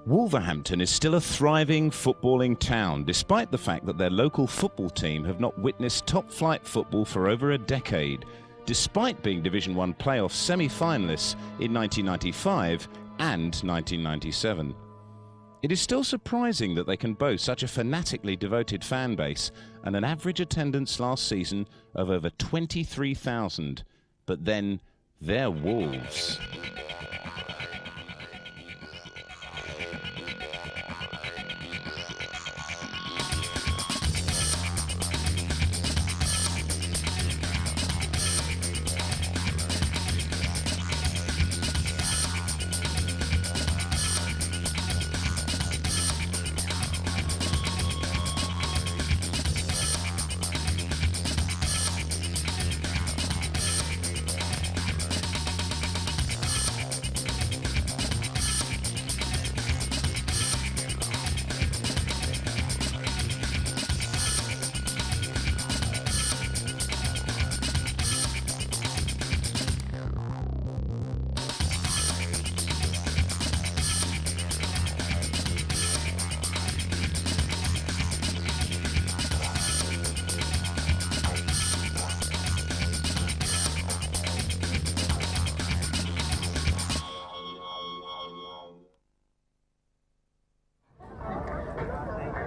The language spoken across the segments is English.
Wolverhampton is still a thriving footballing town, despite the fact that their local football team have not witnessed top-flight football for over a decade, despite being Division 1 playoff semi-finalists in 1995 and 1997. It is still surprising that they can boast such a fanatically devoted fan base and an average attendance last season of over 23,000. But then, they're Wolves.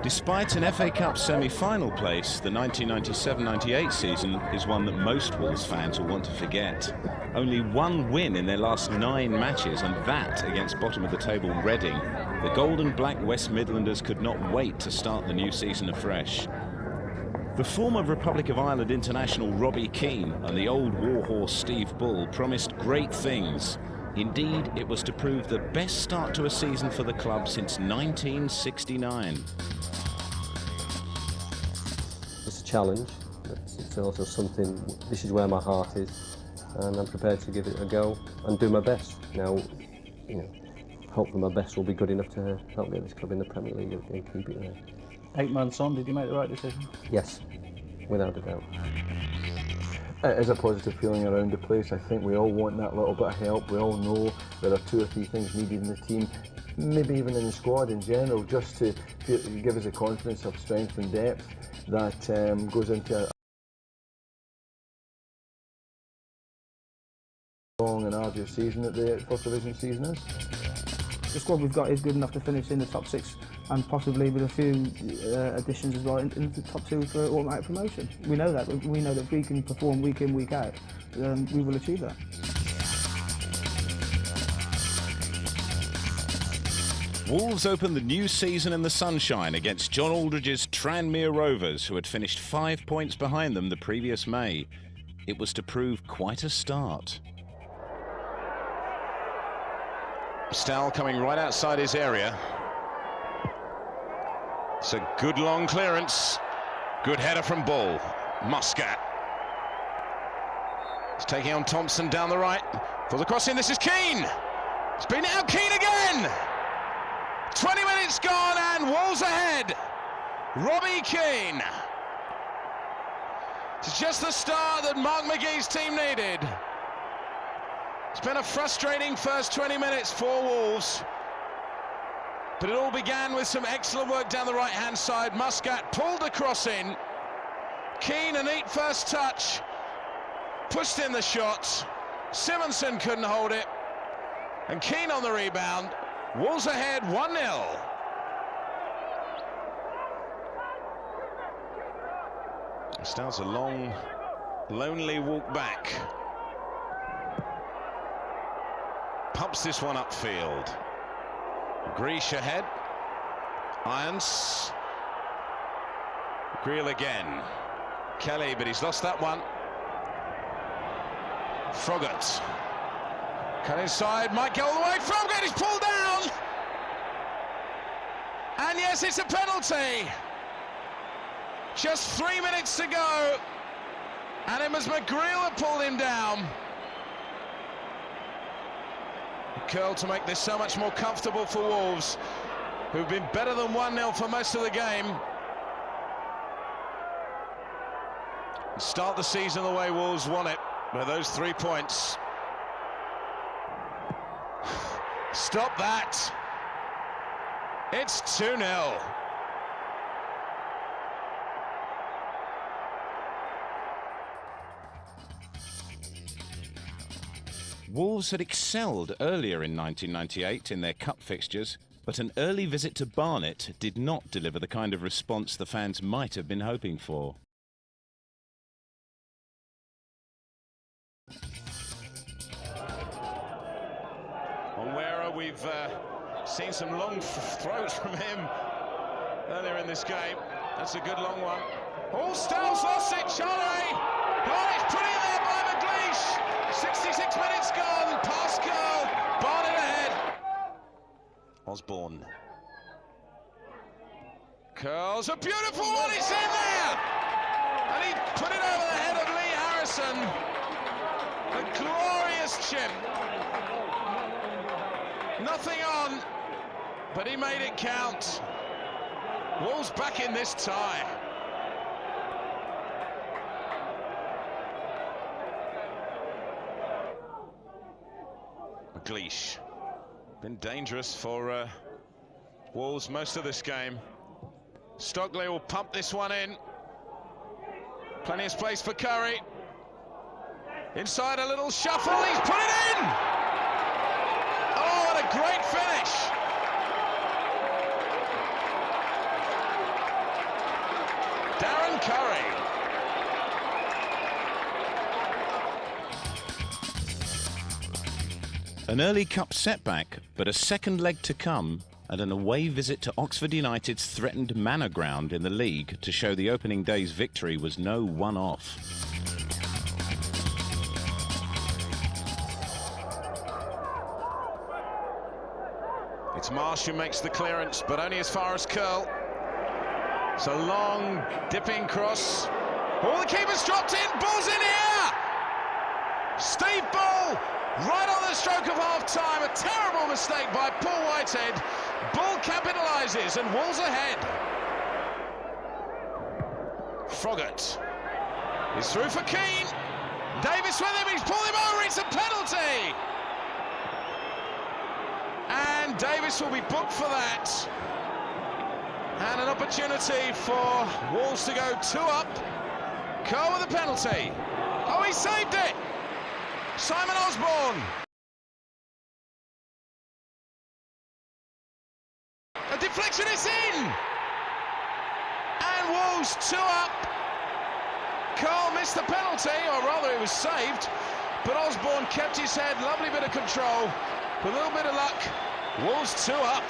Despite an FA Cup semi-final place, the 1997-98 season is one that most Wolves fans will want to forget. Only one win in their last 9 matches, and that against bottom-of-the-table Reading. The gold and black West Midlanders could not wait to start the new season afresh. The former Republic of Ireland international Robbie Keane and the old warhorse Steve Bull promised great things. Indeed, it was to prove the best start to a season for the club since 1969. It's a challenge, but it's also something, this is where my heart is, and I'm prepared to give it a go and do my best. Now, hopefully my best will be good enough to help get this club in the Premier League and keep it there. 8 months on, did you make the right decision? Yes, without a doubt. It is a positive feeling around the place. I think we all want that little bit of help. We all know there are 2 or 3 things needed in the team, maybe even in the squad in general, just to give us a confidence of strength and depth that goes into a long and arduous season that the First Division season is. The squad we've got is good enough to finish in the top 6 and possibly with a few additions as well into the top 2 for automatic promotion. We know that. We know that if we can perform week in, week out, we will achieve that. Wolves opened the new season in the sunshine against John Aldridge's Tranmere Rovers, who had finished 5 points behind them the previous May. It was to prove quite a start. Stahl coming right outside his area. It's a good long clearance. Good header from Bull. Muscat. He's taking on Thompson down the right. For the crossing, this is Keane. It's been out, Keane again! 20 minutes gone and Wolves ahead. Robbie Keane. It's just the start that Mark McGee's team needed. It's been a frustrating first 20 minutes for Wolves, but it all began with some excellent work down the right-hand side. Muscat pulled the cross in. Keane, a neat first touch, pushed in the shot. Simonson couldn't hold it, and Keane on the rebound. Wolves ahead 1-0. Starts a long, lonely walk back. Pumps this one upfield. Greash ahead. Irons. Greel again. Kelly, but he's lost that one. Froggatt. Cut inside, might go all the way. Froggatt is pulled down! And yes, it's a penalty. Just 3 minutes to go. And it was McGreel that pulled him down. Curl to make this so much more comfortable for Wolves, who've been better than 1-0 for most of the game. Start the season the way Wolves want it, with those 3 points. Stop that. It's 2-0. Wolves had excelled earlier in 1998 in their cup fixtures, but an early visit to Barnet did not deliver the kind of response the fans might have been hoping for. Onwera, we've seen some long throws from him earlier in this game. That's a good long one. Oh, Styles lost it, Charlie! Oh, it's put in there by McLeish! 66 minutes gone, Pascal, Barnet ahead. Osborne. Curls, a beautiful one, it's in there! And he put it over the head of Lee Harrison. A glorious chip. Nothing on, but he made it count. Wolves back in this tie. McLeish. Been dangerous for Wolves most of this game. Stockley will pump this one in. Plenty of space for Curry. Inside a little shuffle, he's put it in! Oh, what a great finish! Darren Curry. An early cup setback, but a second leg to come, and an away visit to Oxford United's threatened manor ground in the league to show the opening day's victory was no one-off. It's Marsh who makes the clearance, but only as far as curl. It's a long, dipping cross. Oh, the keeper's dropped in, ball's in the air! Steve Bull, right on the stroke of half-time, a terrible mistake by Paul Whitehead. Bull capitalises and Wolves ahead. Froggatt is through for Keane. Davis with him, he's pulled him over, it's a penalty! And Davis will be booked for that. And an opportunity for Wolves to go 2 up. Curl with a penalty. Oh, he saved it! Simon Osborne. A deflection is in! And Wolves 2 up. Curl missed the penalty, or rather it was saved, but Osborne kept his head, lovely bit of control. With a little bit of luck, Wolves 2 up.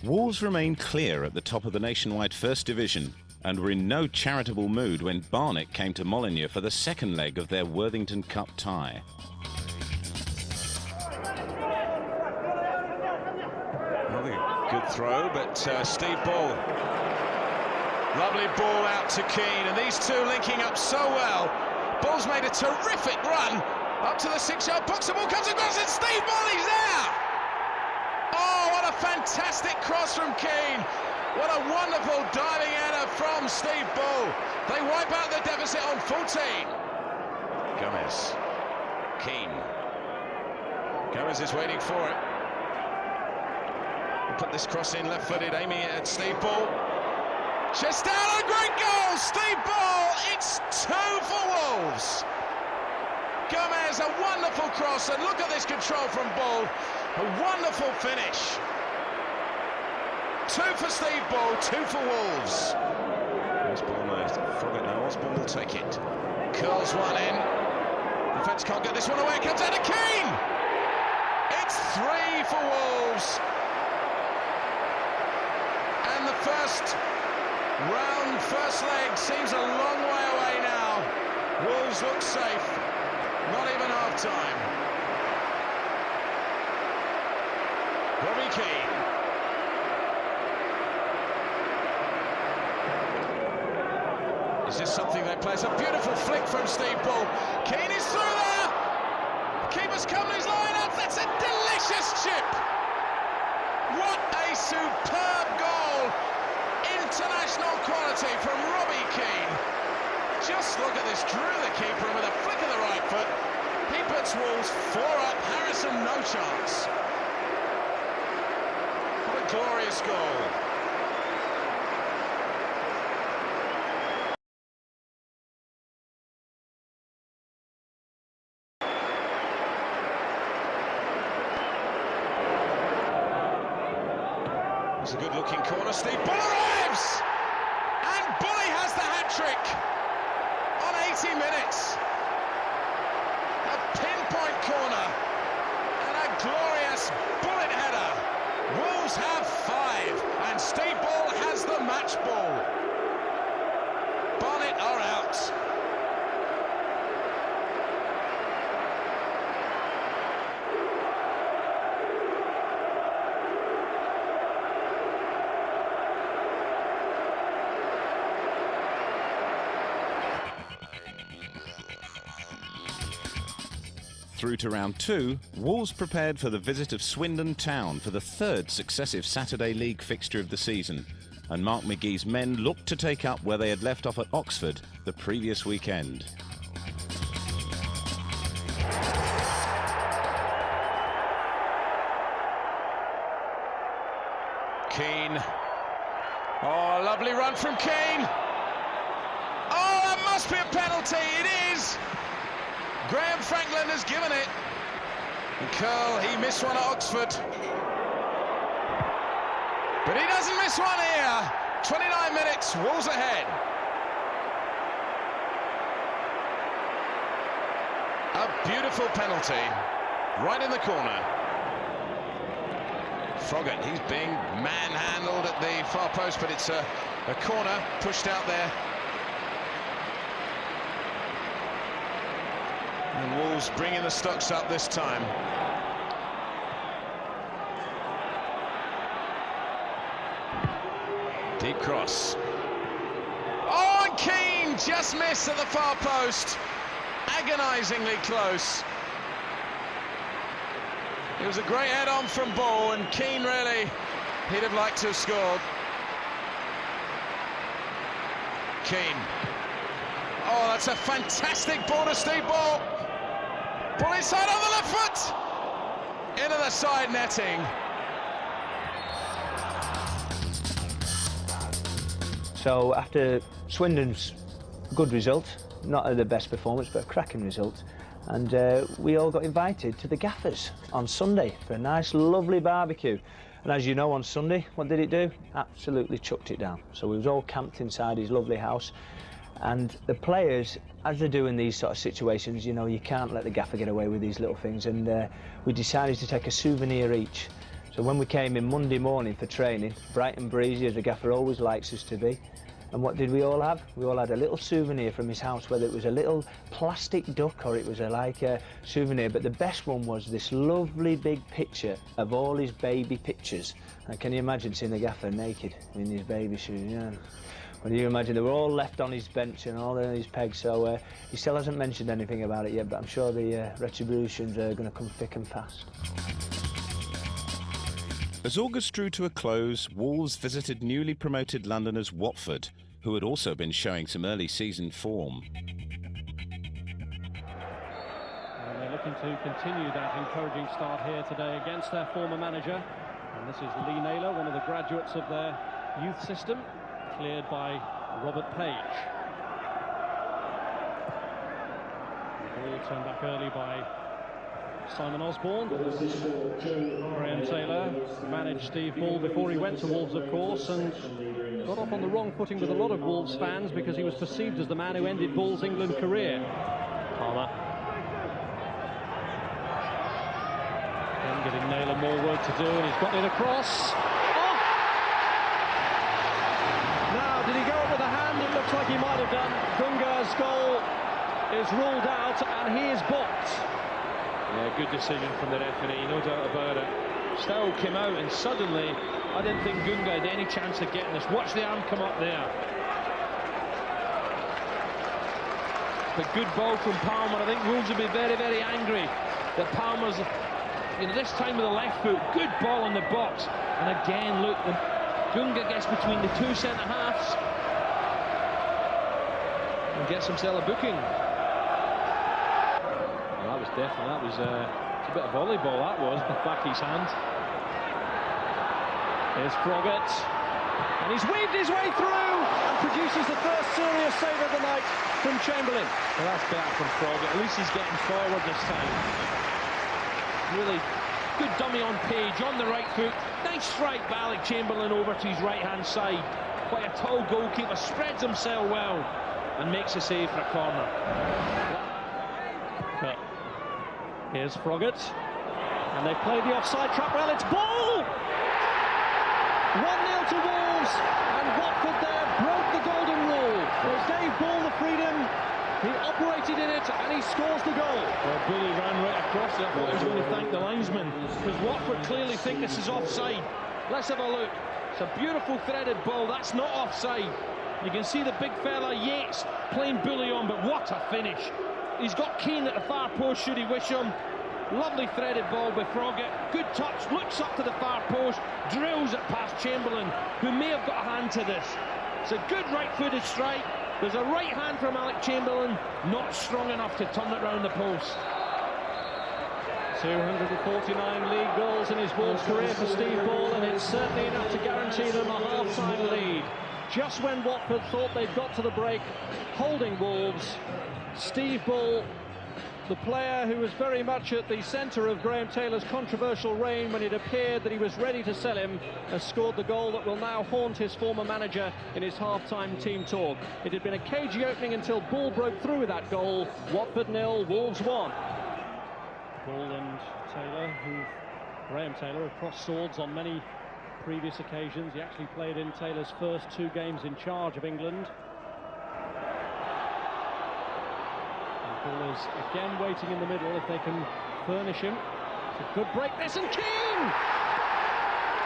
Wolves remained clear at the top of the nationwide First Division and were in no charitable mood when Barnet came to Molineux for the second leg of their Worthington Cup tie. Another good throw, but Steve Bull. Lovely ball out to Keane, and these two linking up so well. Bull's made a terrific run up to the 6-yard box. The ball comes across, and Steve Bull, he's there! Oh, what a fantastic cross from Keane. What a wonderful diving header from Steve Bull. They wipe out the deficit on 14. Gomez. Keane. Gomez is waiting for it. We'll put this cross in left-footed, aiming it at Steve Bull. Chest down, a great goal! Steve Bull, it's 2 for Wolves. Gomez, a wonderful cross, and look at this control from Bull. A wonderful finish. 2 for Steve Bull, 2 for Wolves. Osborne, Froggatt now, Osborne will take it. Curls one in. Defence can't get this one away, it comes out to Keane! It's 3 for Wolves. And the first leg seems a long way away now. Wolves look safe, not even half-time. Robbie Keane. Is this something they play? It's a beautiful flick from Steve Bull. Keane is through there. Keeper's come to his line up. That's a delicious chip. What a superb goal. International quality from Robbie Keane. Just look at this, drew the keeper, and with a flick of the right effort. He puts Wolves 4 up, Harrison no chance. What a glorious goal. It's a good-looking corner. Steve Bull arrives! And Bully has the hat-trick on 80 minutes. A pinpoint corner and a glorious bullet header. Wolves have 5 and Steve Bull has the match ball. Barnet are out. Through to round 2, Wolves prepared for the visit of Swindon Town for the 3rd successive Saturday League fixture of the season, and Mark McGee's men looked to take up where they had left off at Oxford the previous weekend. Keane. Oh, lovely run from Keane. Oh, that must be a penalty. It is. Graham Franklin has given it. And Curl, he missed one at Oxford. But he doesn't miss one here. 29 minutes, Wolves ahead. A beautiful penalty, right in the corner. Froggatt, he's being manhandled at the far post, but it's a corner pushed out there. And Wolves bringing the stocks up this time. Deep cross. Oh, and Keane just missed at the far post. Agonisingly close. It was a great head-on from Bull, and Keane really, he'd have liked to have scored. Keane. Oh, that's a fantastic ball to Steve Bull. Pull inside on the left foot! Into the side netting. So after Swindon's good result, not the best performance, but a cracking result, and we all got invited to the Gaffers on Sunday for a nice, lovely barbecue. And as you know, on Sunday, what did it do? Absolutely chucked it down. So we was all camped inside his lovely house. And the players, as they do in these sort of situations, you know, you can't let the gaffer get away with these little things, and we decided to take a souvenir each. So when we came in Monday morning for training, bright and breezy, as the gaffer always likes us to be, and what did we all have? We all had a little souvenir from his house, whether it was a little plastic duck or it was like a souvenir, but the best one was this lovely big picture of all his baby pictures. And can you imagine seeing the gaffer naked in his baby shoes? Yeah. Well, you imagine they were all left on his bench and all on his pegs, so he still hasn't mentioned anything about it yet, but I'm sure the retributions are going to come thick and fast. As August drew to a close, Wolves visited newly promoted Londoners Watford, who had also been showing some early season form. And they're looking to continue that encouraging start here today against their former manager. And this is Lee Naylor, one of the graduates of their youth system, cleared by Robert Page. The ball turned back early by Simon Osborne. Graham Taylor managed Steve Bull before he went to Wolves, of course, and got off on the wrong footing with a lot of Wolves fans because he was perceived as the man who ended Bull's England career. Palmer. Then giving Naylor more work to do, and he's got it across. Now, did he go up with a hand? It looks like he might have done. Gunga's goal is ruled out, and he is booked. Yeah, good decision from the referee, no doubt about it. Stow came out, and suddenly, I didn't think Gunga had any chance of getting this. Watch the arm come up there. The good ball from Palmer. I think Wolves will be very, very angry that Palmer's, you know, this time with the left foot, good ball in the box. And again, look, Gunga gets between the two centre-halves and gets himself a booking. most definitely. That was it's a bit of volleyball, that was, with Backie's hand. Here's Froggatt, and he's weaved his way through and produces the first serious save of the night from Chamberlain. Well, that's better from Froggatt. At least he's getting forward this time. Really good dummy on Page, on the right foot. Nice strike by Alec Chamberlain over to his right-hand side. Quite a tall goalkeeper, spreads himself well and makes a save for a corner. But here's Froggatt, and they play the offside trap well. It's ball! 1-0 to Wolves, and Watford there broke the golden rule. They gave Ball the freedom, he operated in it, and he scores the goal. Well, Bully ran right across it. I thought he was going to thank the linesman, because Watford clearly think this is offside. Let's have a look. It's a beautiful threaded ball. That's not offside. You can see the big fella Yates playing Bully on, but what a finish. He's got Keane at the far post should he wish him. Lovely threaded ball by Froggatt. Good touch, looks up to the far post, drills it past Chamberlain, who may have got a hand to this. It's a good right-footed strike. There's a right hand from Alec Chamberlain, not strong enough to turn it round the post. 249 league goals in his Wolves career for Steve Ball, and it's certainly enough to guarantee them a half-time lead. Just when Watford thought they'd got to the break, holding Wolves, Steve Ball, the player who was very much at the centre of Graham Taylor's controversial reign when it appeared that he was ready to sell him, has scored the goal that will now haunt his former manager in his half-time team talk. It had been a cagey opening until Ball broke through with that goal. Watford 0, Wolves 1. Ball and Taylor, Graham Taylor, have crossed swords on many previous occasions. He actually played in Taylor's first 2 games in charge of England. Ball is again waiting in the middle if they can furnish him. It's a good break, this, and Keane!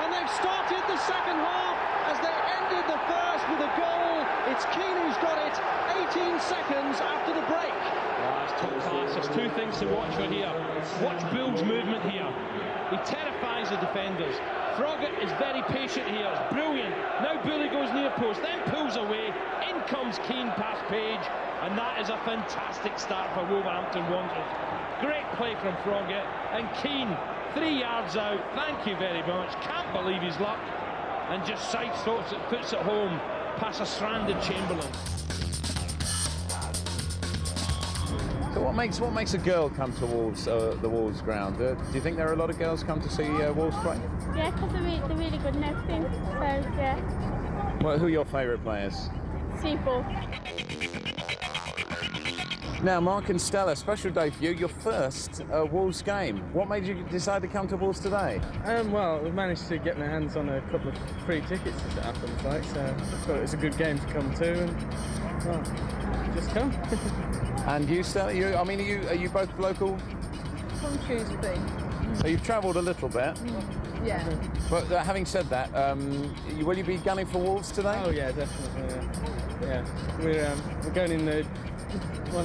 And they've started the second half as they ended the first with a goal. It's Keane who's got it 18 seconds after the break. That's top class. There's 2 things to watch for here. Watch Bull's movement here. He terrifies the defenders. Froggatt is very patient here. It's brilliant. Now Bully goes near post, then pulls away. In comes Keane past Page. And that is a fantastic start for Wolverhampton Wanderers. Great play from Froggatt, and Keane 3 yards out. Thank you very much. Can't believe his luck, and just sidesteps it, puts it home past a stranded Chamberlain. So what makes a girl come to Wolves, the Wolves ground? Do you think there are a lot of girls come to see Wolves play? Yeah, because they're really good and everything. So yeah. Well, who are your favourite players? People. Now, Mark and Stella, special day for you, your first Wolves game. What made you decide to come to Wolves today? Well, we've managed to get my hands on a couple of free tickets as it happens, like, so I thought it was a good game to come to, and well, just come. And you, Stella, are you both local? From Shrewsbury. So you've travelled a little bit. Yeah. But having said that, will you be gunning for Wolves today? Oh yeah, definitely. Yeah. We're going in the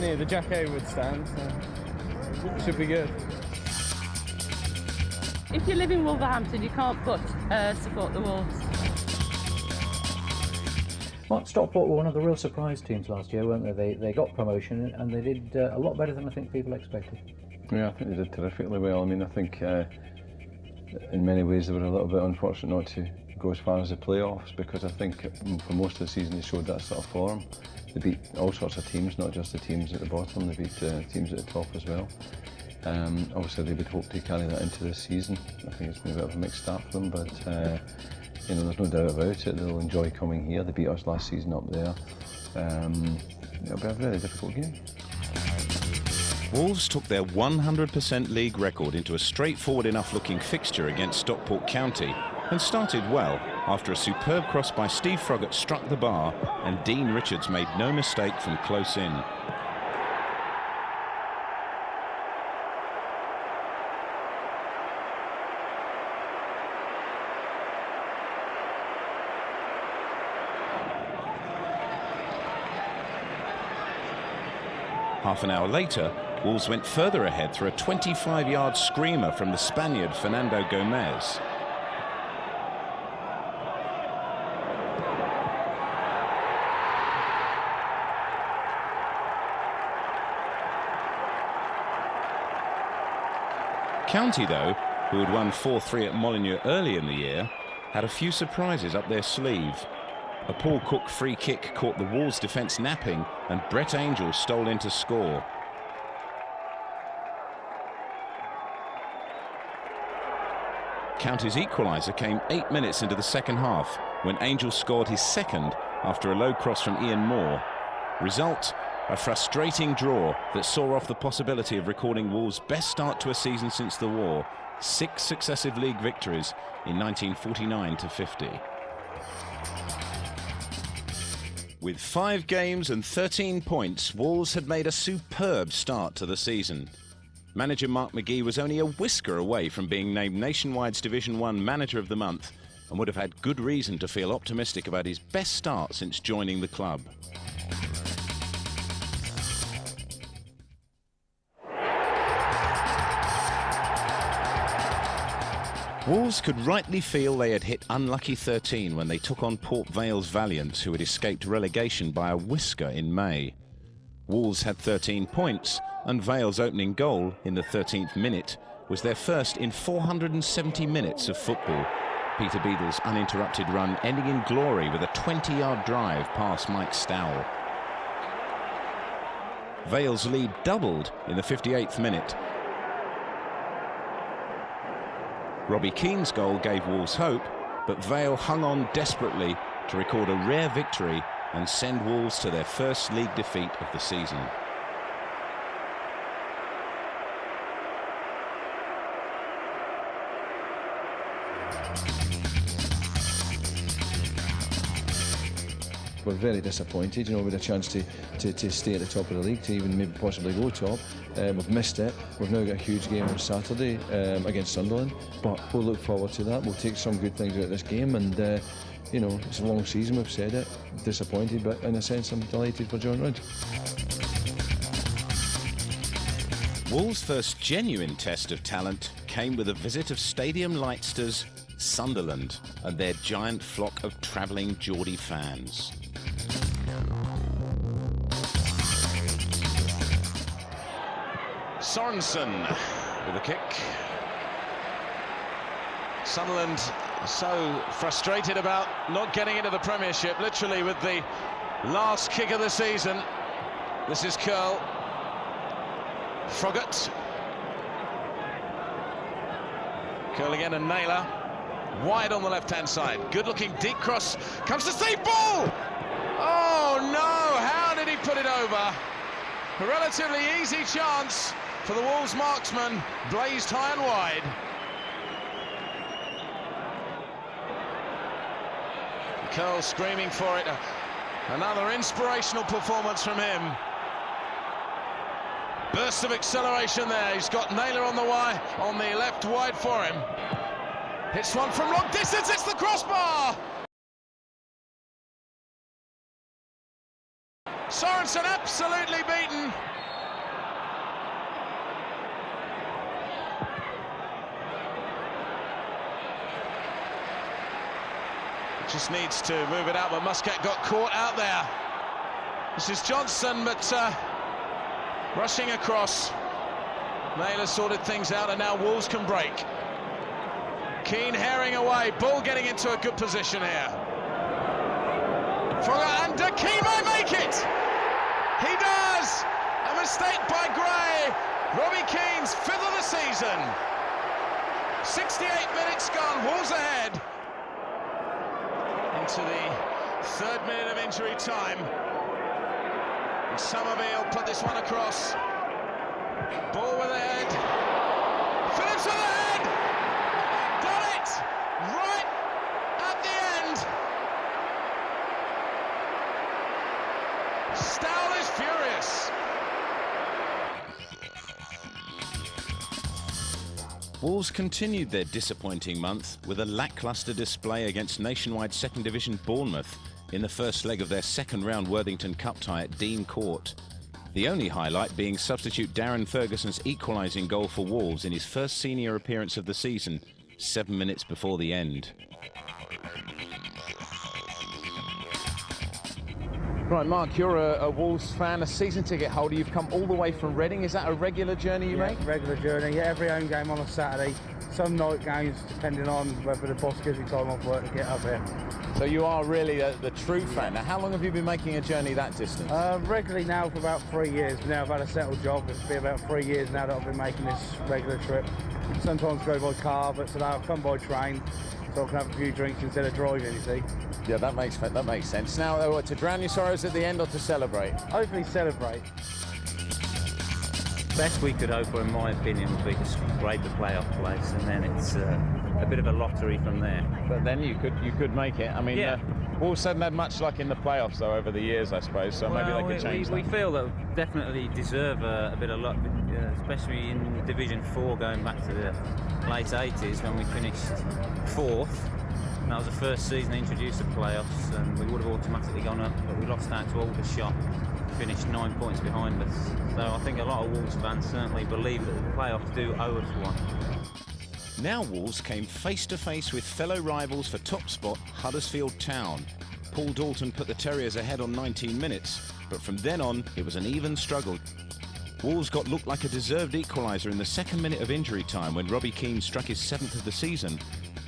near the Jack Haywood stand, so it should be good. If you live in Wolverhampton, you can't but support the Wolves. Well, Stockport were one of the real surprise teams last year, weren't they? They got promotion, and they did a lot better than I think people expected. Yeah, I think they did terrifically well. I mean, I think in many ways they were a little bit unfortunate not to go as far as the playoffs, because I think for most of the season they showed that sort of form. They beat all sorts of teams, not just the teams at the bottom, they beat teams at the top as well. Obviously they would hope to carry that into this season. I think it's been a bit of a mixed start for them, but there's no doubt about it. They'll enjoy coming here. They beat us last season up there. It'll be a very difficult game. Wolves took their 100% league record into a straightforward enough looking fixture against Stockport County and started well after a superb cross by Steve Froggatt struck the bar and Dean Richards made no mistake from close in. Half an hour later, Wolves went further ahead through a 25-yard screamer from the Spaniard Fernando Gomez. County, though, who had won 4-3 at Molineux early in the year, had a few surprises up their sleeve. A Paul Cook free kick caught the Wolves defence napping, and Brett Angell stole in to score. County's equaliser came 8 minutes into the second half, when Angell scored his second after a low cross from Ian Moore. Result, a frustrating draw that saw off the possibility of recording Wolves' best start to a season since the war, 6 successive league victories in 1949-50. With 5 games and 13 points, Wolves had made a superb start to the season. Manager Mark McGee was only a whisker away from being named Nationwide's Division 1 Manager of the Month, and would have had good reason to feel optimistic about his best start since joining the club. Wolves could rightly feel they had hit unlucky 13 when they took on Port Vale's Valiant, who had escaped relegation by a whisker in May. Wolves had 13 points, and Vale's opening goal in the 13th minute was their first in 470 minutes of football. Peter Beadle's uninterrupted run ending in glory with a 20-yard drive past Mike Stowell. Vale's lead doubled in the 58th minute. Robbie Keane's goal gave Wolves hope, but Vale hung on desperately to record a rare victory and send Wolves to their first league defeat of the season. We're very disappointed, you know, with a chance to stay at the top of the league, to even maybe possibly go top. We've missed it. We've now got a huge game on Saturday against Sunderland, but we'll look forward to that. We'll take some good things out of this game, and you know, it's a long season, we've said it. Disappointed, but in a sense I'm delighted for John Rudge. Wolves' first genuine test of talent came with a visit of Stadium Leicesters Sunderland and their giant flock of travelling Geordie fans. Sorensen with a kick. Sunderland so frustrated about not getting into the Premiership, literally with the last kick of the season. This is Curl. Froggatt. Curl again and Naylor. Wide on the left-hand side. Good-looking deep cross. Comes to Steve Ball! Oh, no! How did he put it over? A relatively easy chance for the Wolves marksman. Blazed high and wide. Curl screaming for it. Another inspirational performance from him. Burst of acceleration there. He's got Naylor on the wide, on the left wide for him. Hits one from long distance. It's the crossbar. Sorensen absolutely beaten. Just needs to move it out, but Muscat got caught out there. This is Johnson, but rushing across. Naylor sorted things out, and now Wolves can break. Keane herring away, Bull getting into a good position here. Froggatt, and Keane might make it! He does! A mistake by Gray. Robbie Keane's 5th of the season. 68 minutes gone, Wolves ahead. Into the 3rd minute of injury time. And Somerville put this one across. Ball with the head. Phillips with the head! Done it! Right at the end. Stowell is furious. Wolves continued their disappointing month with a lacklustre display against Nationwide 2nd Division Bournemouth in the first leg of their second round Worthington Cup tie at Dean Court. The only highlight being substitute Darren Ferguson's equalising goal for Wolves in his first senior appearance of the season, 7 minutes before the end. Right, Mark, you're a Wolves fan, a season ticket holder. You've come all the way from Reading. Is that a regular journey you make? Regular journey. Yeah, every home game on a Saturday. Some night games, depending on whether the boss gives me time off work to get up here. So you are really the true fan. Now, how long have you been making a journey that distance? Regularly now for about 3 years. Now I've had a settled job. It's been about 3 years now that I've been making this regular trip. Sometimes go by car, but today I've come by train, so I can have a few drinks instead of driving, you see. Yeah, that makes sense. Now, to drown your sorrows at the end or to celebrate? Hopefully celebrate. Best we could hope for, in my opinion, would be to scrape the playoff place, and then it's a bit of a lottery from there. But then you could make it. I mean, yeah. Wolves haven't had much luck in the playoffs though over the years, I suppose. So maybe they could change that. We feel that we definitely deserve a bit of luck, especially in Division 4, going back to the late 80s when we finished 4th. And that was the first season they introduced the playoffs, and we would have automatically gone up, but we lost out to Aldershot, finished 9 points behind us. So I think a lot of Wolves fans certainly believe that the playoffs do owe us one. Now Wolves came face to face with fellow rivals for top spot Huddersfield Town. Paul Dalton put the Terriers ahead on 19 minutes, but from then on it was an even struggle. Wolves got looked like a deserved equaliser in the second minute of injury time when Robbie Keane struck his 7th of the season.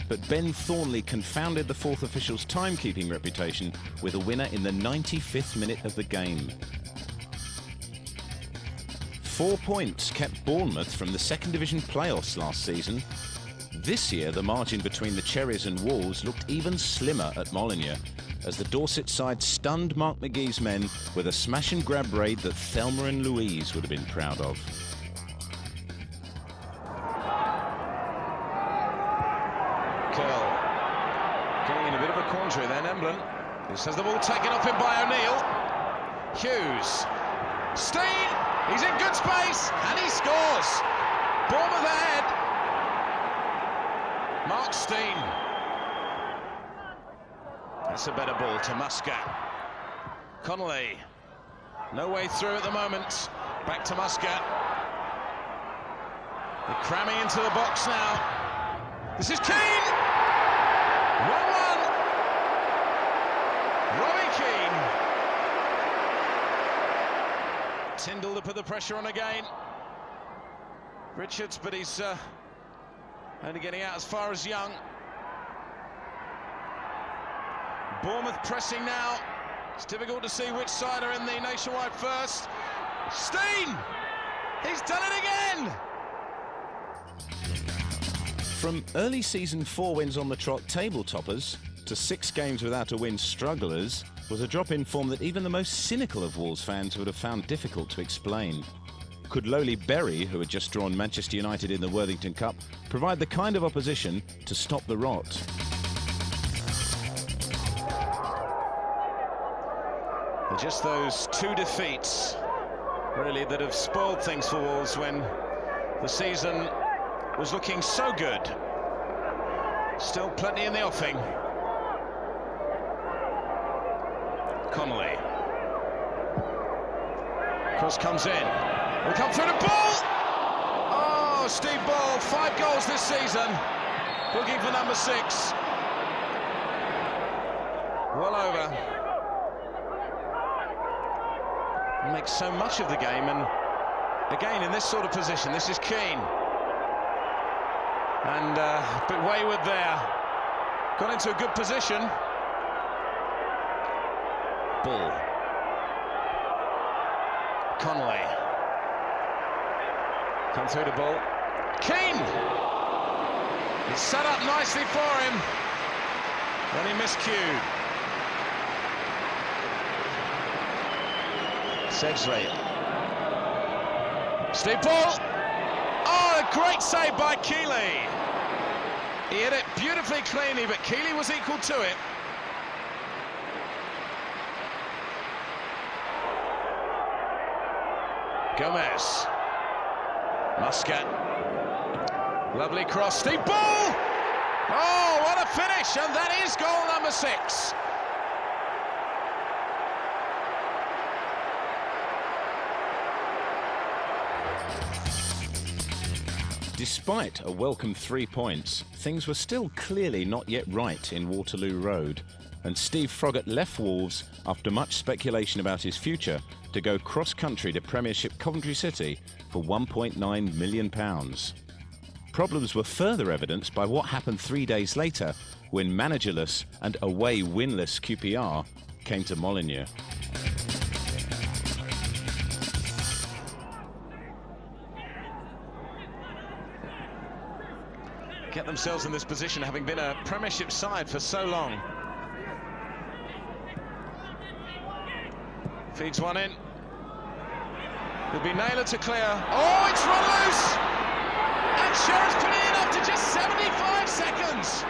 But Ben Thornley confounded the fourth official's timekeeping reputation with a winner in the 95th minute of the game. 4 points kept Bournemouth from the second division playoffs last season. This year, the margin between the Cherries and Wolves looked even slimmer at Molineux, as the Dorset side stunned Mark McGee's men with a smash-and-grab raid that Thelma and Louise would have been proud of. Curl getting in a bit of a quandary then, Emblem. This has the ball taken off him by O'Neill. Hughes. Steen! He's in good space, and he scores! Bournemouth ahead. Mark Steen. That's a better ball to Muscat. Connolly. No way through at the moment. Back to Muscat. They're cramming into the box now. This is Keane! 1-1. Robbie Keane. Tyndall to put the pressure on again. Richards, but he's only getting out as far as Young. Bournemouth pressing now. It's difficult to see which side are in the nationwide first. Steen! He's done it again! From early season 4 wins on the trot table toppers to 6 games without a win strugglers was a drop in form that even the most cynical of Wolves fans would have found difficult to explain. Could lowly Bury, who had just drawn Manchester United in the Worthington Cup, provide the kind of opposition to stop the rot? Just those 2 defeats, really, that have spoiled things for Wolves when the season was looking so good. Still plenty in the offing. Connolly. Cross comes in. Will come through the ball! Oh, Steve Ball, 5 goals this season. Looking for number 6. Well over. Makes so much of the game, and again in this sort of position, this is Keane. And a bit wayward there. Got into a good position. Ball. Connolly. Come through the ball. Keane! It's set up nicely for him. Then he miscued. Sedgley. Steve Ball. Oh, a great save by Keeley. He hit it beautifully cleanly, but Keeley was equal to it. Gomez. Muscat. Lovely cross. Steve Ball. Oh, what a finish, and that is goal number 6. Despite a welcome 3 points, things were still clearly not yet right in Waterloo Road. and Steve Froggatt left Wolves after much speculation about his future to go cross-country to Premiership Coventry City for £1.9 million. Problems were further evidenced by what happened 3 days later when managerless and away winless QPR came to Molineux. Get themselves in this position, having been a Premiership side for so long. Feeds one in. It'll be Naylor to clear. Oh, it's run loose! And Sherritt's put it in after just 75 seconds.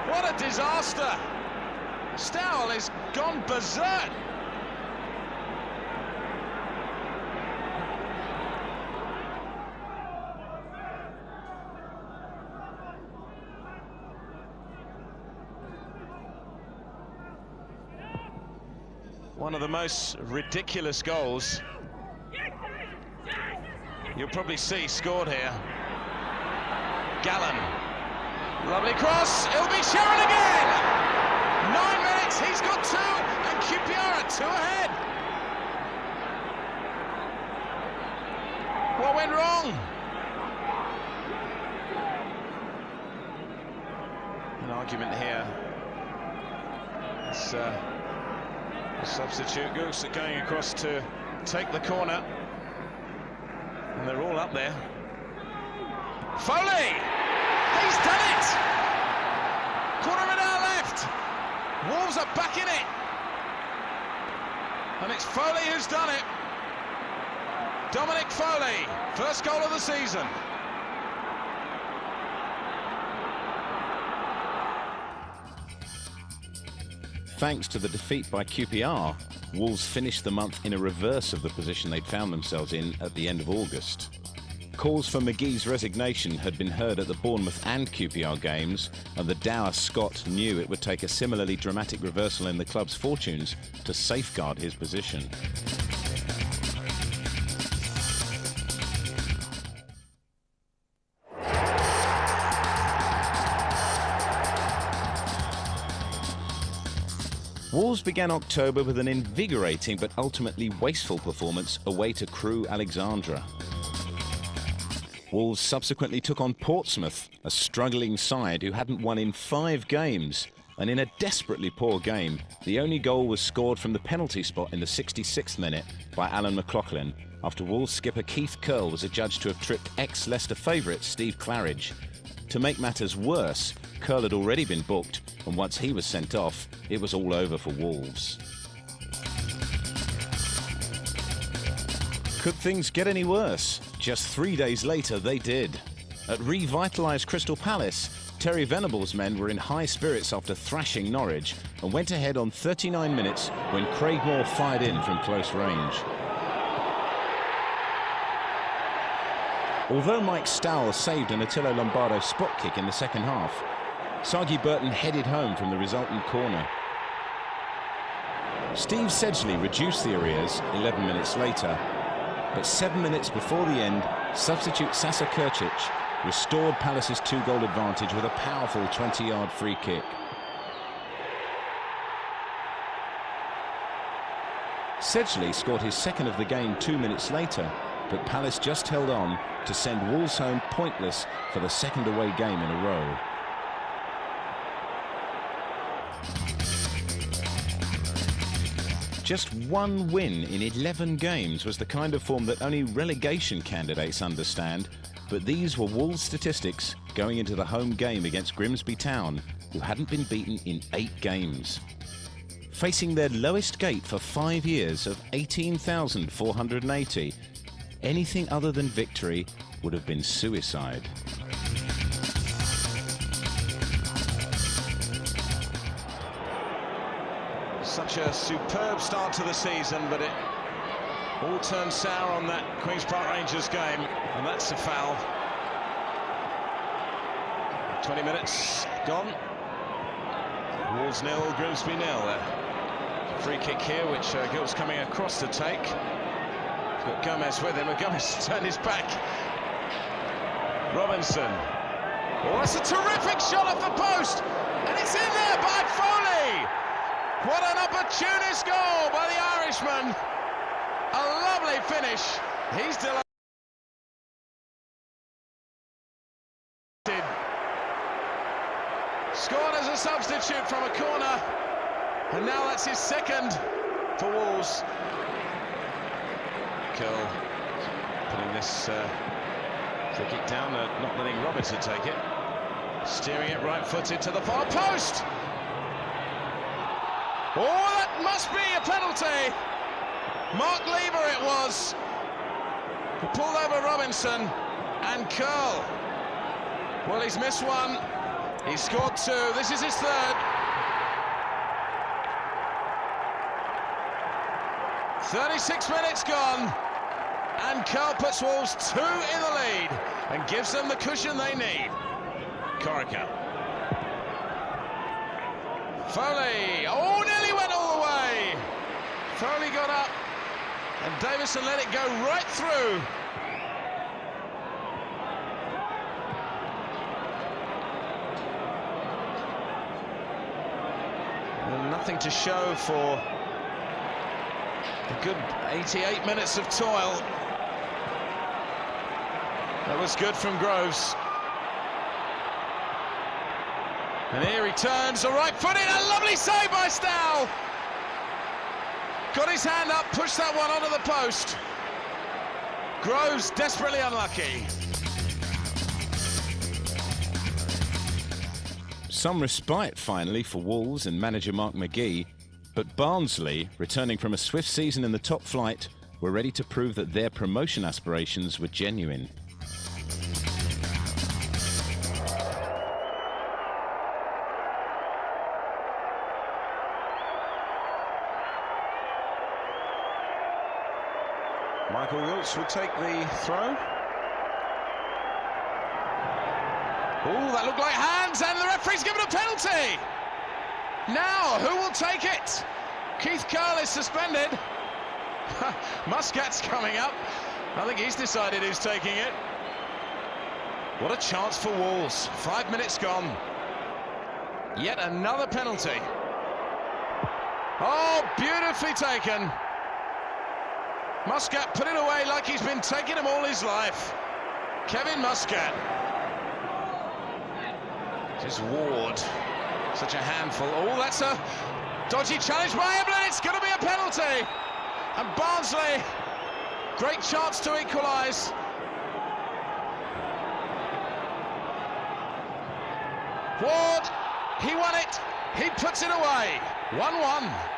What a disaster! Stowell has gone berserk. One of the most ridiculous goals you'll probably see scored here. Gallen. Lovely cross. It'll be Sherritt again. 9 minutes. He's got 2, and QPR are 2 ahead. What went wrong? An argument here. It's a substitute Goose going across to take the corner. And they're all up there. Foley! He's done it! Quarter of an hour left. Wolves are back in it. And it's Foley who's done it. Dominic Foley, first goal of the season. Thanks to the defeat by QPR, Wolves finished the month in a reverse of the position they'd found themselves in at the end of August. Calls for McGee's resignation had been heard at the Bournemouth and QPR games, and the dour Scot knew it would take a similarly dramatic reversal in the club's fortunes to safeguard his position. Wolves began October with an invigorating but ultimately wasteful performance away to Crewe Alexandra. Wolves subsequently took on Portsmouth, a struggling side who hadn't won in 5 games, and in a desperately poor game, the only goal was scored from the penalty spot in the 66th minute by Alan McLaughlin, after Wolves skipper Keith Curle was adjudged to have tripped ex-Leicester favourite Steve Claridge. To make matters worse, Curle had already been booked, and once he was sent off, it was all over for Wolves. Could things get any worse? Just 3 days later, they did. At revitalised Crystal Palace, Terry Venable's men were in high spirits after thrashing Norwich and went ahead on 39 minutes when Craig Moore fired in from close range. Although Mike Stowell saved an Attilo Lombardo spot kick in the second half, Sagi Burton headed home from the resultant corner. Steve Sedgley reduced the arrears 11 minutes later, but 7 minutes before the end, substitute Sasa Krčić restored Palace's 2-goal advantage with a powerful 20-yard free kick. Sedgley scored his second of the game 2 minutes later, but Palace just held on to send Wolves home pointless for the second away game in a row. Just 1 win in 11 games was the kind of form that only relegation candidates understand, but these were Wolves' statistics going into the home game against Grimsby Town, who hadn't been beaten in 8 games. Facing their lowest gate for 5 years of 18,480, anything other than victory would have been suicide. Such a superb start to the season, but it all turned sour on that Queen's Park Rangers game, and that's a foul. 20 minutes gone. Wolves 0, Grimsby 0. Free kick here, which Gilt's coming across to take. He's got Gomez with him, and Gomez turned his back. Robinson. Oh, that's a terrific shot off the post. And it's in there by Foley! What an opportunist goal by the Irishman! A lovely finish. He's delighted. Scored as a substitute from a corner, and now that's his second for Wolves. Curl putting this free kick down, not letting Robinson take it. Steering it right-footed to the far post. Oh, that must be a penalty. Mark Lever it was. He pulled over Robinson, and Curl. Well, he's missed one. He's scored two. This is his third. 36 minutes gone, and Curl puts Wolves 2 in the lead and gives them the cushion they need. Corica. Foley. Oh, nearly went all the way. Foley got up, and Davison let it go right through. And nothing to show for a good 88 minutes of toil. That was good from Groves. And here he turns, a right-footed, a lovely save by Stow. Got his hand up, pushed that one onto the post. Groves desperately unlucky. Some respite finally for Wolves and manager Mark McGee, but Barnsley, returning from a swift season in the top flight, were ready to prove that their promotion aspirations were genuine. Michael Wiltz would take the throw. Oh, that looked like hands, and the referee's given a penalty. Now, who will take it? Keith Curl is suspended. Muscat's coming up. I think he's decided who's taking it. What a chance for Wolves. 5 minutes gone. Yet another penalty. Oh, beautifully taken. Muscat put it away like he's been taking them all his life. Kevin Muscat. This is Ward. Such a handful. Oh, that's a dodgy challenge by Evelyn. It's going to be a penalty. And Barnsley, great chance to equalise. Ward, he won it. He puts it away. 1-1.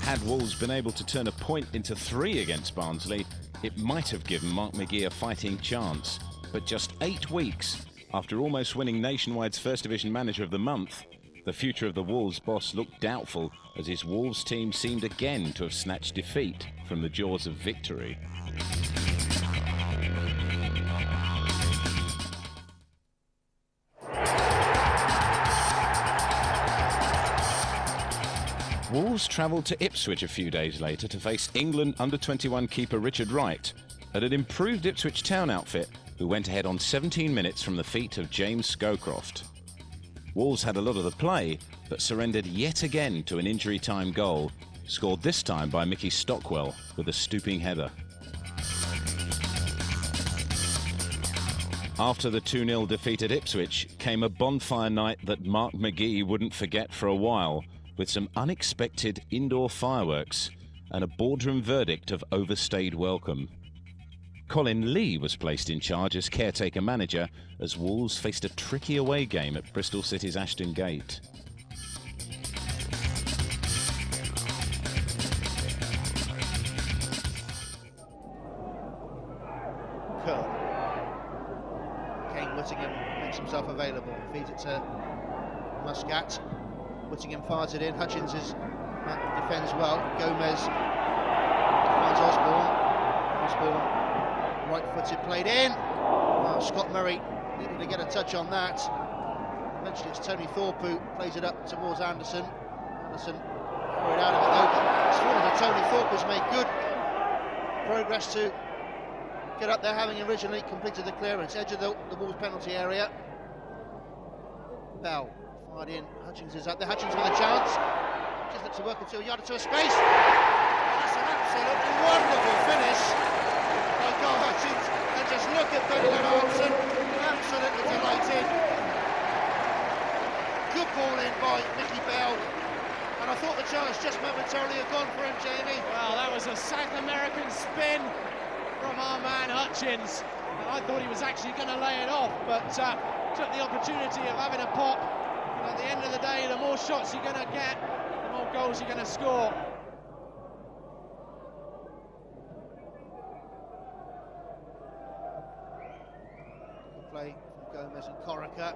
Had Wolves been able to turn a point into 3 against Barnsley, it might have given Mark McGee a fighting chance. But just 8 weeks after almost winning Nationwide's First Division Manager of the Month, the future of the Wolves boss looked doubtful as his Wolves team seemed again to have snatched defeat from the jaws of victory. Wolves travelled to Ipswich a few days later to face England under-21 keeper Richard Wright at an improved Ipswich Town outfit who went ahead on 17 minutes from the feet of James Scowcroft. Wolves had a lot of the play, but surrendered yet again to an injury-time goal, scored this time by Mickey Stockwell with a stooping header. After the 2-0 defeat at Ipswich came a bonfire night that Mark McGee wouldn't forget for a while, with some unexpected indoor fireworks and a boardroom verdict of overstayed welcome. Colin Lee was placed in charge as caretaker manager as Wolves faced a tricky away game at Bristol City's Ashton Gate. Curl. Kane Whittingham makes himself available, feeds it to Muscat. Whittingham fires it in. Hutchins defends well. Gomez finds Osborne. Right-footed, played in. Oh, Scott Murray needed to get a touch on that. Eventually it's Tony Thorpe who plays it up towards Anderson. Anderson threw it out of it though. It's fallen to Tony Thorpe, who's made good progress to get up there, having originally completed the clearance, edge of the Wolves penalty area. Bell fired in, Hutchins is up there, Hutchins with a chance, just looks to work into a yard or two of space. That's an absolutely wonderful finish by Carl Hutchins, and just look at Benny Johnson, absolutely delighted. Good ball in by Mickey Bell, and I thought the chance just momentarily had gone for him, Jamie. Well, that was a South American spin from our man Hutchins, and I thought he was actually going to lay it off, but took the opportunity of having a pop. And at the end of the day, the more shots you're going to get, the more goals you're going to score. Play from Gomez and Corica.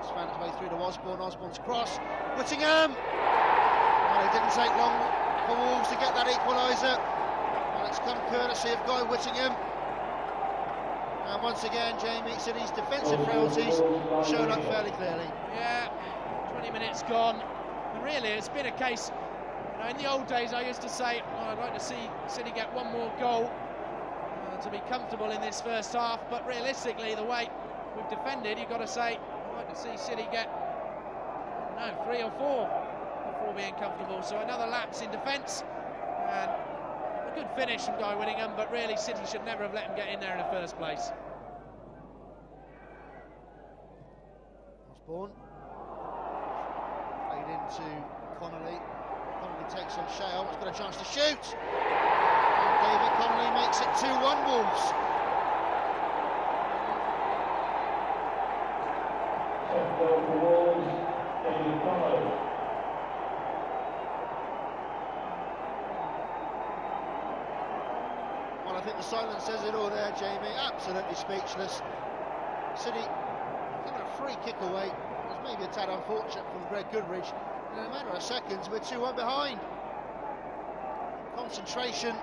It's found its way through to Osborne. Osborne's cross. Whittingham! Well, it didn't take long for Wolves to get that equaliser. And it's come courtesy of Guy Whittingham. And once again, Jamie, City's defensive frailties shown up fairly clearly. Yeah, 20 minutes gone. And really, it's been a case, in the old days, I used to say, I'd like to see City get one more goal to be comfortable in this first half. But realistically, the way we've defended, you've got to say, I'd like to see City get, 3 or 4 before being comfortable. So another lapse in defence. And a good finish from Guy Whittingham, but really City should never have let him get in there in the first place. Osborne played into Connolly. Connolly takes on Shale, he's got a chance to shoot. And David Connolly makes it 2-1 Wolves. Well, I think the silence says it all there, Jamie. Absolutely speechless. City given a free kick away. It was maybe a tad unfortunate from Greg Goodrich. In a matter of seconds, we're 2-1 behind. Concentration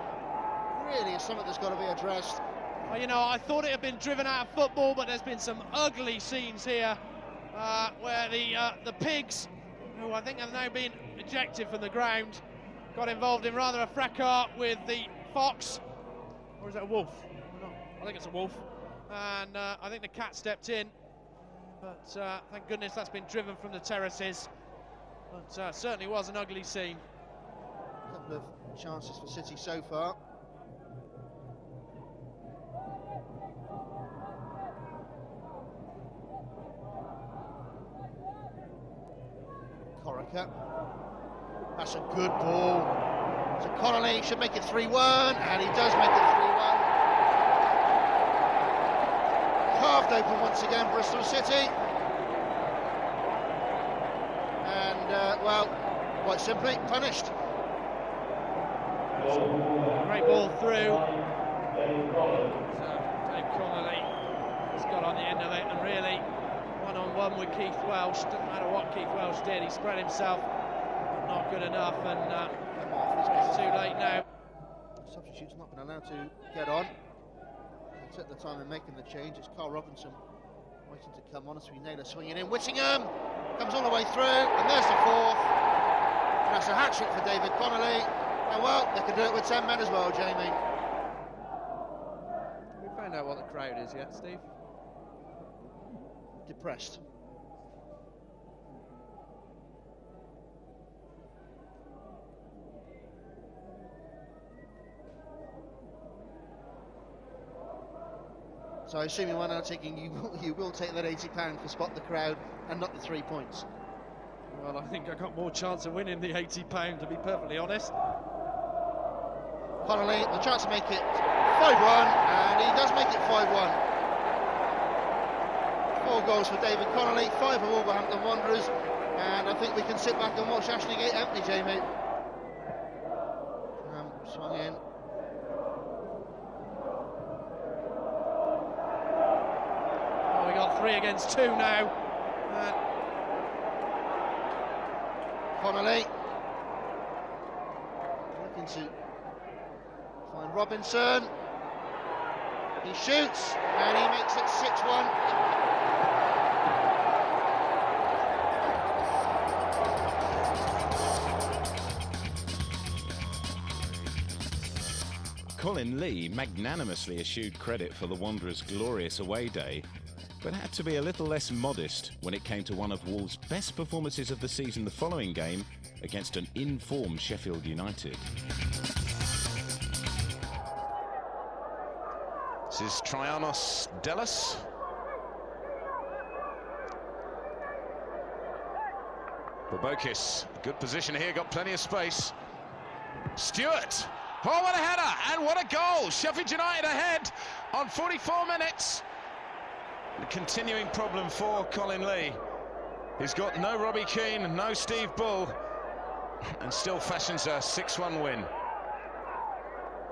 really is something that's got to be addressed. Well, I thought it had been driven out of football, but there's been some ugly scenes here where the pigs, who I think have now been ejected from the ground, got involved in rather a fracas with the fox. Or is it a wolf? I think it's a wolf. And I think the cat stepped in. But thank goodness that's been driven from the terraces. But certainly was an ugly scene. A couple of chances for City so far. Corica. That's a good ball. So Connolly should make it 3-1, and he does make it 3-1. Carved open once again, Bristol City. And, well, quite simply, punished. Great ball through. Dave Connolly has got on the end of it, and really, one-on-one with Keith Welsh. Doesn't matter what Keith Welsh did, he spread himself. Not good enough, and it's too late now. Substitute's not been allowed to get on. They took the time in making the change. It's Carl Robinson waiting to come on as we Naylor swinging in. Whittingham comes all the way through, and there's the fourth. And that's a hat-trick for David Connolly. And well, they can do it with 10 men as well, Jamie. We found out what the crowd is yet, Steve? Depressed. So I assume you are now taking, you will take that £80 for spot the crowd and not the 3 points. Well, I think I got more chance of winning the £80, to be perfectly honest. Connolly, the chance to make it 5-1, and he does make it 5-1. 4 goals for David Connolly, 5 for Wolverhampton Wanderers, and I think we can sit back and watch Ashley Gate empty, Jamie. Swung in. Oh, we got 3 against 2 now. Connolly looking to find Robinson. He shoots and he makes it 6-1. Colin Lee magnanimously eschewed credit for the Wanderers' glorious away day, but had to be a little less modest when it came to one of Wolves' best performances of the season the following game against an in-form Sheffield United. This is Trianos Delis. Bobokis, good position here, got plenty of space. Stewart, oh what a header and what a goal! Sheffield United ahead on 44 minutes. The continuing problem for Colin Lee. He's got no Robbie Keane, no Steve Bull, and still fashions a 6-1 win.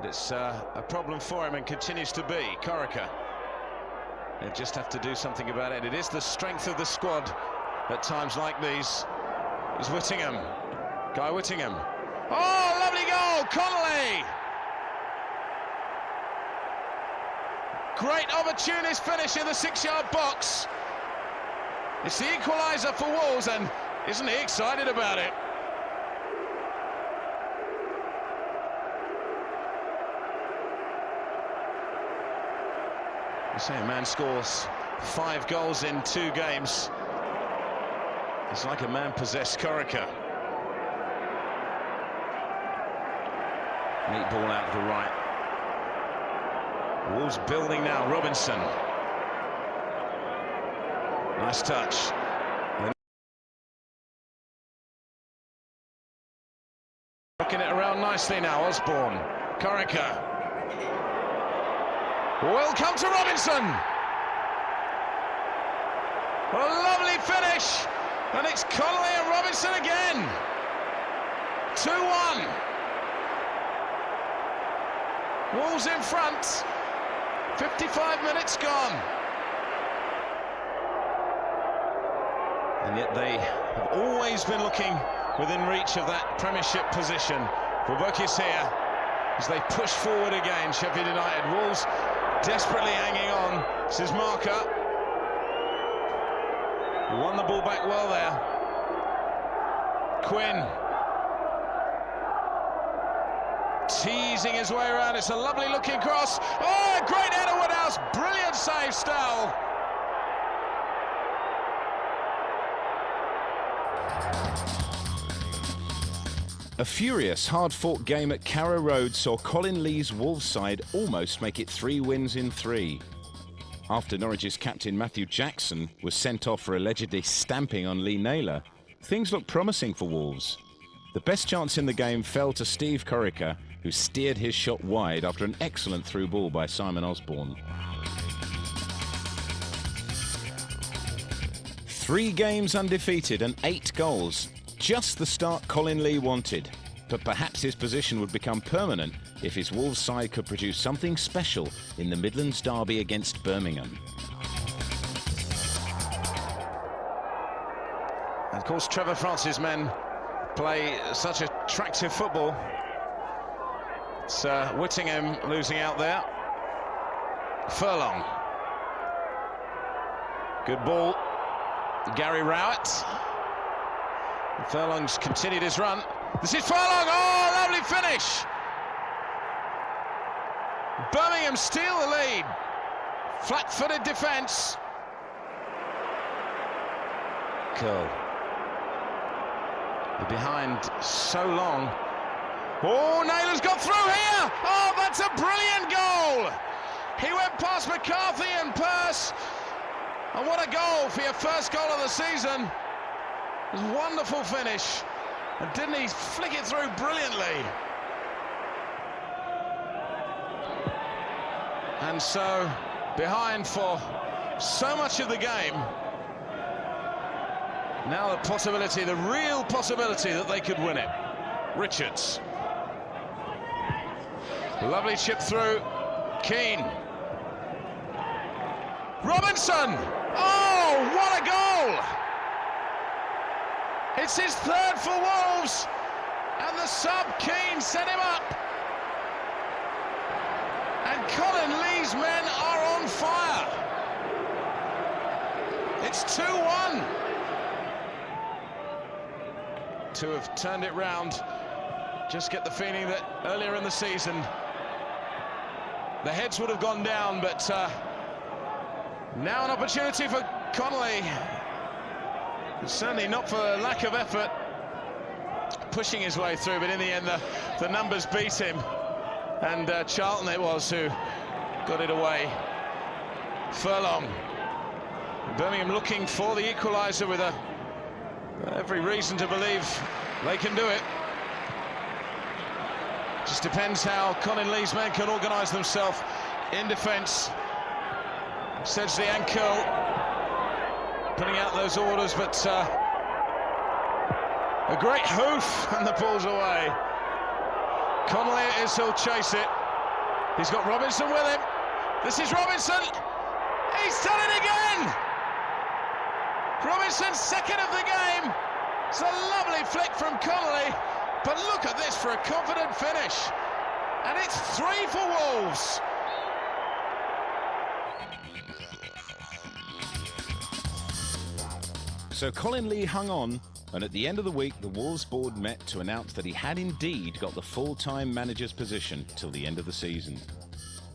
It's a problem for him and continues to be. Corica, they just have to do something about it. It is the strength of the squad at times like these. It's Whittingham, Guy Whittingham. Oh, lovely goal, Connolly! Great opportunist finish in the 6-yard box. It's the equaliser for Wolves, and isn't he excited about it? You say a man scores 5 goals in 2 games. It's like a man possessed. Corica. Neat ball out to the right. Wolves building now. Robinson. Nice touch. Rocking it around nicely now. Osborne. Corica. Will come to Robinson. A lovely finish. And it's Connolly and Robinson again. 2-1. Wolves in front. 55 minutes gone. And yet they have always been looking within reach of that Premiership position. Bobokis here as they push forward again. Sheffield United. Wolves desperately hanging on. This is Marker. He won the ball back well there. Quinn. Teasing his way around. It's a lovely looking cross. Oh, great header, Woodhouse. Brilliant save, Stowell. A furious, hard-fought game at Carrow Road saw Colin Lee's Wolves side almost make it 3 wins in 3. After Norwich's captain Matthew Jackson was sent off for allegedly stamping on Lee Naylor, things looked promising for Wolves. The best chance in the game fell to Steve Corica, who steered his shot wide after an excellent through ball by Simon Osborne. 3 games undefeated and 8 goals. Just the start Colin Lee wanted. But perhaps his position would become permanent if his Wolves side could produce something special in the Midlands derby against Birmingham. And of course, Trevor Francis' men play such attractive football. It's Whittingham losing out there. Furlong. Good ball. Gary Rowett. Furlong's continued his run. This is Furlong. Oh, lovely finish. Birmingham steal the lead. Flat-footed defence. Cool. They're behind so long. Oh, Naylor's got through here. Oh, that's a brilliant goal. He went past McCarthy and Pearce. And what a goal for your first goal of the season. It was a wonderful finish. And didn't he flick it through brilliantly? And so, behind for so much of the game. Now the possibility, the real possibility that they could win it. Richards. Lovely chip through. Keane. Robinson! Oh, what a goal! It's his 3rd for Wolves, and the sub Keane set him up. And Colin Lee's men are on fire. It's 2-1. To have turned it round. Just get the feeling that earlier in the season the heads would have gone down, but now an opportunity for Connolly. Certainly not for lack of effort, pushing his way through, but in the end the numbers beat him, and Charlton it was who got it away. Furlong. Birmingham looking for the equaliser with every reason to believe they can do it. Just depends how Colin Lee's men can organise themselves in defence. Sedgley and Curl putting out those orders, but a great hoof and the ball's away. Connolly it is, he'll chase it. He's got Robinson with him. This is Robinson. He's done it again. Robinson's second of the game. It's a lovely flick from Connolly, but look at this for a confident finish. And it's 3 for Wolves. So Colin Lee hung on, and at the end of the week, the Wolves board met to announce that he had indeed got the full-time manager's position till the end of the season.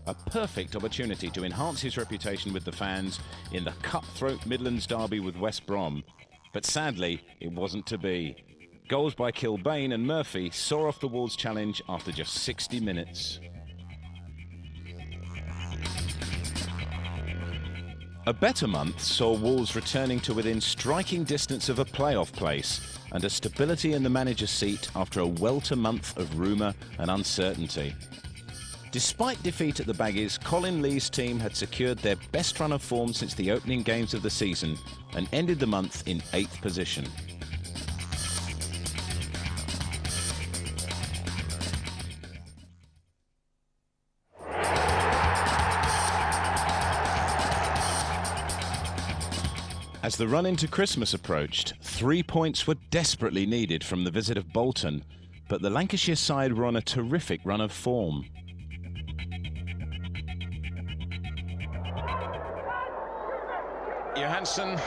A perfect opportunity to enhance his reputation with the fans in the cutthroat Midlands derby with West Brom. But sadly, it wasn't to be. Goals by Kilbane and Murphy saw off the Wolves challenge after just 60 minutes. A better month saw Wolves returning to within striking distance of a playoff place and a stability in the manager's seat after a welter month of rumour and uncertainty. Despite defeat at the Baggies, Colin Lee's team had secured their best run of form since the opening games of the season and ended the month in 8th position. As the run into Christmas approached, 3 points were desperately needed from the visit of Bolton, but the Lancashire side were on a terrific run of form. Johansson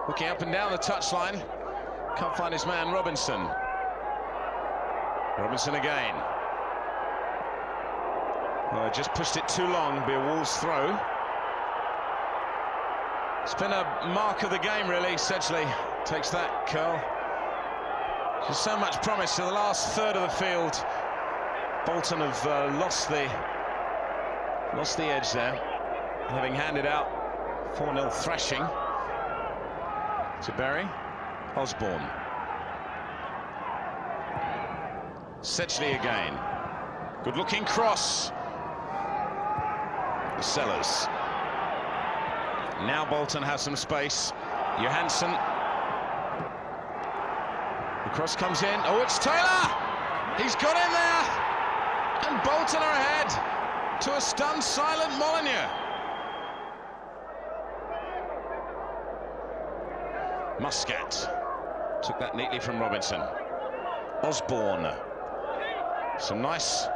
looking up and down the touchline, can't find his man Robinson. Robinson again. Well, just pushed it too long, be a Wolves throw. It's been a mark of the game, really. Sedgley takes that curl. There's so much promise to the last third of the field. Bolton have lost the edge there, having handed out 4-0 thrashing to Berry. Osborne. Sedgley again. Good looking cross. Sellers. Now Bolton has some space. Johansson. The cross comes in. Oh, it's Taylor! He's got in there! And Bolton are ahead to a stunned, silent Molyneux. Muscat took that neatly from Robinson. Osborne. Some nice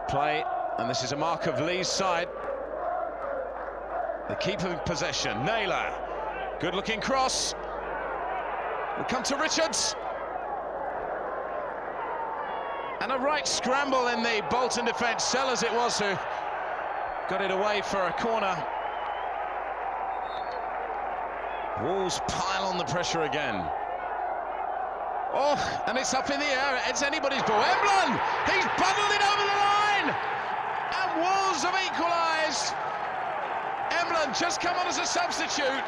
play, and this is a mark of Lee's side. They keep possession. Naylor. Good looking cross. Will come to Richards. And a right scramble in the Bolton defence. Sellers it was who got it away for a corner. Wolves pile on the pressure again. Oh, and it's up in the air. It's anybody's ball. Emblem! He's bundled it over the line! And Wolves have equalised. Emblem just come on as a substitute.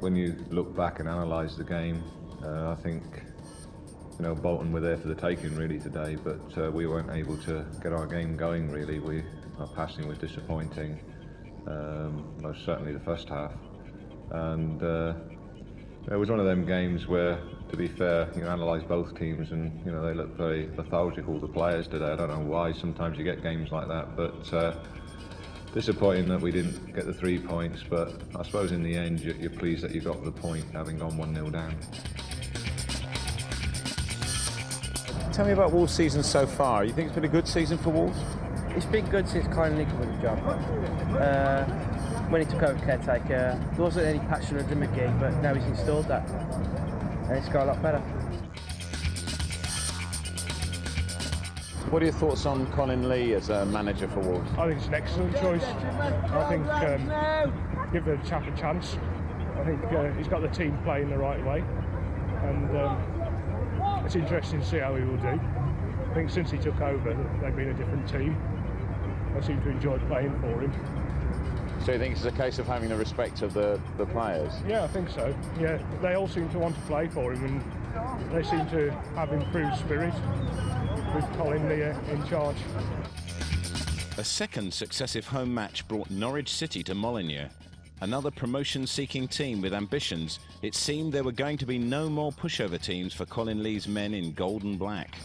When you look back and analyse the game, I think, you know, Bolton were there for the taking really today, but we weren't able to get our game going really. Our passing was disappointing, most certainly the first half, and it was one of them games where, to be fair, you analyse both teams and, you know, they look very lethargic, all the players today. I don't know why, sometimes you get games like that, but disappointing that we didn't get the 3 points, but I suppose in the end you're pleased that you got the point, having gone 1-0 down. Tell me about Wolves' season so far. You think it's been a good season for Wolves? It's been good since Colin Lee got the job. When he took over caretaker, there wasn't any passion under McGee, but now he's installed that, and it's got a lot better. What are your thoughts on Colin Lee as a manager for Wolves? I think it's an excellent choice. I think give the chap a chance. I think he's got the team playing the right way, and it's interesting to see how he will do. I think since he took over, they've been a different team. I seem to enjoy playing for him. So you think it's a case of having the respect of the players? Yeah, I think so. Yeah, they all seem to want to play for him, and they seem to have improved spirit with Colin Lee in charge. A second successive home match brought Norwich City to Molineux. Another promotion-seeking team with ambitions. It seemed there were going to be no more pushover teams for Colin Lee's men in gold and black.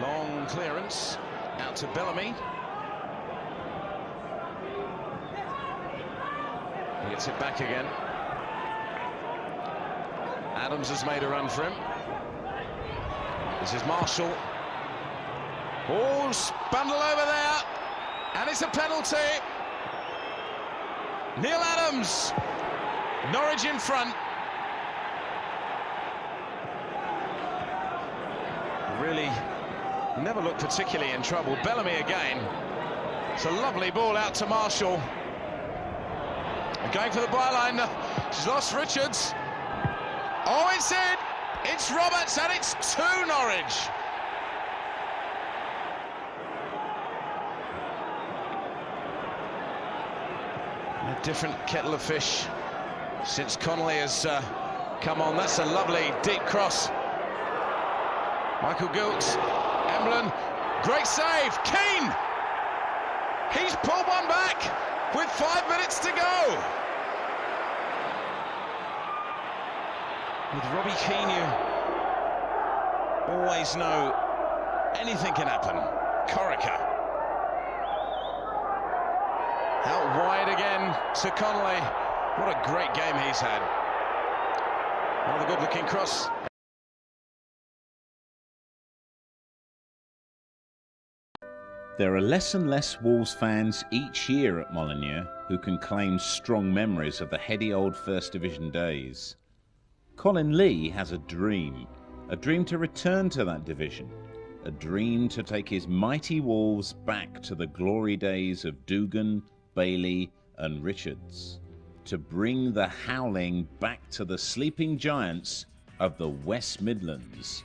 Long clearance out to Bellamy. He gets it back again. Adams has made a run for him. This is Marshall. Oh, bundle over there, and it's a penalty. Neil Adams, Norwich in front. Really never looked particularly in trouble. Bellamy again. It's a lovely ball out to Marshall. Going for the byline. She's lost Richards. Oh, it's in. It's Roberts, and it's 2 Norwich. A different kettle of fish since Connolly has come on. That's a lovely deep cross. Michael Giltz, Emblin, great save. Keane, he's pulled one back with 5 minutes to go. With Robbie Keane, you always know anything can happen. Corica. Out wide again to Connolly. What a great game he's had. Another good-looking cross. There are less and less Wolves fans each year at Molineux who can claim strong memories of the heady old First Division days. Colin Lee has a dream to return to that division, a dream to take his mighty Wolves back to the glory days of Dugan, Bailey and Richards, to bring the howling back to the sleeping giants of the West Midlands.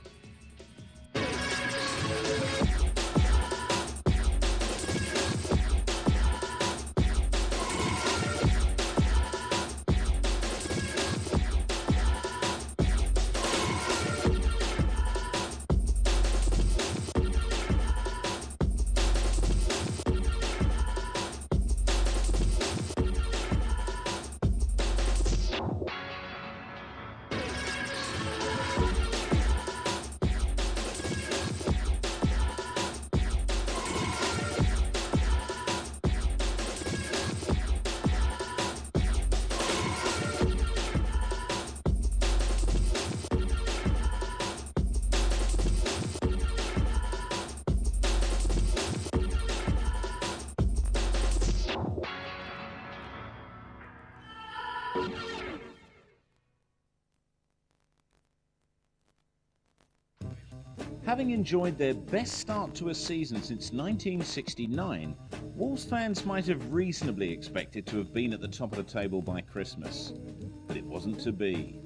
Having enjoyed their best start to a season since 1969, Wolves fans might have reasonably expected to have been at the top of the table by Christmas, but it wasn't to be.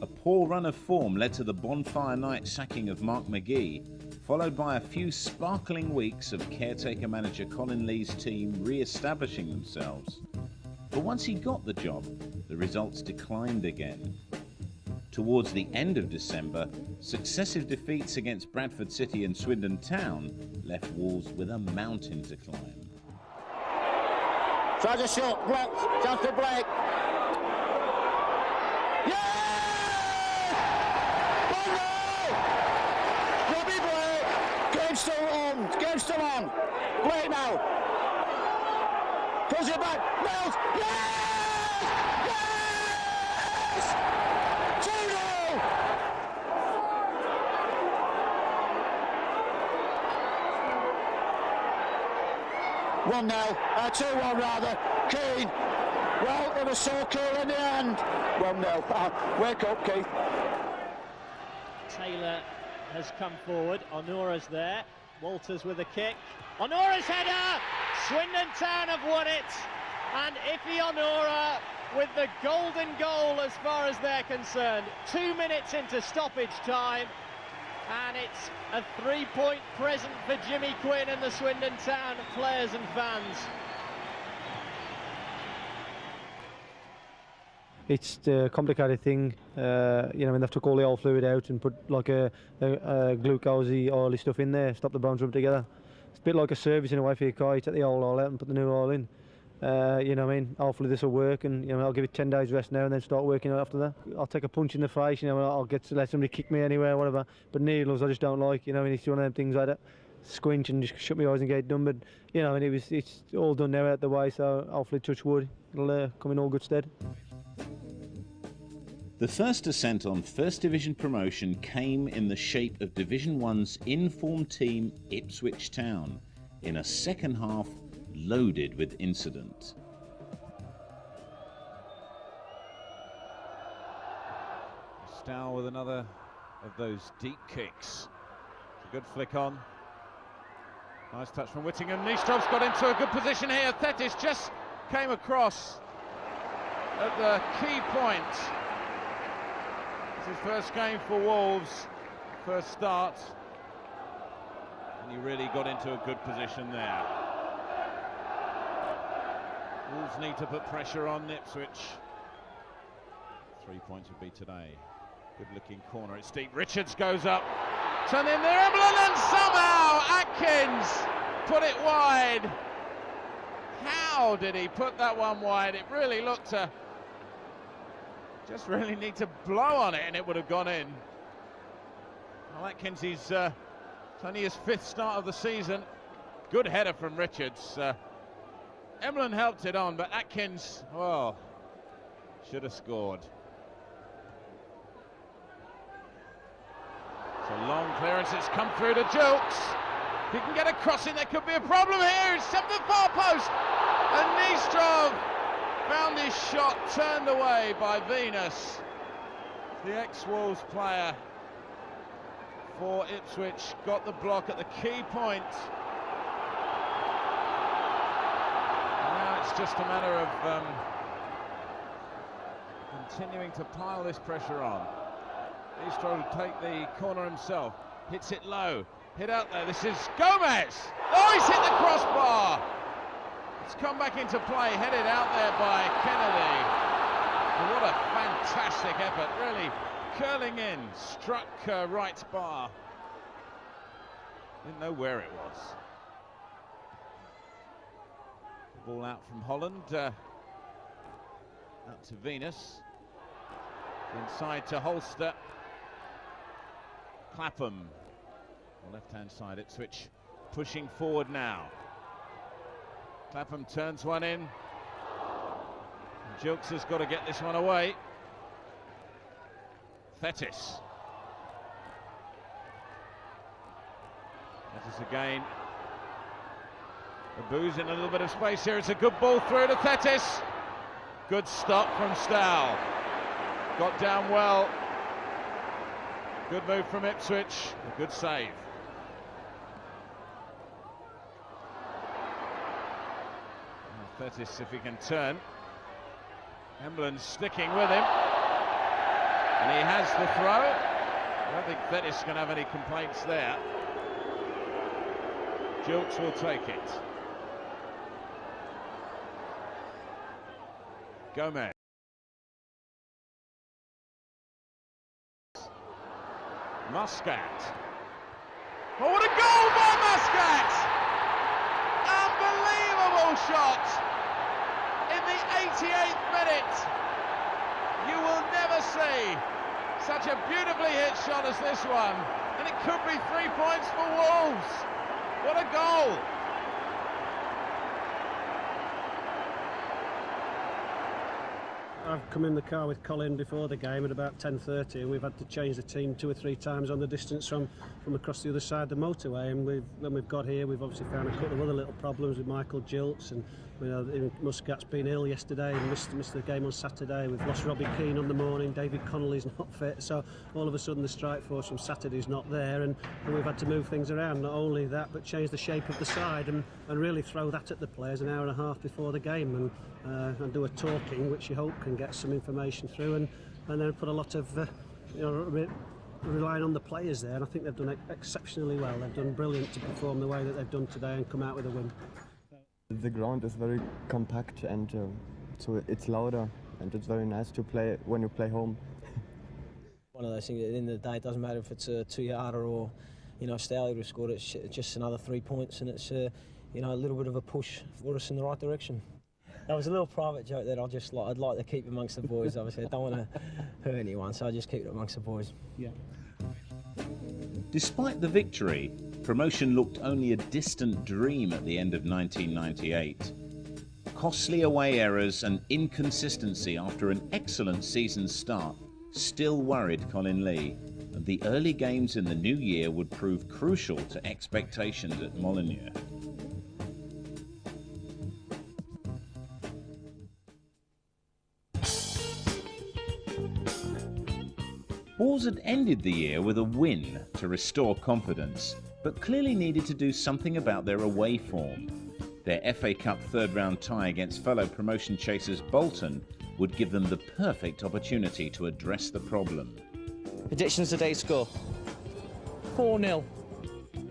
A poor run of form led to the bonfire night sacking of Mark McGee, followed by a few sparkling weeks of caretaker manager Colin Lee's team re-establishing themselves. But once he got the job, the results declined again. Towards the end of December, successive defeats against Bradford City and Swindon Town left Wolves with a mountain to climb. Tries a shot, blocked, chance to Blake. Yeah! 1-0! Robbie Blake! Game's still on, game's still on. Blake now. Pulls it back, Mills! Yes! Yes! 1-0, 2-1 rather. Keane. Well, it was so cool in the end. 1-0. Wake up, Keith. Taylor has come forward. Honora's there. Walters with a kick. Honora's header! Swindon Town have won it. And Ife Honora with the golden goal as far as they're concerned. 2 minutes into stoppage time. And it's a 3-point present for Jimmy Quinn and the Swindon Town players and fans. It's the complicated thing, you know, when they've took all the old fluid out and put like a glucose oily stuff in there, stop the bones rub together. It's a bit like a service in a way for your car. You take the old oil out and put the new oil in. You know what I mean? Hopefully this will work, and you know, I'll give it 10 days rest now and then start working after that. I'll take a punch in the face, you know, I'll get to let somebody kick me anywhere, whatever. But needles I just don't like, you know, and it's one of them things like that. Squinch and just shut my eyes and get it done. But you know, and it's all done now out the way, so hopefully touch wood, it'll come in all good stead. The first ascent on First Division promotion came in the shape of Division 1's in-form team Ipswich Town, in a second half loaded with incident. Stow with another of those deep kicks. It's a good flick on. Nice touch from Whittingham. Nystrov's got into a good position here. Thetis just came across at the key point. It's his first game for Wolves, first start, and he really got into a good position there. Wolves need to put pressure on Ipswich. 3 points would be today. Good looking corner, it's deep. Richards goes up, turn in there, Emblem, and somehow Atkins put it wide. How did he put that one wide? It really looked to just really need to blow on it and it would have gone in. Well, Atkins, it's only his 5th start of the season. Good header from Richards. Emlyn helped it on, but Atkins, well, should have scored. It's a long clearance, it's come through to Jilks. If he can get a crossing, there could be a problem here. It's up the far post, and Nyström found his shot turned away by Venus, the ex-Wolves player for Ipswich, got the block at the key point. And now it's just a matter of continuing to pile this pressure on. Nyström to take the corner himself, hits it low, hit out there, this is Gomez! Oh, he's hit the crossbar! It's come back into play, headed out there by Kennedy. And what a fantastic effort, really curling in, struck right bar. Didn't know where it was. Ball out from Holland, out to Venus. Inside to Holster. Clapham, left-hand side, Ipswich pushing forward now. Clapham turns one in. Jilks has got to get this one away. Thetis. Thetis again. Abu's in a little bit of space here. It's a good ball through to Thetis. Good stop from Stow. Got down well. Good move from Ipswich. A good save. Thetis, if he can turn. Emblen's sticking with him. And he has the throw. I don't think Thetis can have any complaints there. Jilks will take it. Gomez. Muscat. Oh, what a goal by Muscat! Unbelievable shot in the 88th minute. You will never see such a beautifully hit shot as this one, and it could be 3 points for Wolves. What a goal! I've come in the car with Colin before the game at about 10:30, and we've had to change the team 2 or 3 times on the distance from across the other side of the motorway. And when we've got here, we've obviously found a couple of other little problems with Michael Jilks and You know, Muscat's been ill yesterday and missed the game on Saturday. We've lost Robbie Keane on the morning. David Connolly's not fit, so all of a sudden the strike force from Saturday's not there, and we've had to move things around. Not only that, but change the shape of the side and really throw that at the players an hour and a half before the game, and do a talking, which you hope can get some information through, and then put a lot of relying on the players there. And I think they've done exceptionally well. They've done brilliant to perform the way that they've done today and come out with a win. The ground is very compact, and so it's louder, and it's very nice to play when you play home. One of those things, at the end of the day, it doesn't matter if it's a 2-yarder or, you know, Stowley would have scored. It's just another 3 points, and it's you know, a little bit of a push for us in the right direction. That was a little private joke that I'd like to keep amongst the boys. Obviously, I don't want to hurt anyone, so I just keep it amongst the boys. Yeah. Despite the victory, promotion looked only a distant dream at the end of 1998. Costly away errors and inconsistency after an excellent season start still worried Colin Lee, and the early games in the new year would prove crucial to expectations at Molineux. Wolves had ended the year with a win to restore confidence, but clearly needed to do something about their away form. Their FA Cup third-round tie against fellow promotion chasers Bolton would give them the perfect opportunity to address the problem. Predictions today's score? 4-0. Gomez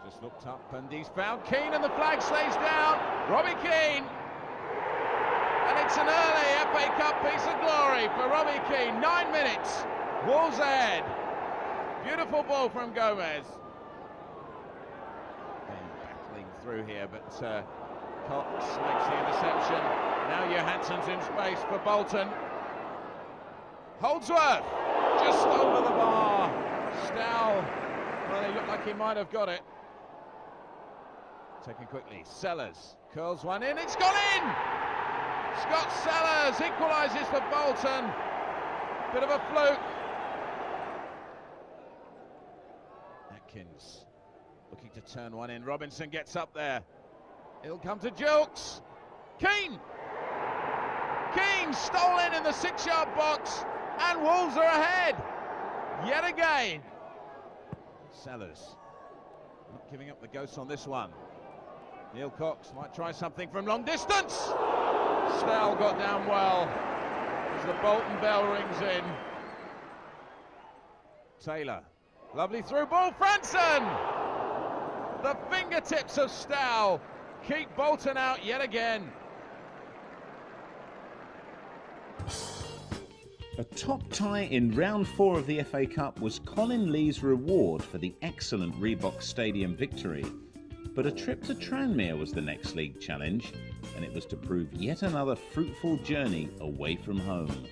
just looked up and he's found Keane, and the flag stays down. Robbie Keane. And it's an early FA Cup piece of glory for Robbie Keane. 9 minutes. Wolves ahead. Beautiful ball from Gomez. Battling through here, but Cox makes the interception. Now Johansson's in space for Bolton. Holdsworth just over the bar. Stow, well, he looked like he might have got it. Taken quickly. Sellers curls one in. It's gone in! Scott Sellers equalises for Bolton. Bit of a fluke. Atkins looking to turn one in. Robinson gets up there. It'll come to Jilks. Keane! Keane stolen in the 6-yard box, and Wolves are ahead yet again. Sellers not giving up the ghost on this one. Neil Cox might try something from long distance. Stow got down well as the Bolton bell rings in. Taylor, lovely through ball. Franson! The fingertips of Stow keep Bolton out yet again. A top tie in round 4 of the FA Cup was Colin Lee's reward for the excellent Reebok Stadium victory. But a trip to Tranmere was the next league challenge, and it was to prove yet another fruitful journey away from home.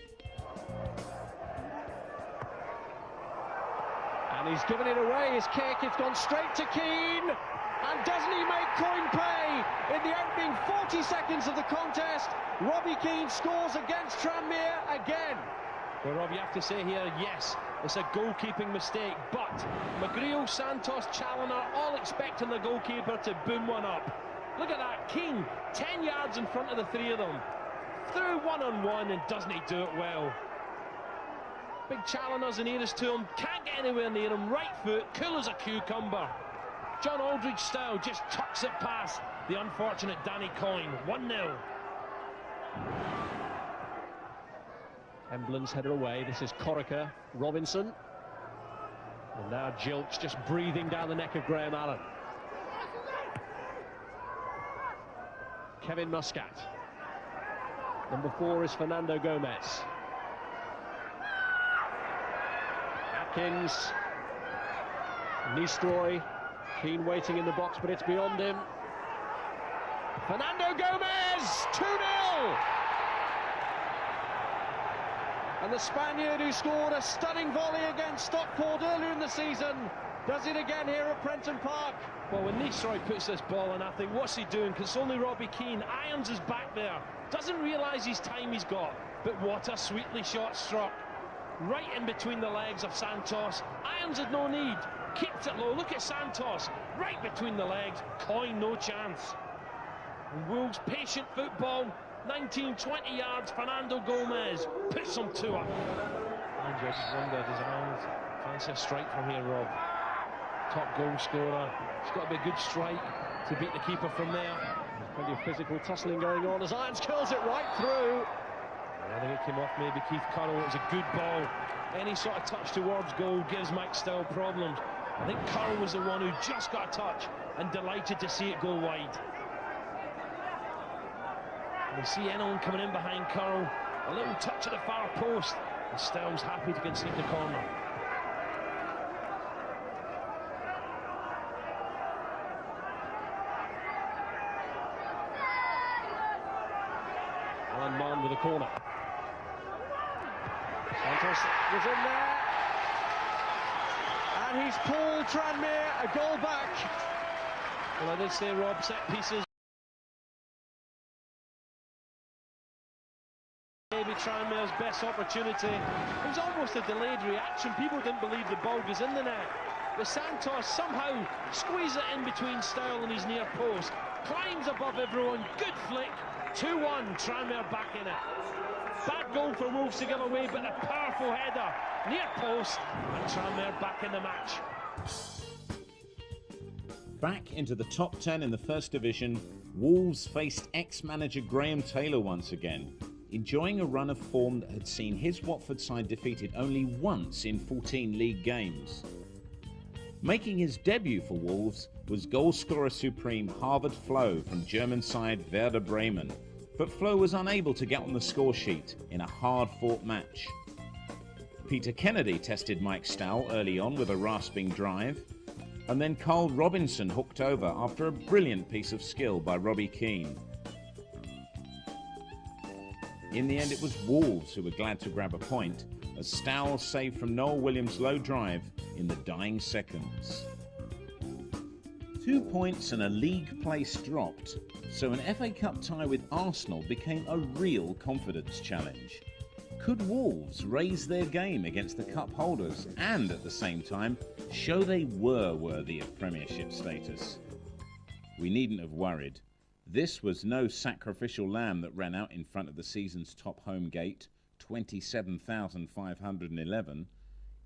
And he's given it away, his kick, it's gone straight to Keane, and doesn't he make Coyne pay? In the opening 40 seconds of the contest, Robbie Keane scores against Tranmere again. Well, Rob, you have to say here, yes, it's a goalkeeping mistake, but McGreal, Santos, Challoner all expecting the goalkeeper to boom one up. Look at that, Keane 10 yards in front of the 3 of them, through one-on-one, and doesn't he do it well? Big Challoner's in nearest to him, can't get anywhere near him, right foot, cool as a cucumber. John Aldridge style just tucks it past the unfortunate Danny Coyne. 1-0. Emblin's header away. This is Corica, Robinson. And now Jilks just breathing down the neck of Graham Allen. Kevin Muscat. Number 4 is Fernando Gomez. Atkins. Nistroy. Keane waiting in the box, but it's beyond him. Fernando Gomez! 2-0! And the Spaniard who scored a stunning volley against Stockport earlier in the season does it again here at Prenton Park. Well, when Nistroy puts this ball in, I think, what's he doing? Because only Robbie Keane, Irons is back there. Doesn't realise his time he's got. But what a sweetly shot struck. Right in between the legs of Santos. Irons had no need. Keeps it low. Look at Santos. Right between the legs. Coyne, no chance. And Wolves' patient football, 19-20 yards, Fernando Gomez puts them to her. And I just wonder, does Ireland fancy a strike from here, Rob? Top goal scorer, it's got to be a good strike to beat the keeper from there. There's plenty of physical tussling going on as Irons curls it right through. And I think it came off maybe Keith Currell. It was a good ball. Any sort of touch towards goal gives Mike Stow problems. I think Currell was the one who just got a touch and delighted to see it go wide. We see Enon coming in behind Currell. A little touch at the far post. And Stow's happy to concede the corner. Alan Mann with a corner. Santos was in there. And he's pulled Tranmere a goal back. Well, I did say, Rob, set pieces. Maybe Tranmere's best opportunity. It was almost a delayed reaction. People didn't believe the ball was in the net. But Santos somehow squeezes it in between Style and his near post. Climbs above everyone. Good flick. 2-1. Tranmere back in it. Bad goal for Wolves to give away, but a powerful header. Near post. And Tranmere back in the match. Back into the top 10 in the First Division, Wolves faced ex-manager Graham Taylor once again, enjoying a run of form that had seen his Watford side defeated only once in 14 league games. Making his debut for Wolves was goalscorer supreme Harvard Flo from German side Werder Bremen, but Flo was unable to get on the score sheet in a hard-fought match. Peter Kennedy tested Mike Stow early on with a rasping drive, and then Carl Robinson hooked over after a brilliant piece of skill by Robbie Keane. In the end, it was Wolves who were glad to grab a point, as Stow saved from Noel Williams' low drive in the dying seconds. 2 points and a league place dropped, so an FA Cup tie with Arsenal became a real confidence challenge. Could Wolves raise their game against the cup holders and, at the same time, show they were worthy of Premiership status? We needn't have worried. This was no sacrificial lamb that ran out in front of the season's top home gate, 27,511.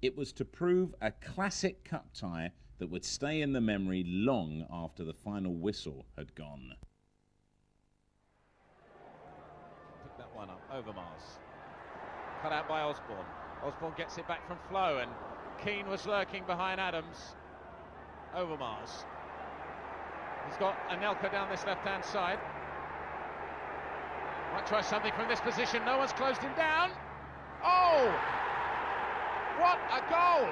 It was to prove a classic cup tie that would stay in the memory long after the final whistle had gone. Pick that one up, Overmars. Cut out by Osborne. Osborne gets it back from Flo, and Keane was lurking behind Adams. Overmars. He's got Anelka down this left-hand side. Might try something from this position. No one's closed him down. Oh! What a goal!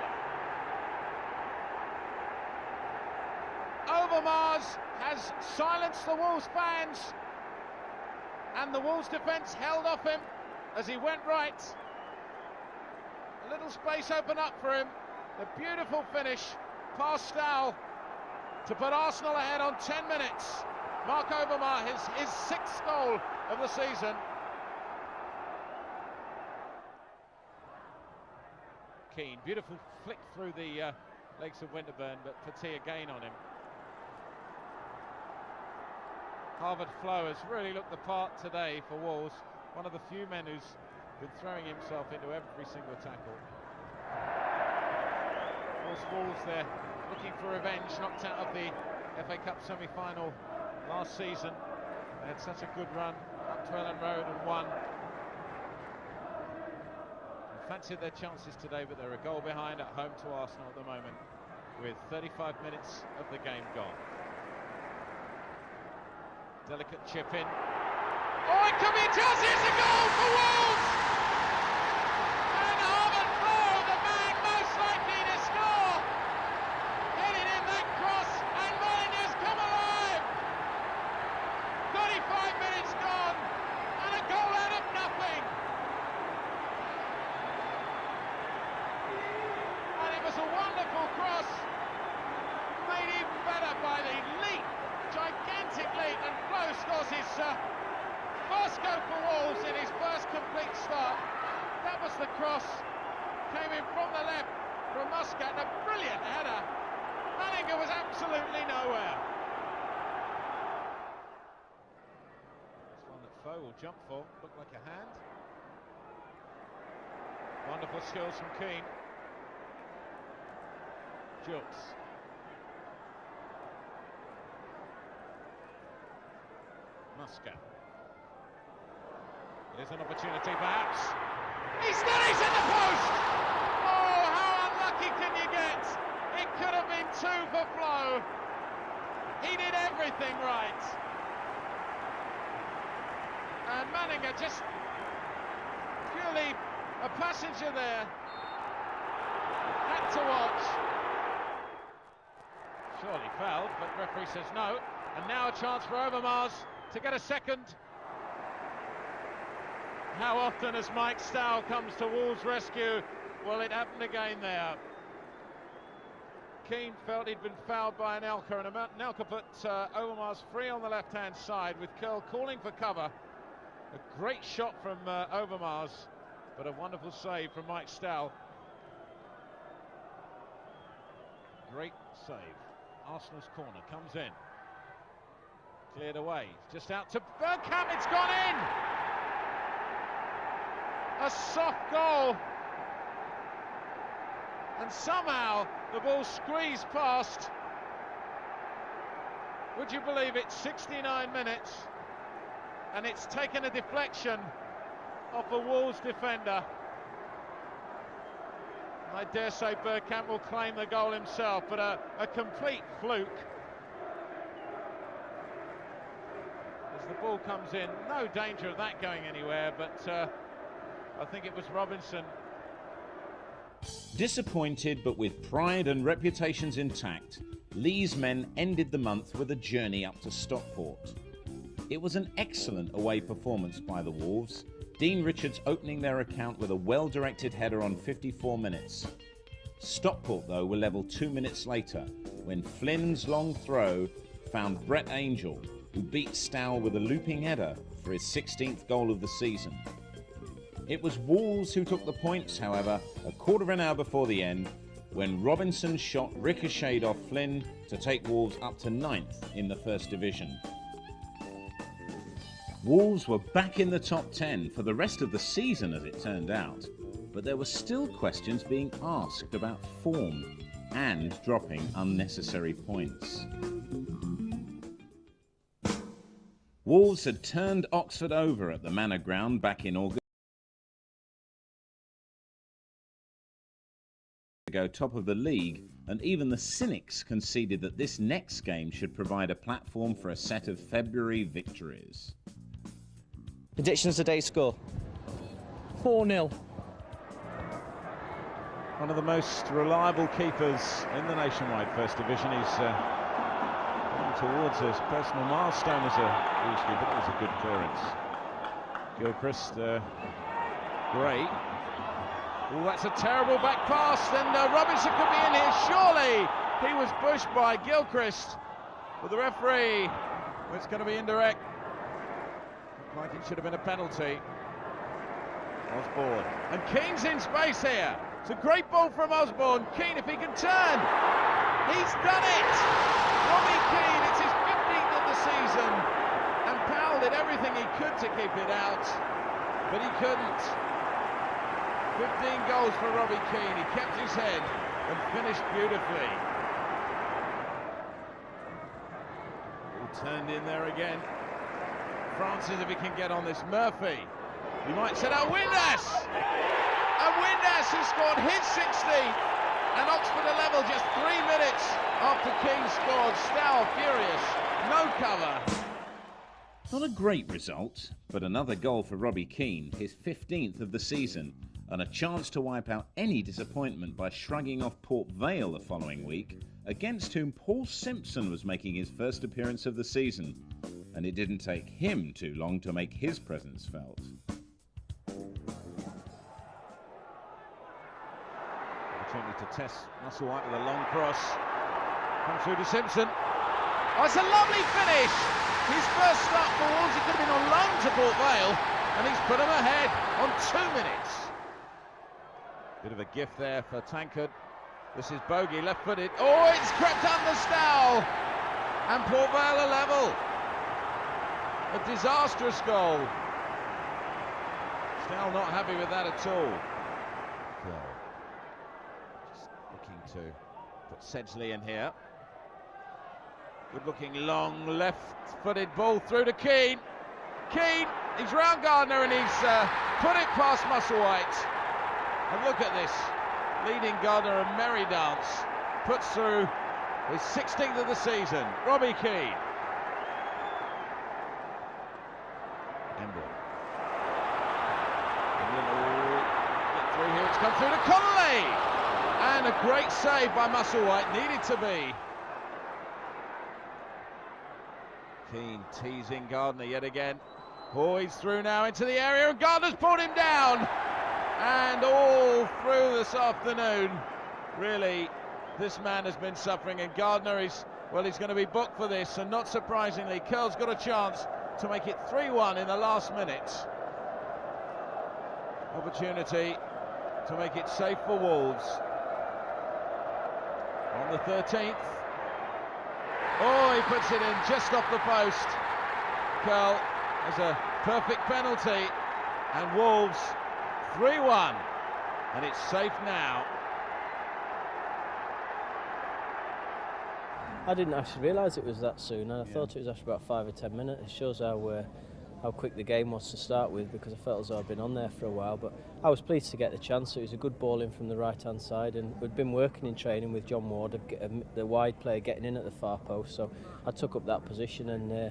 Overmars has silenced the Wolves fans, and the Wolves defence held off him as he went right. A little space opened up for him. The beautiful finish past Stow to put Arsenal ahead on 10 minutes. Mark Overmars, his sixth goal of the season. Keane, beautiful flick through the legs of Winterburn, but Petit again on him. Harvard Flo has really looked the part today for Wolves. One of the few men who's been throwing himself into every single tackle. Of course, Wolves there looking for revenge, knocked out of the FA Cup semi-final last season. They had such a good run up to Ellen Road and won. They fancied their chances today, but they're a goal behind at home to Arsenal at the moment, with 35 minutes of the game gone. Delicate chip in. Oh, it could be a chance. Here's a goal for Wolves! And Harvard Flo, the man most likely to score, headed in that cross, and Molyneux's come alive. 35 minutes gone, and a goal out of nothing. And it was a wonderful cross, made even better by the leap, gigantic leap, and Flo scores his first goal for Wolves in his first complete start. That was the cross, came in from the left from Muscat, a brilliant header. Mallinger was absolutely nowhere. jump for, looked like a hand. Wonderful skills from Keane. Jukes. Muscat. Here's an opportunity, perhaps. He's done it in the post! Oh, how unlucky can you get? It could have been 2 for Flo. He did everything right. And Manninger just purely a passenger there. Had to watch. Surely fouled, but referee says no. And now a chance for Overmars to get a second. How often has Mike Stow comes to Wolves' rescue? Well, it happened again there. Keane felt he'd been fouled by Anelka, and Anelka put Overmars free on the left-hand side with Curl calling for cover. A great shot from Overmars, but a wonderful save from Mike Stow. Great save. Arsenal's corner comes in. Cleared away, just out to Bergkamp, it's gone in! A soft goal. And somehow the ball squeezed past. Would you believe it? 69 minutes. And it's taken a deflection off a Wolves defender. I dare say Bergkamp will claim the goal himself, but a complete fluke. As the ball comes in, no danger of that going anywhere, but I think it was Robinson. Disappointed but with pride and reputations intact, Lee's men ended the month with a journey up to Stockport. It was an excellent away performance by the Wolves, Dean Richards opening their account with a well-directed header on 54 minutes. Stockport, though, were level 2 minutes later, when Flynn's long throw found Brett Angel, who beat Stow with a looping header for his 16th goal of the season. It was Wolves who took the points, however, a quarter of an hour before the end, when Robinson's shot ricocheted off Flynn to take Wolves up to 9th in the First Division. Wolves were back in the top 10 for the rest of the season, as it turned out, but there were still questions being asked about form and dropping unnecessary points. Wolves had turned Oxford over at the Manor Ground back in August to go top of the league, and even the cynics conceded that this next game should provide a platform for a set of February victories. Predictions today's score? 4-0. One of the most reliable keepers in the Nationwide First Division. He's going towards a personal milestone as a Wolves keeper. That was a good clearance. Gilchrist, Gray. Oh, that's a terrible back pass, and Robinson could be in here, surely! He was pushed by Gilchrist, but the referee, well, it's going to be indirect. Like it should have been a penalty. Osborne, and Keane's in space here. It's a great ball from Osborne. Keane, if he can turn, he's done it! Robbie Keane, it's his 15th of the season, and Powell did everything he could to keep it out, but he couldn't. 15 goals for Robbie Keane. He kept his head and finished beautifully. All turned in there again. Francis, if he can get on this. Murphy, he might set out Windass, and Windass has scored his 16th, and Oxford are level just 3 minutes after Keane scored. Stow furious, no cover. Not a great result, but another goal for Robbie Keane, his 15th of the season, and a chance to wipe out any disappointment by shrugging off Port Vale the following week, against whom Paul Simpson was making his first appearance of the season. And it didn't take him too long to make his presence felt. Opportunity to test Musselwhite with a long cross. Comes through to Simpson. Oh, it's a lovely finish! His first start for Wolves, he could have been on loan to Port Vale, and he's put him ahead on 2 minutes. Bit of a gift there for Tankard. This is Bogey, left-footed. Oh, it's crept under Stow, and Port Vale are level. A disastrous goal Still not happy with that at all. Curl. Just looking to put Sedgley in here. Good looking long left-footed ball through to Keane. Keane, he's round Gardner and he's put it past Musselwhite. And look at this, leading Gardner a merry dance. Puts through his 16th of the season, Robbie Keane. Emblem. Through here, it's come through to Connolly! And a great save by Musselwhite, needed to be. Keane teasing Gardner yet again. Oh, he's through now into the area and Gardner's pulled him down. And all through this afternoon, really, this man has been suffering, and Gardner is, well, he's going to be booked for this, and not surprisingly, Curl's got a chance to make it 3-1 in the last minute. Opportunity to make it safe for Wolves. On the 13th. Oh, he puts it in just off the post. Curl has a perfect penalty, and Wolves 3-1, and it's safe now. I didn't actually realise it was that soon. I thought it was after about 5 or 10 minutes. It shows how quick the game was to start with, because I felt as though I'd been on there for a while. But I was pleased to get the chance. It was a good ball in from the right-hand side, and we'd been working in training with John Ward, the wide player getting in at the far post. So I took up that position and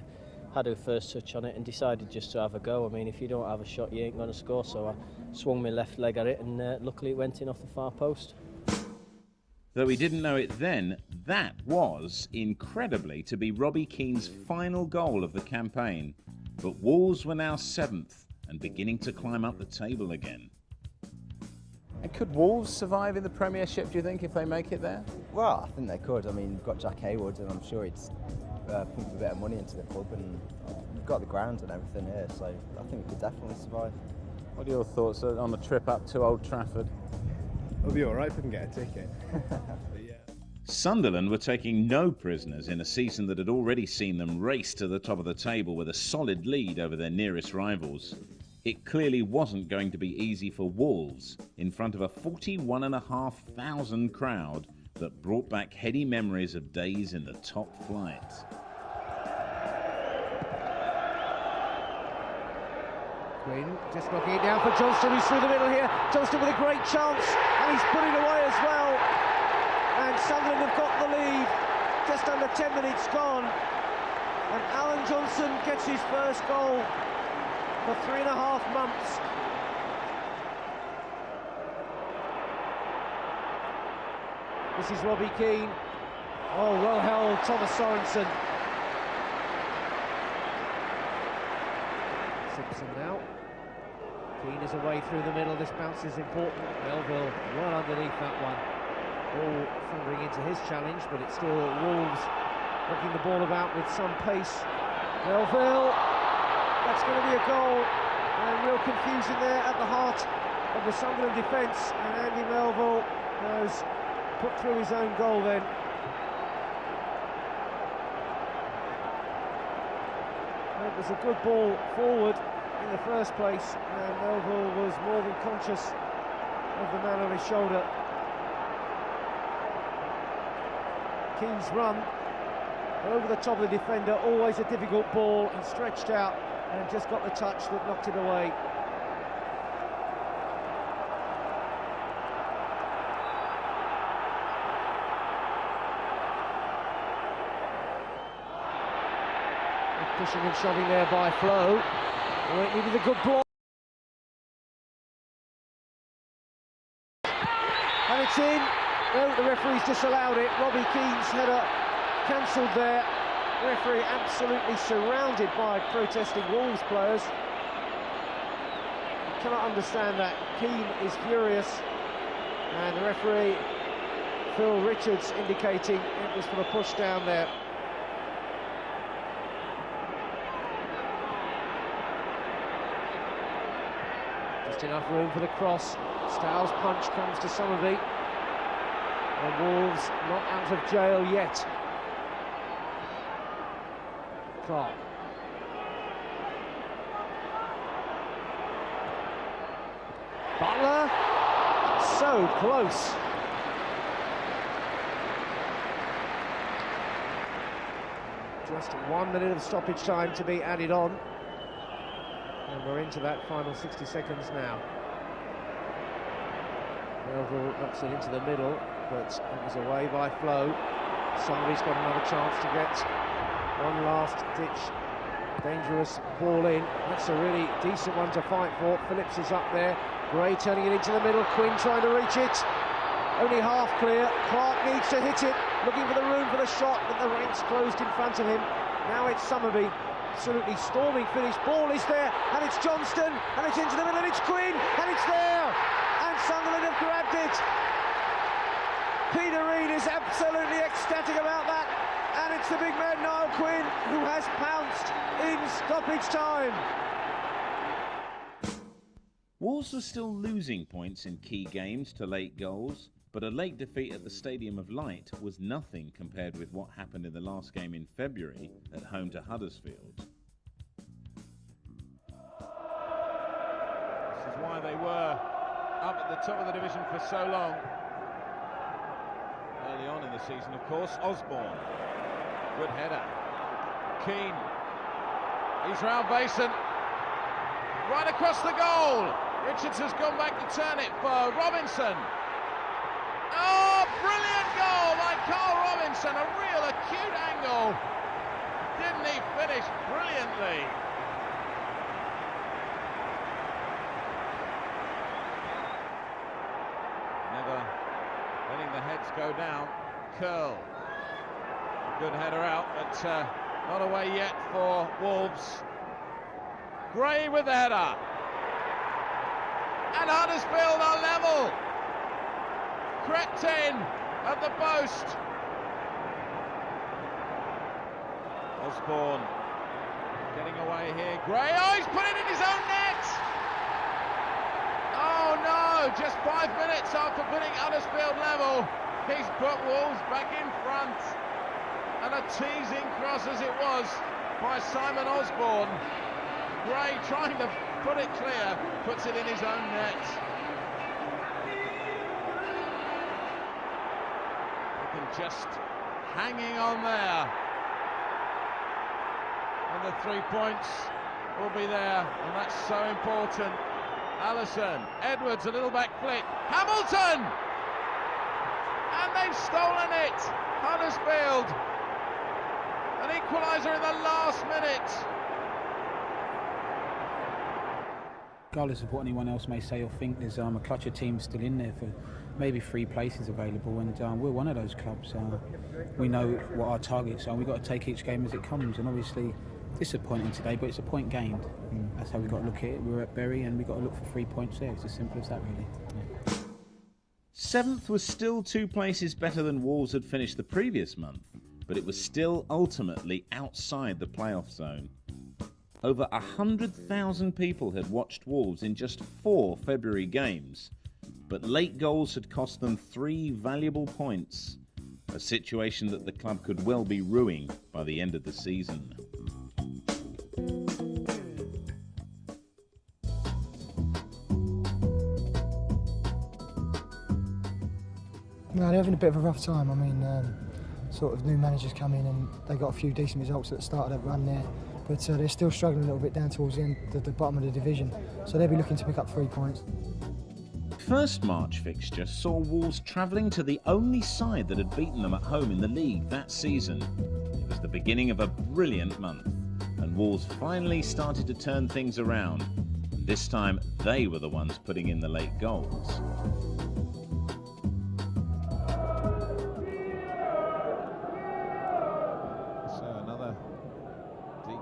had a first touch on it and decided just to have a go. I mean, if you don't have a shot, you ain't going to score. So I swung my left leg at it, and luckily it went in off the far post. Though he didn't know it then, that was, incredibly, to be Robbie Keane's final goal of the campaign. But Wolves were now 7th and beginning to climb up the table again. And could Wolves survive in the Premiership, do you think, if they make it there? Well, I think they could. I mean, we've got Jack Haywood, and I'm sure he'd pump a bit of money into the club, and we've got the ground and everything here, so I think we could definitely survive. What are your thoughts on the trip up to Old Trafford? It'll be all right if we can get a ticket. Sunderland were taking no prisoners in a season that had already seen them race to the top of the table with a solid lead over their nearest rivals. It clearly wasn't going to be easy for Wolves in front of a 41,500 crowd that brought back heady memories of days in the top flight. Quinn just knocking it down for Johnston, who's through the middle here. Johnston with a great chance, and he's put it away as well. And Sunderland have got the lead, just under 10 minutes gone. And Alan Johnson gets his first goal for 3.5 months. This is Robbie Keane. Oh, well held, Thomas Sorensen. Simpson now. Keane is away through the middle. This bounce is important. Melville well underneath that one. Ball thundering into his challenge, but it's still Wolves knocking the ball about with some pace. Melville, that's going to be a goal. And real confusion there at the heart of the Sunderland defence. And Andy Melville has put through his own goal then. It was a good ball forward in the first place, and Melville was more than conscious of the man on his shoulder. Keane's run over the top of the defender, always a difficult ball, and stretched out and just got the touch that knocked it away. Pushing and shoving there by Flo. Oh, it needed a good block. And it's in. No, the referee's disallowed it. Robbie Keane's header cancelled there. The referee absolutely surrounded by protesting Wolves players. I cannot understand that. Keane is furious. And the referee, Phil Richards, indicating it was for the push down there. Just enough room for the cross. Styles' punch comes to Somerby. And Wolves not out of jail yet. Clark. Butler, so close. Just 1 minute of stoppage time to be added on. And we're into that final 60 seconds now. Melville knocks it into the middle, but it was away by Flo. Somebody's got another chance to get one last ditch dangerous ball in. That's a really decent one to fight for. Phillips is up there. Gray turning it into the middle. Quinn trying to reach it. Only half clear. Clark needs to hit it. Looking for the room for the shot, but the ranks closed in front of him. Now it's Summerby. Absolutely storming finish. Ball is there, and it's Johnston, and it's into the middle, and it's Quinn, and it's there. And Sunderland have grabbed it. Peter Reid is absolutely ecstatic about that. And it's the big man Niall Quinn who has pounced in stoppage time. Wolves are still losing points in key games to late goals, but a late defeat at the Stadium of Light was nothing compared with what happened in the last game in February at home to Huddersfield. This is why they were up at the top of the division for so long. Early on in the season, of course. Osborne. Good header. Keane. He's round Basin. Right across the goal. Richards has gone back to turn it for Robinson. Oh, brilliant goal by Carl Robinson. A real acute angle. Didn't he finish brilliantly? Never letting the heads go down. Curl. Good header out, but not away yet for Wolves. Gray with the header. And Huddersfield are level. Crept in at the post. Osborne getting away here. Gray, oh, he's put it in his own net. Oh no, just 5 minutes after putting Huddersfield level, he's put Wolves back in front. And a teasing cross as it was by Simon Osborne. Gray trying to put it clear, puts it in his own net. Just hanging on there, and the 3 points will be there, and that's so important. Allison, Edwards, a little back flick, Hamilton, and they've stolen it. Huddersfield, an equaliser in the last minute. Regardless of what anyone else may say or think, there's a clutch of teams still in there for maybe 3 places available, and we're one of those clubs. We know what our targets are. We've got to take each game as it comes, and obviously disappointing today, but it's a point gained. That's how we've got to look at it. We're at Bury, and we've got to look for 3 points there. It's as simple as that, really. Yeah. 7th was still 2 places better than Wolves had finished the previous month, but it was still ultimately outside the playoff zone. Over 100,000 people had watched Wolves in just 4 February games, but late goals had cost them 3 valuable points, a situation that the club could well be ruining by the end of the season. No, they're having a bit of a rough time. I mean, sort of new managers come in and they got a few decent results at the start of their run there. But they're still struggling a little bit down towards the end, the bottom of the division. So they'll be looking to pick up 3 points. First March fixture saw Wolves travelling to the only side that had beaten them at home in the league that season. It was the beginning of a brilliant month, and Wolves finally started to turn things around. And this time, they were the ones putting in the late goals.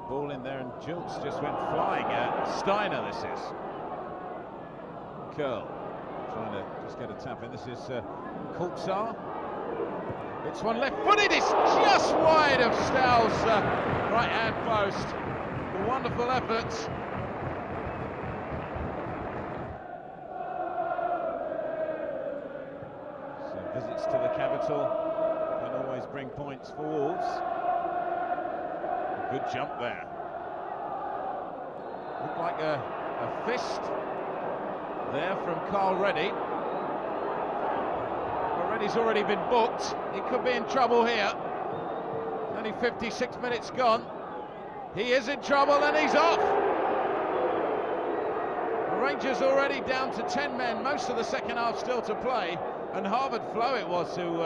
Ball in there, and Jilts just went flying at Steiner. This is Curl trying to just get a tap in. This is Kulpsar. It's one left-footed. It's just wide of Stow's right-hand post. A wonderful effort. So visits to the capital can always bring points for Wolves. Good jump there. Looked like a fist. there from Carl Reddy. But Reddy's already been booked. He could be in trouble here. Only 56 minutes gone. He is in trouble and he's off. The Rangers already down to 10 men, most of the second half still to play. And Harvard Flo it was who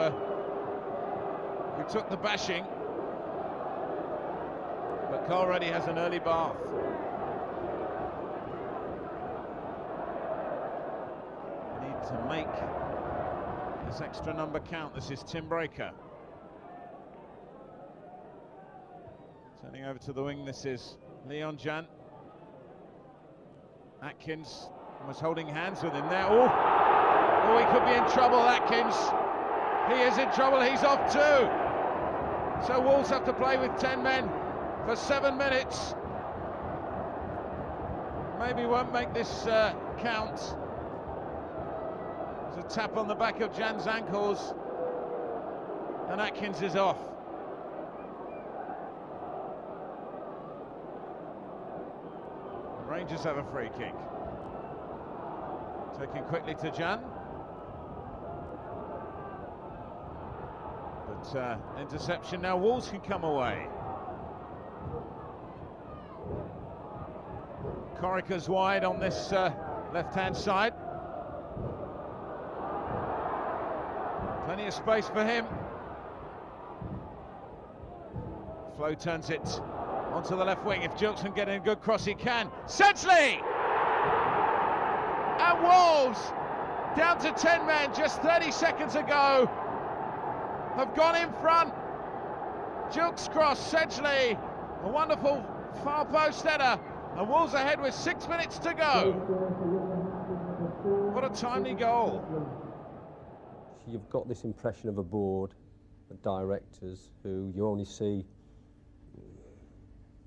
took the bashing. But Carl Reddy has an early bath. Need to make this extra number count. This is Tim Breaker. Turning over to the wing, this is Leon Jan. Atkins was holding hands with him there. Oh, he could be in trouble, Atkins. He is in trouble, he's off too. So Wolves have to play with 10 men for 7 minutes. Maybe won't make this count. There's a tap on the back of Jan's ankles. And Atkins is off. Rangers have a free kick. Taken quickly to Jan. But interception now. Wolves can come away. Corica's wide on this left-hand side. Plenty of space for him. Flo turns it onto the left wing. If Gilks can get in a good cross, he can. Sedgley! And Wolves, down to 10 men just 30 seconds ago, have gone in front. Gilks cross, Sedgley, a wonderful far post header, and Wolves ahead with 6 minutes to go. What a timely goal. You've got this impression of a board of directors who you only see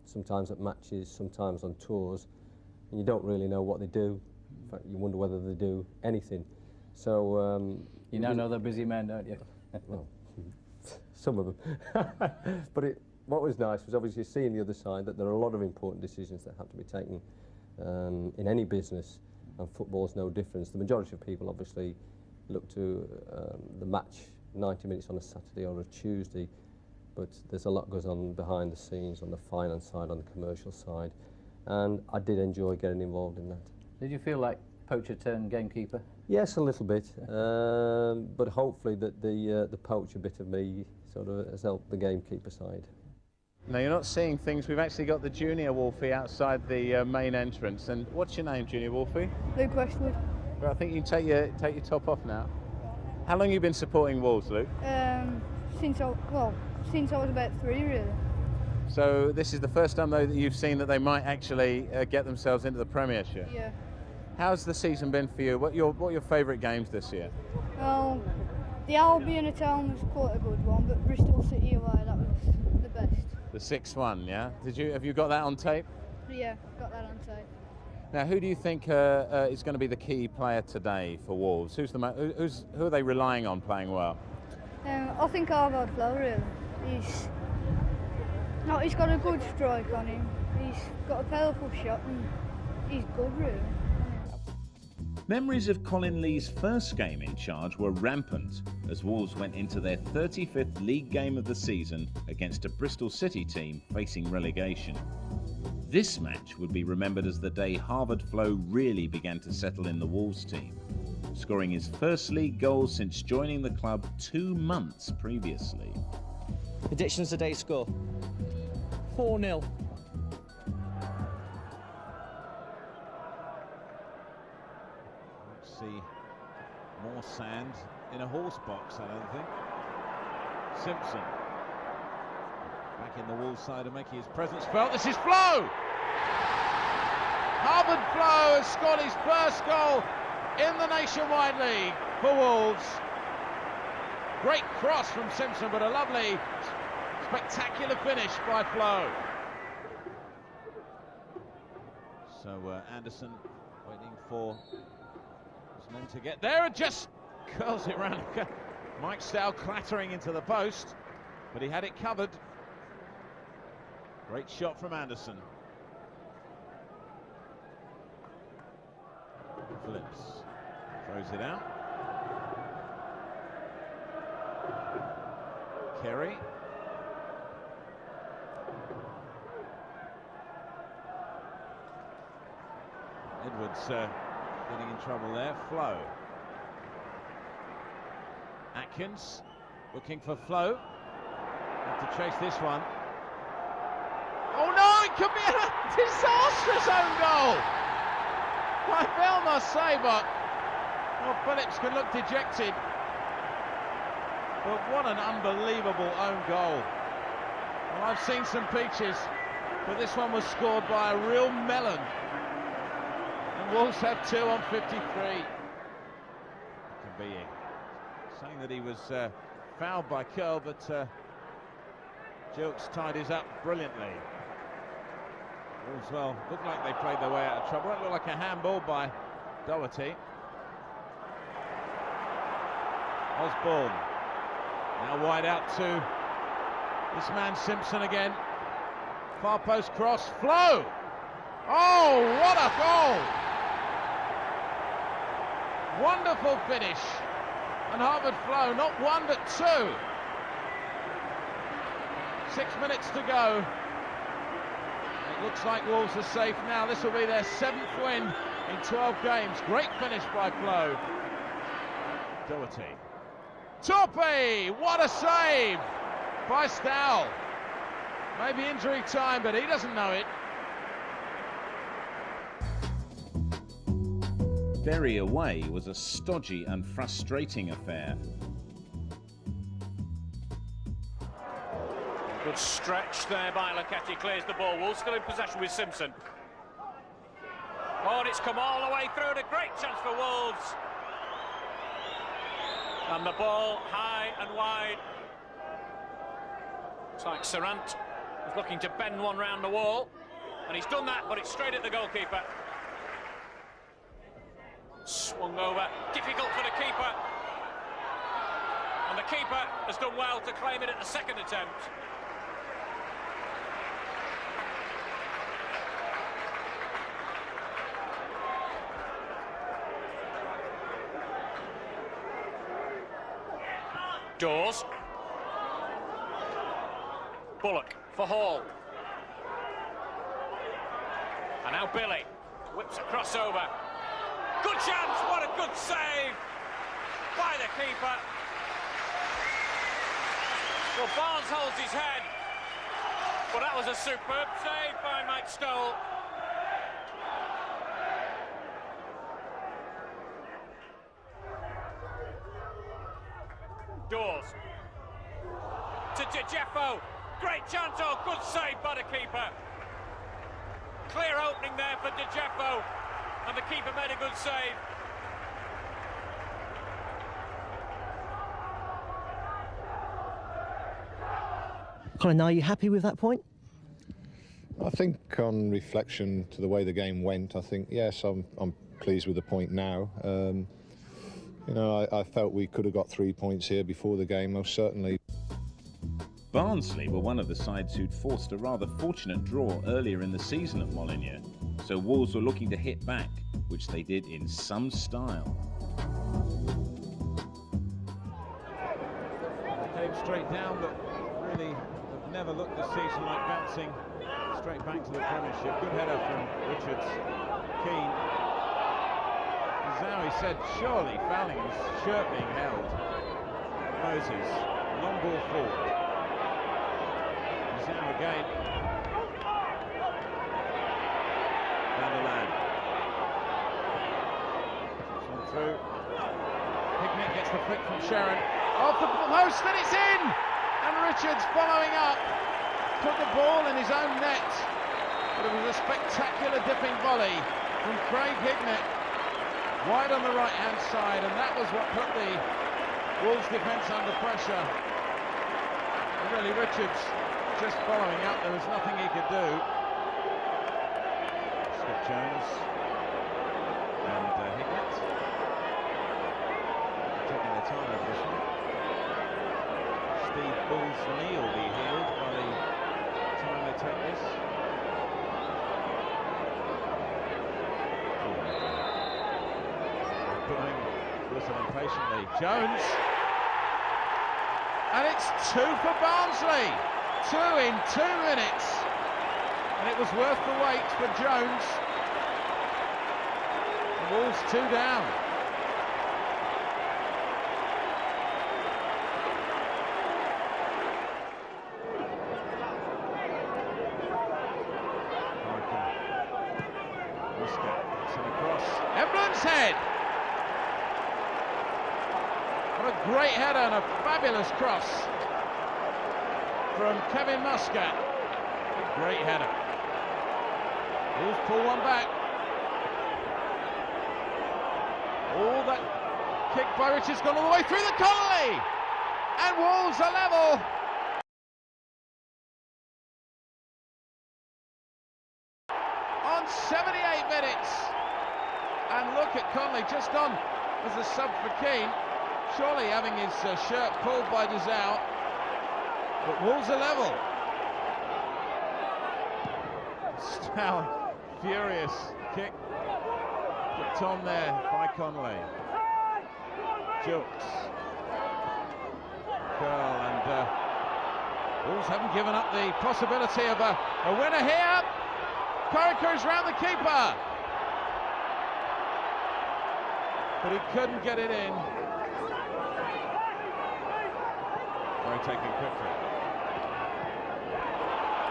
sometimes at matches, sometimes on tours, and you don't really know what they do. In fact, you wonder whether they do anything. So you now know they're busy men, don't you? Well, some of them. But what was nice was obviously seeing the other side, that there are a lot of important decisions that have to be taken in any business, and football's no difference. The majority of people obviously look to the match 90 minutes on a Saturday or a Tuesday, but there's a lot goes on behind the scenes, on the finance side, on the commercial side, and I did enjoy getting involved in that. Did you feel like poacher turned gamekeeper? Yes, a little bit, but hopefully that the poacher bit of me sort of has helped the gamekeeper side. No, you're not seeing things. We've actually got the Junior Wolfie outside the main entrance. And what's your name, Junior Wolfie? Luke Westwood. Well, I think you can take your top off now. How long have you been supporting Wolves, Luke? Since I was about 3, really. So this is the first time, though, that you've seen that they might actually get themselves into the Premiership. Yeah. How's the season been for you? What are your favourite games this year? Well, the Albion at home was quite a good one, but Bristol City away, that was the best. The 6-1, yeah? Have you got that on tape? Yeah, got that on tape. Now, who do you think is going to be the key player today for Wolves? Who are they relying on playing well? I think Harvard Flo, really. He's got a good strike on him. He's got a powerful shot and he's good, really. Memories of Colin Lee's first game in charge were rampant as Wolves went into their 35th league game of the season against a Bristol City team facing relegation. This match would be remembered as the day Harvard Flo really began to settle in the Wolves team, scoring his first league goal since joining the club 2 months previously. Predictions today's score? 4-0. See more sand in a horse box, I don't think. Simpson back in the Wolves side and making his presence felt. This is Flo! Harvard Flo has scored his first goal in the Nationwide League for Wolves. Great cross from Simpson, but a lovely, spectacular finish by Flo. So Anderson waiting for his men to get there and just curls it round. Mike Stow clattering into the post, but he had it covered. Great shot from Anderson. Phillips. Throws it out. Kerry. Edwards getting in trouble there. Flo. Atkins looking for Flo. Have to chase this one. Oh no, it could be a disastrous own goal! By Belmar Sabre. Well, Phillips can look dejected. But what an unbelievable own goal. Well, I've seen some peaches, but this one was scored by a real melon. And Wolves have 2 on 53. Kabie saying that he was fouled by Curl, but Gilks tied his up brilliantly. Wolves, well, looked like they played their way out of trouble. It looked like a handball by Doherty. Osborne. Now wide out to this man Simpson again. Far post cross. Flo! Oh, what a goal! Wonderful finish. And Harvard Flo, not 1 but 2. 6 minutes to go. It looks like Wolves are safe now. This will be their 7th win in 12 games. Great finish by Flo. Doherty. Torpe! What a save by Stowell. Maybe injury time, but he doesn't know it. Bury away was a stodgy and frustrating affair. Good stretch there by Lacati, clears the ball. Wolves still in possession with Simpson. Oh, and it's come all the way through, and a great chance for Wolves. And the ball high and wide. Looks like Serrant is looking to bend one round the wall, and he's done that, but it's straight at the goalkeeper. Swung over, difficult for the keeper. And the keeper has done well to claim it at the second attempt. Dawes. Bullock for Hall. And now Billy whips a crossover. Good chance, what a good save by the keeper. Well, Barnes holds his head, but that was a superb save by Mike Stowell. Dawes to DeJeffo, great chance, oh, good save by the keeper. Clear opening there for DeJeffo, and the keeper made a good save. Colin, are you happy with that point? I think on reflection to the way the game went, I think, yes, I'm pleased with the point now. You know, I felt we could have got 3 points here before the game, most certainly. Barnsley were one of the sides who'd forced a rather fortunate draw earlier in the season at Molineux, so Wolves were looking to hit back, which they did in some style. They came straight down, but really have never looked this season like bouncing straight back to the Premiership. Good header from Richards. Keane. Zowie said, surely Falling's shirt being held. Moses, long ball forward. Zowie again. Van der Laan. Puts one through. Hignett gets the flick from Sharon. Off the post, and it's in! And Richards following up. Put the ball in his own net. But it was a spectacular dipping volley from Craig Hignett. Wide on the right-hand side, and that was what put the Wolves defence under pressure. And really, Richards just following up, there was nothing he could do. Scott Jones and Hignett taking their time over this one. Steve Bull's knee will be healed by the time they take this. Blowing whistle impatiently. Jones. And it's 2 for Barnsley. 2 in 2 minutes. And it was worth the wait for Jones. The Wolves 2 down. Emblen's head. What a great header and a fabulous cross from Kevin Muscat. A great header. Wolves pull one back. Oh, that kick by Richards gone all the way through the Connolly, and Wolves are level. On 78 minutes. And look at Conley just on as a sub for Keane, surely having his shirt pulled by Dazal, but Wolves are level. Stow, furious kick put on there by Conley. Jukes, Curl, and Wolves haven't given up the possibility of a winner here. Corica's round the keeper. But he couldn't get it in. Very taken quickly.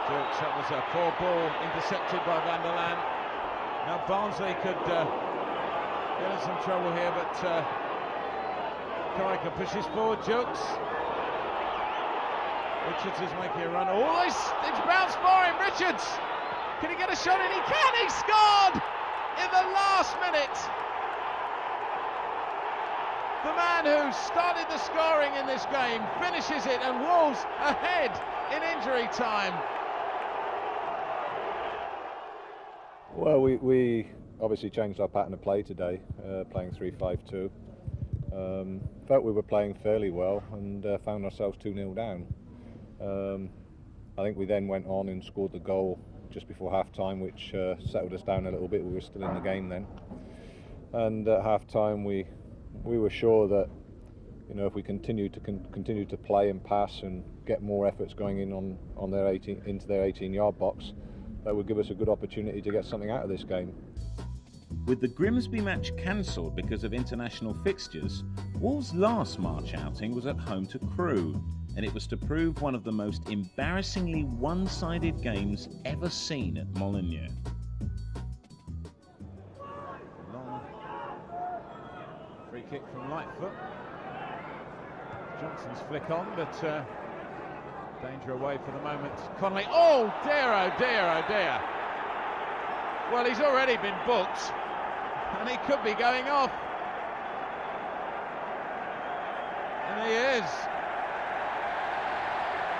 Jukes, that was a poor ball intercepted by Van der Laan. Now Barnsley could get in some trouble here, but Corica pushes forward. Jukes. Richards is making a run. Oh, it's bounced for him. Richards. Can he get a shot in? He can. He scored in the last minute. The man who started the scoring in this game finishes it, and Wolves ahead in injury time. Well, we obviously changed our pattern of play today, playing 3-5-2. Felt we were playing fairly well and found ourselves 2-0 down. I think we then went on and scored the goal just before half-time, which settled us down a little bit. We were still in the game then. And at half-time we were sure that, you know, if we continue to play and pass and get more efforts going in on their into their 18-yard box, that would give us a good opportunity to get something out of this game. With the Grimsby match cancelled because of international fixtures, Wolves' last March outing was at home to Crewe, and it was to prove one of the most embarrassingly one-sided games ever seen at Molineux. Free kick from Lightfoot. Johnson's flick on, but danger away for the moment. Connolly, oh dear, oh dear, oh dear. Well, he's already been booked, and he could be going off. And he is.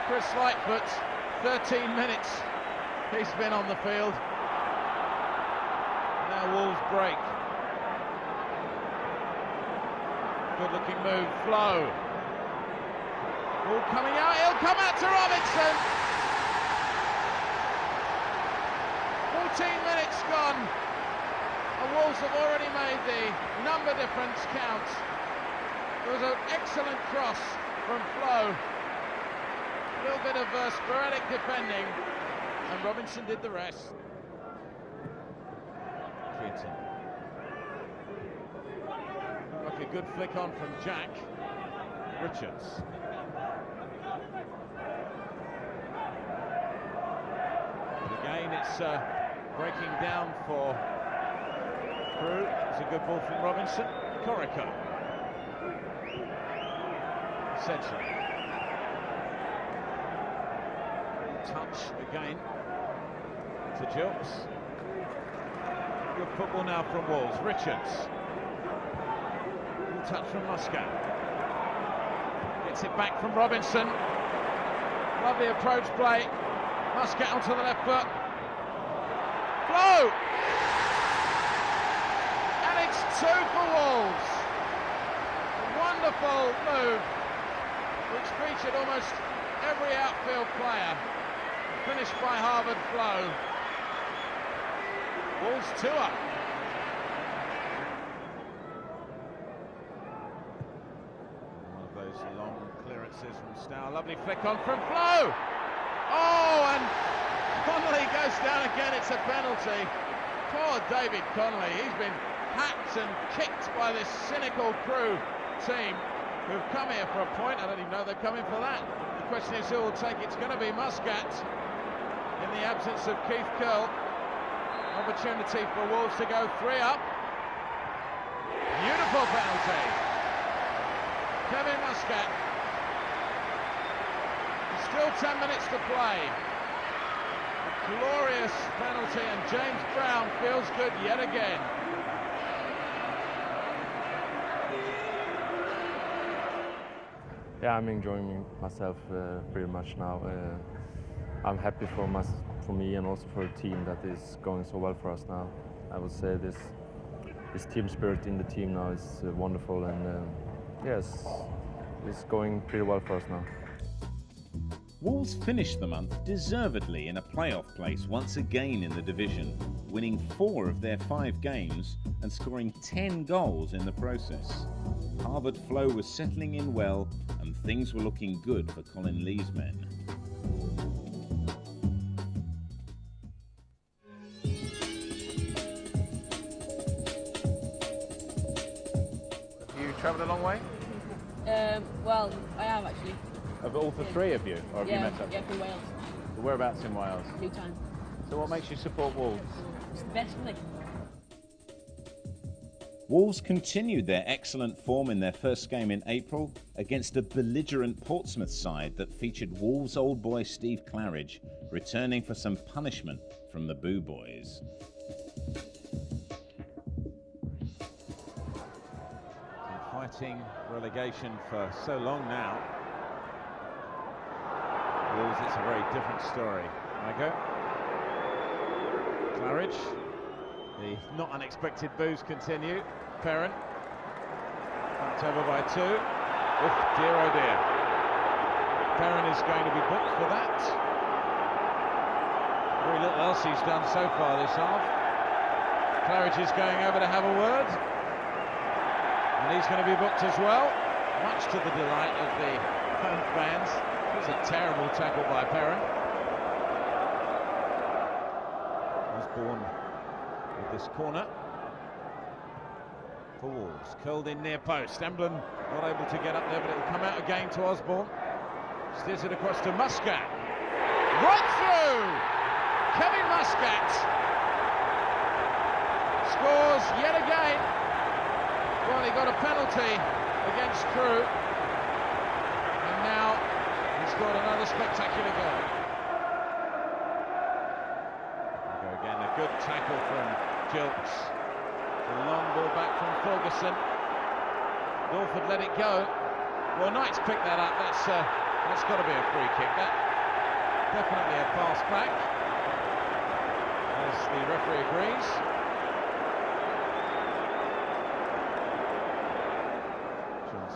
Chris Lightfoot, 13 minutes he's been on the field. Now Wolves break. Good looking move, Flo. Ball coming out, he'll come out to Robinson. 14 minutes gone, and Wolves have already made the number difference count. There was an excellent cross from Flo. A little bit of sporadic defending, and Robinson did the rest. Keaton. Like a good flick on from Jack. Richards. But again, it's breaking down for Crewe. It's a good ball from Robinson. Corica. Sedgley. Touch again to Jukes. Good football now from Wolves. Richards. Good touch from Muscat. Gets it back from Robinson. Lovely approach play. Muscat onto the left foot. Flo! And it's 2 for Wolves. A wonderful move, which featured almost every outfield player. Finished by Harvard Flo. Wolves 2 up. Stow, lovely flick on from Flo. Oh, and Connolly goes down again. It's a penalty. Poor David Connolly. He's been hacked and kicked by this cynical Crewe team who've come here for a point. I don't even know they're coming for that. The question is who will take it. It's going to be Muscat in the absence of Keith Curl. Opportunity for Wolves to go 3 up. Beautiful penalty. Kevin Muscat. Still 10 minutes to play. A glorious penalty, and James Brown feels good yet again. Yeah, I'm enjoying myself pretty much now. I'm happy for me and also for the team that is going so well for us now. I would say this team spirit in the team now is wonderful, and yes, it's going pretty well for us now. Wolves finished the month deservedly in a playoff place once again in the division, winning 4 of their 5 games and scoring 10 goals in the process. Harvard flow was settling in well and things were looking good for Colin Lee's men. Have you travelled a long way? Well, I have actually. Of all the 3 of you, or have you met up? Yeah, from Wales. Whereabouts in Wales? Newtown. So what makes you support Wolves? It's the best, isn't it? Wolves continued their excellent form in their first game in April against a belligerent Portsmouth side that featured Wolves' old boy Steve Claridge returning for some punishment from the Boo Boys. Fighting relegation for so long now. Wolves, it's a very different story. Igo. Claridge. The not unexpected boos continue. Perrin. Backed over by 2. Oof, dear oh dear. Perrin is going to be booked for that. Very little else he's done so far this half. Claridge is going over to have a word. And he's going to be booked as well, much to the delight of the home fans. It was a terrible tackle by Perrin. Osborne with this corner for Wolves. Curled in near post. Emblem not able to get up there, but it'll come out again to Osborne. Steers it across to Muscat. Right through! Kevin Muscat scores yet again. Well, he got a penalty against Crewe, and now he scored another spectacular goal. There we go again, a good tackle from Gilks. A long ball back from Ferguson. Dorford let it go. Well, Knight's picked that up. That's got to be a free kick. That definitely a pass back, as the referee agrees.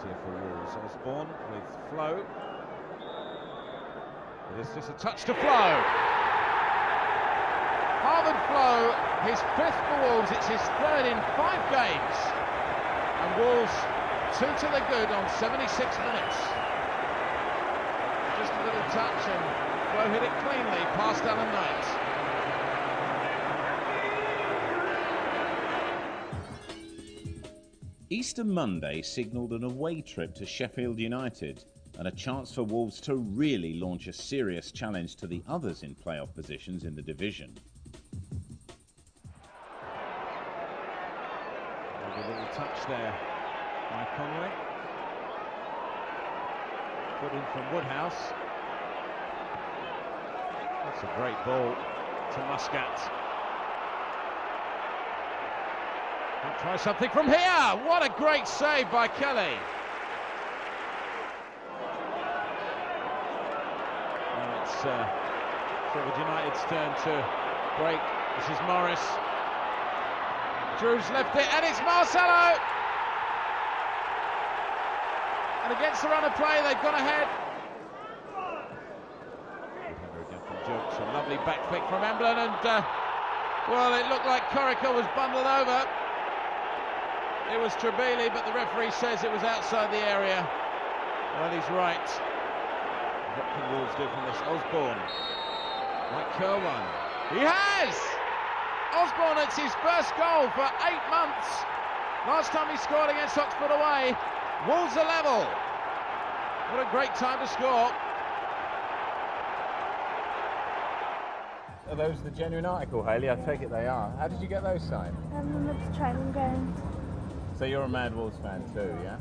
Here for Wolves. Osborne with Flo. It is just a touch to Flo. Harvard Flo, his 5th for Wolves. It's his 3rd in 5 games. And Wolves 2 to the good on 76 minutes. Just a little touch and Flo hit it cleanly past Alan Knight. Easter Monday signalled an away trip to Sheffield United and a chance for Wolves to really launch a serious challenge to the others in playoff positions in the division. Maybe a little touch there by Conway. Put in from Woodhouse. That's a great ball to Muscat. Try something from here. What a great save by Kelly. Now it's Sheffield United's turn to break. This is Morris. Drew's left it, and it's Marcelo. And against the run of play, they've gone ahead. Again from Jukes. A lovely back flick from Emblem, and well, it looked like Corica was bundled over. It was Trebili, but the referee says it was outside the area. Well, he's right. What can Wolves do from this? Osborne. Might curl one. He has! Osborne, it's his first goal for 8 months. Last time he scored against Oxford away. Wolves are level. What a great time to score. Are those the genuine article, Hayley? I take it they are. How did you get those signed? I'm at the training ground. So you're a Mad Wolves fan too, yeah?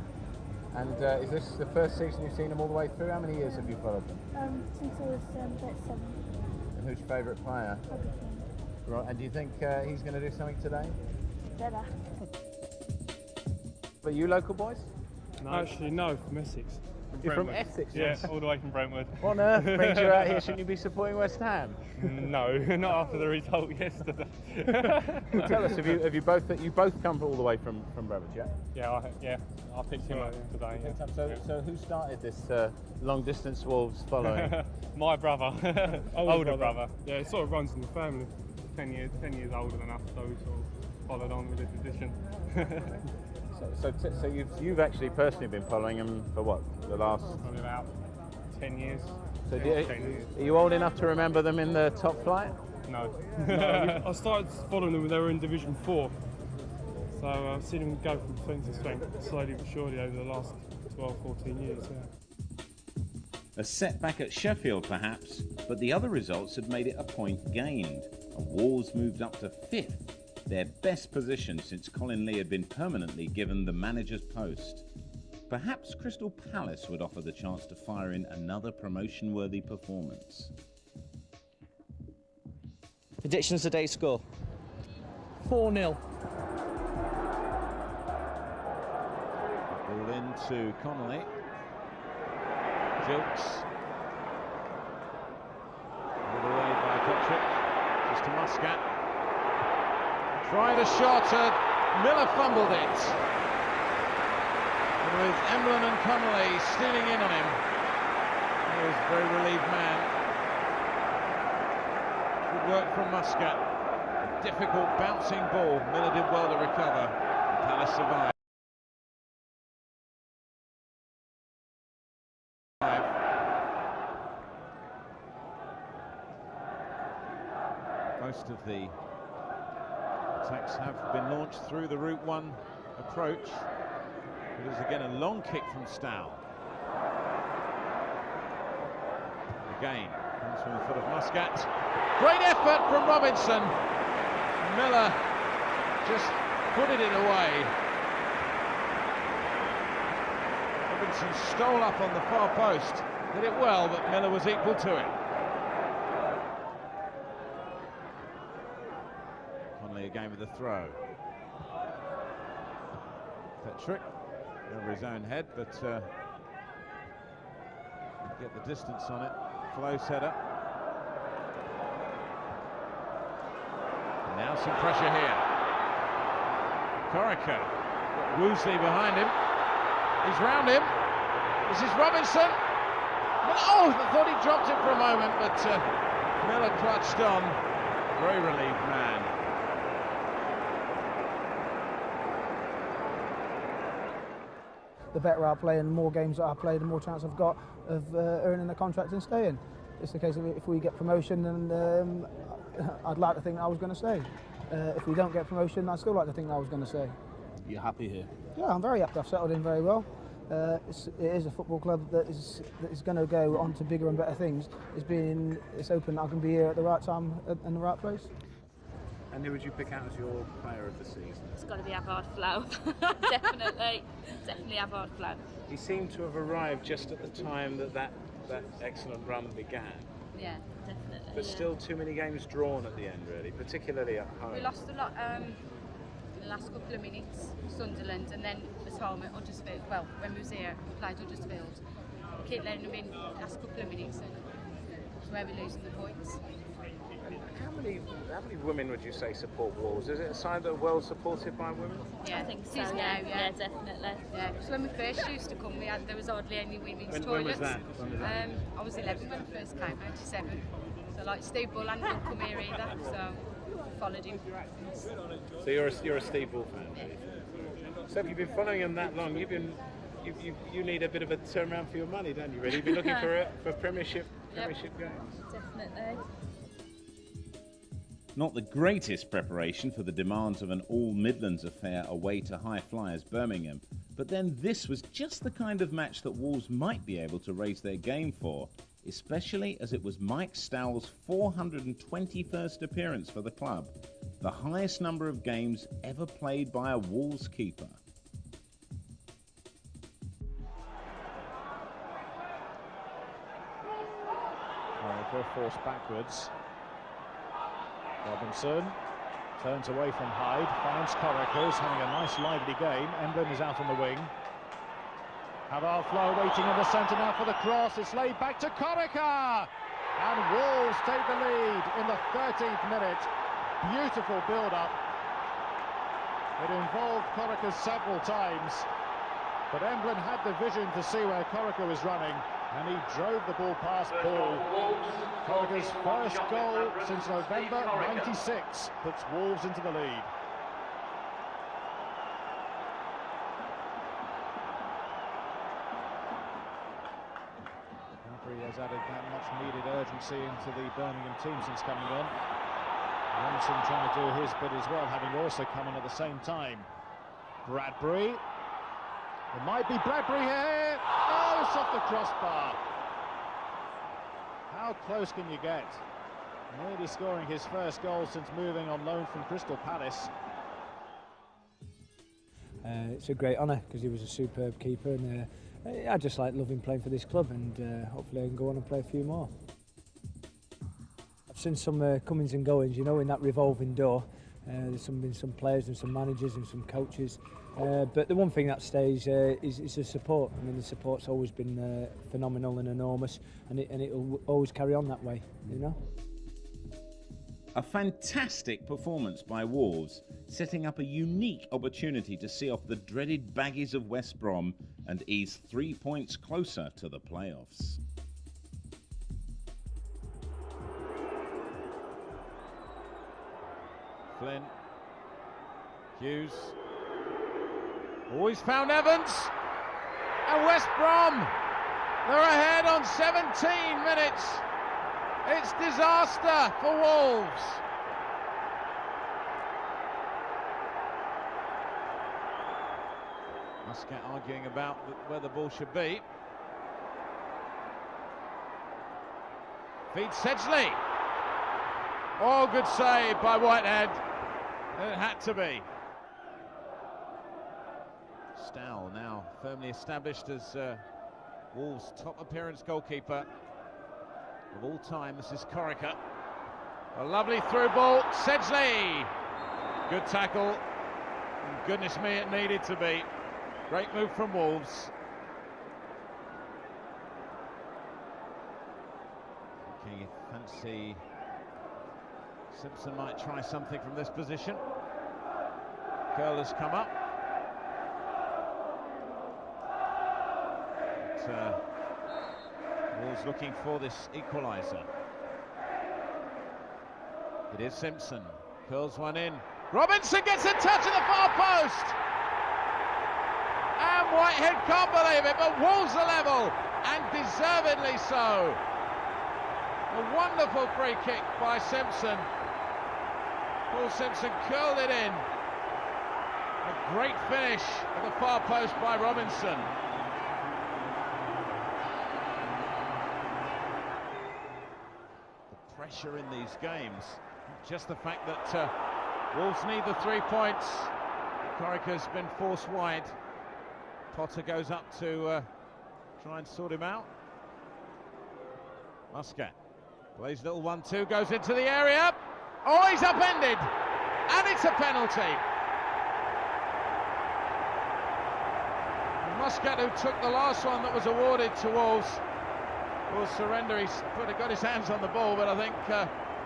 And is this the first season you've seen them all the way through? How many years have you followed them? Since I was about 7. And who's your favourite player? Right, and do you think he's going to do something today? Better. But you local boys? No. Actually, no, from Essex. You're from Essex? Yeah, all the way from Brentwood. What on earth brings you out here? Shouldn't you be supporting West Ham? No, not after the result yesterday. Well, tell us, have you both come all the way from Brentwood, yeah? Yeah, I picked him up today. Yeah. So who started this long distance Wolves following? My brother, older brother. Yeah, it sort of runs in the family. 10 years older than us, so we sort of followed on with the tradition. So you've actually personally been following him for what, the last? Probably about 10 years. So 10 years. Are you old enough to remember them in the top flight? No. I started following them when they were in Division 4. So I've seen them go from strength to strength slowly but surely over the last 12, 14 years. Yeah. A setback at Sheffield perhaps, but the other results had made it a point gained, and Wolves moved up to 5th, their best position since Colin Lee had been permanently given the manager's post. Perhaps Crystal Palace would offer the chance to fire in another promotion-worthy performance. Predictions today's score? 4-0. Ball into Connolly. Jilts. All the way by Patrick. Just to Muscat. Tried a shot, Miller fumbled it. And with Emblin and Connolly stealing in on him, he was a very relieved man. Good work from Muscat. A difficult bouncing ball. Miller did well to recover. And Palace survived. Most of the attacks have been launched through the Route 1 approach. It is again a long kick from Stow. Again, comes from the foot of Muscat. Great effort from Robinson. Miller just footed it away. Robinson stole up on the far post, did it well, but Miller was equal to it. Again with the throw. Petrick over his own head, but get the distance on it. Close header. And now some pressure here. Corica. Woosley behind him. He's round him. This is Robinson. Oh, I thought he dropped it for a moment, but Miller clutched on. Very relieved man. The better I play and the more games that I play, the more chance I've got of earning a contract and staying. It's the case of if we get promotion, then I'd like to think I was going to stay. If we don't get promotion, I'd still like to think I was going to stay. You're happy here? Yeah, I'm very happy. I've settled in very well. It is a football club that is going to go on to bigger and better things. It's open. I can be here at the right time in the right place. And who would you pick out as your player of the season? It's got to be Avard Flow. Definitely Avard Flow. He seemed to have arrived just at the time that excellent run began. Yeah, definitely. But still too many games drawn at the end, really, particularly at home. We lost a lot in the last couple of minutes, Sunderland, and then at home at Huddersfield. Well, when we was here, we played Huddersfield. We keep letting them in the last couple of minutes, and that's where we're losing the points. How many women would you say support Wolves? Is it a side that are well supported by women? Yeah, I think so. Yeah, definitely. Yeah, because when we first used to come, there was hardly any women's toilets. When was that? I was 11 when I first came, 97. So like Steve Bull hadn't come here either, so followed him. So you're a Steve Bull fan? Yeah. So if you've been following him that long, you've been you need a bit of a turnaround for your money, don't you? Really, you've been looking for Premiership games. Definitely. Not the greatest preparation for the demands of an all-Midlands affair away to high flyers Birmingham, but then this was just the kind of match that Wolves might be able to raise their game for, especially as it was Mike Stowell's 421st appearance for the club, the highest number of games ever played by a Wolves keeper. Ball forced backwards. Robinson turns away from Hyde, finds Corica, who's having a nice lively game. Emblem is out on the wing. Havard Flo waiting in the centre now for the cross. It's laid back to Corica, and Wolves take the lead in the 13th minute. Beautiful build-up. It involved Corica several times, but Emblem had the vision to see where Corica was running, and he drove the ball past Paul. Corica's first goal since November '96 puts Wolves into the lead. Cadbury has added that much-needed urgency into the Birmingham team since coming on. Robinson trying to do his bit as well, having also come on at the same time. Bradbury. It might be Bradbury here. Oh, it's off the crossbar. How close can you get? Nearly scoring his first goal since moving on loan from Crystal Palace. It's a great honour because he was a superb keeper, and I just love him playing for this club, and hopefully I can go on and play a few more. I've seen some comings and goings, you know, in that revolving door. There's been some players and some managers and some coaches, but the one thing that stays is the support. I mean, the support's always been phenomenal and enormous, and it'll always carry on that way, you know. A fantastic performance by Wolves, setting up a unique opportunity to see off the dreaded Baggies of West Brom and ease 3 points closer to the playoffs. Flynn, Hughes, always found Evans, and West Brom, they're ahead on 17 minutes. It's disaster for Wolves. Muscat arguing about where the ball should be. Feeds Sedgley. Oh, good save by Whitehead. It had to be. Stowell now firmly established as Wolves' top appearance goalkeeper of all time. This is Corica. A lovely through ball. Sedgley. Good tackle. And goodness me, it needed to be. Great move from Wolves. Okay, you fancy Simpson might try something from this position. Curl has come up. But, Wolves looking for this equaliser. It is Simpson. Curls one in. Robinson gets a touch at the far post. And Whitehead can't believe it, but Wolves are level, and deservedly so. A wonderful free kick by Simpson. Paul Simpson curled it in. A great finish at the far post by Robinson. The pressure in these games, just the fact that Wolves need the 3 points. Corica's been forced wide. Potter goes up to try and sort him out. Muscat plays little 1-2, goes into the area. Oh, he's upended, and it's a penalty. Muscat, who took the last one that was awarded to Wolves, will surrender. He's got his hands on the ball, but I think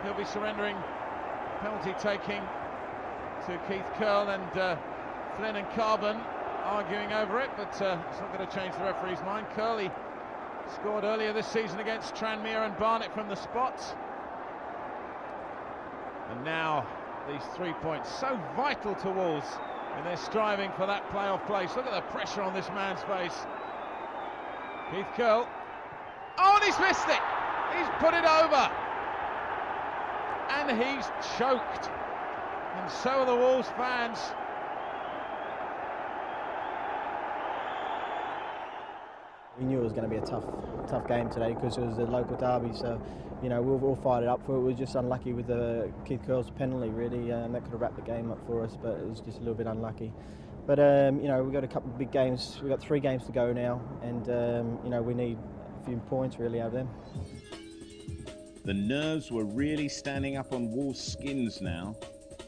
he'll be surrendering penalty taking to Keith Curl, and Flynn and Carbon arguing over it, but it's not going to change the referee's mind. Curley scored earlier this season against Tranmere and Barnet from the spot. And now these 3 points, so vital to Wolves in their striving for that playoff place. Look at the pressure on this man's face. Keith Curl. Oh, and he's missed it. He's put it over. And he's choked. And so are the Wolves fans. We knew it was going to be a tough game today because it was a local derby. So, you know, we'll fight it up for it. We were just unlucky with the Keith Curl's penalty, really, and that could have wrapped the game up for us. But it was just a little bit unlucky. But you know, we've got a couple of big games. We've got 3 games to go now, and you know, we need a few points really out of them. The nerves were really standing up on Wolves' skins now.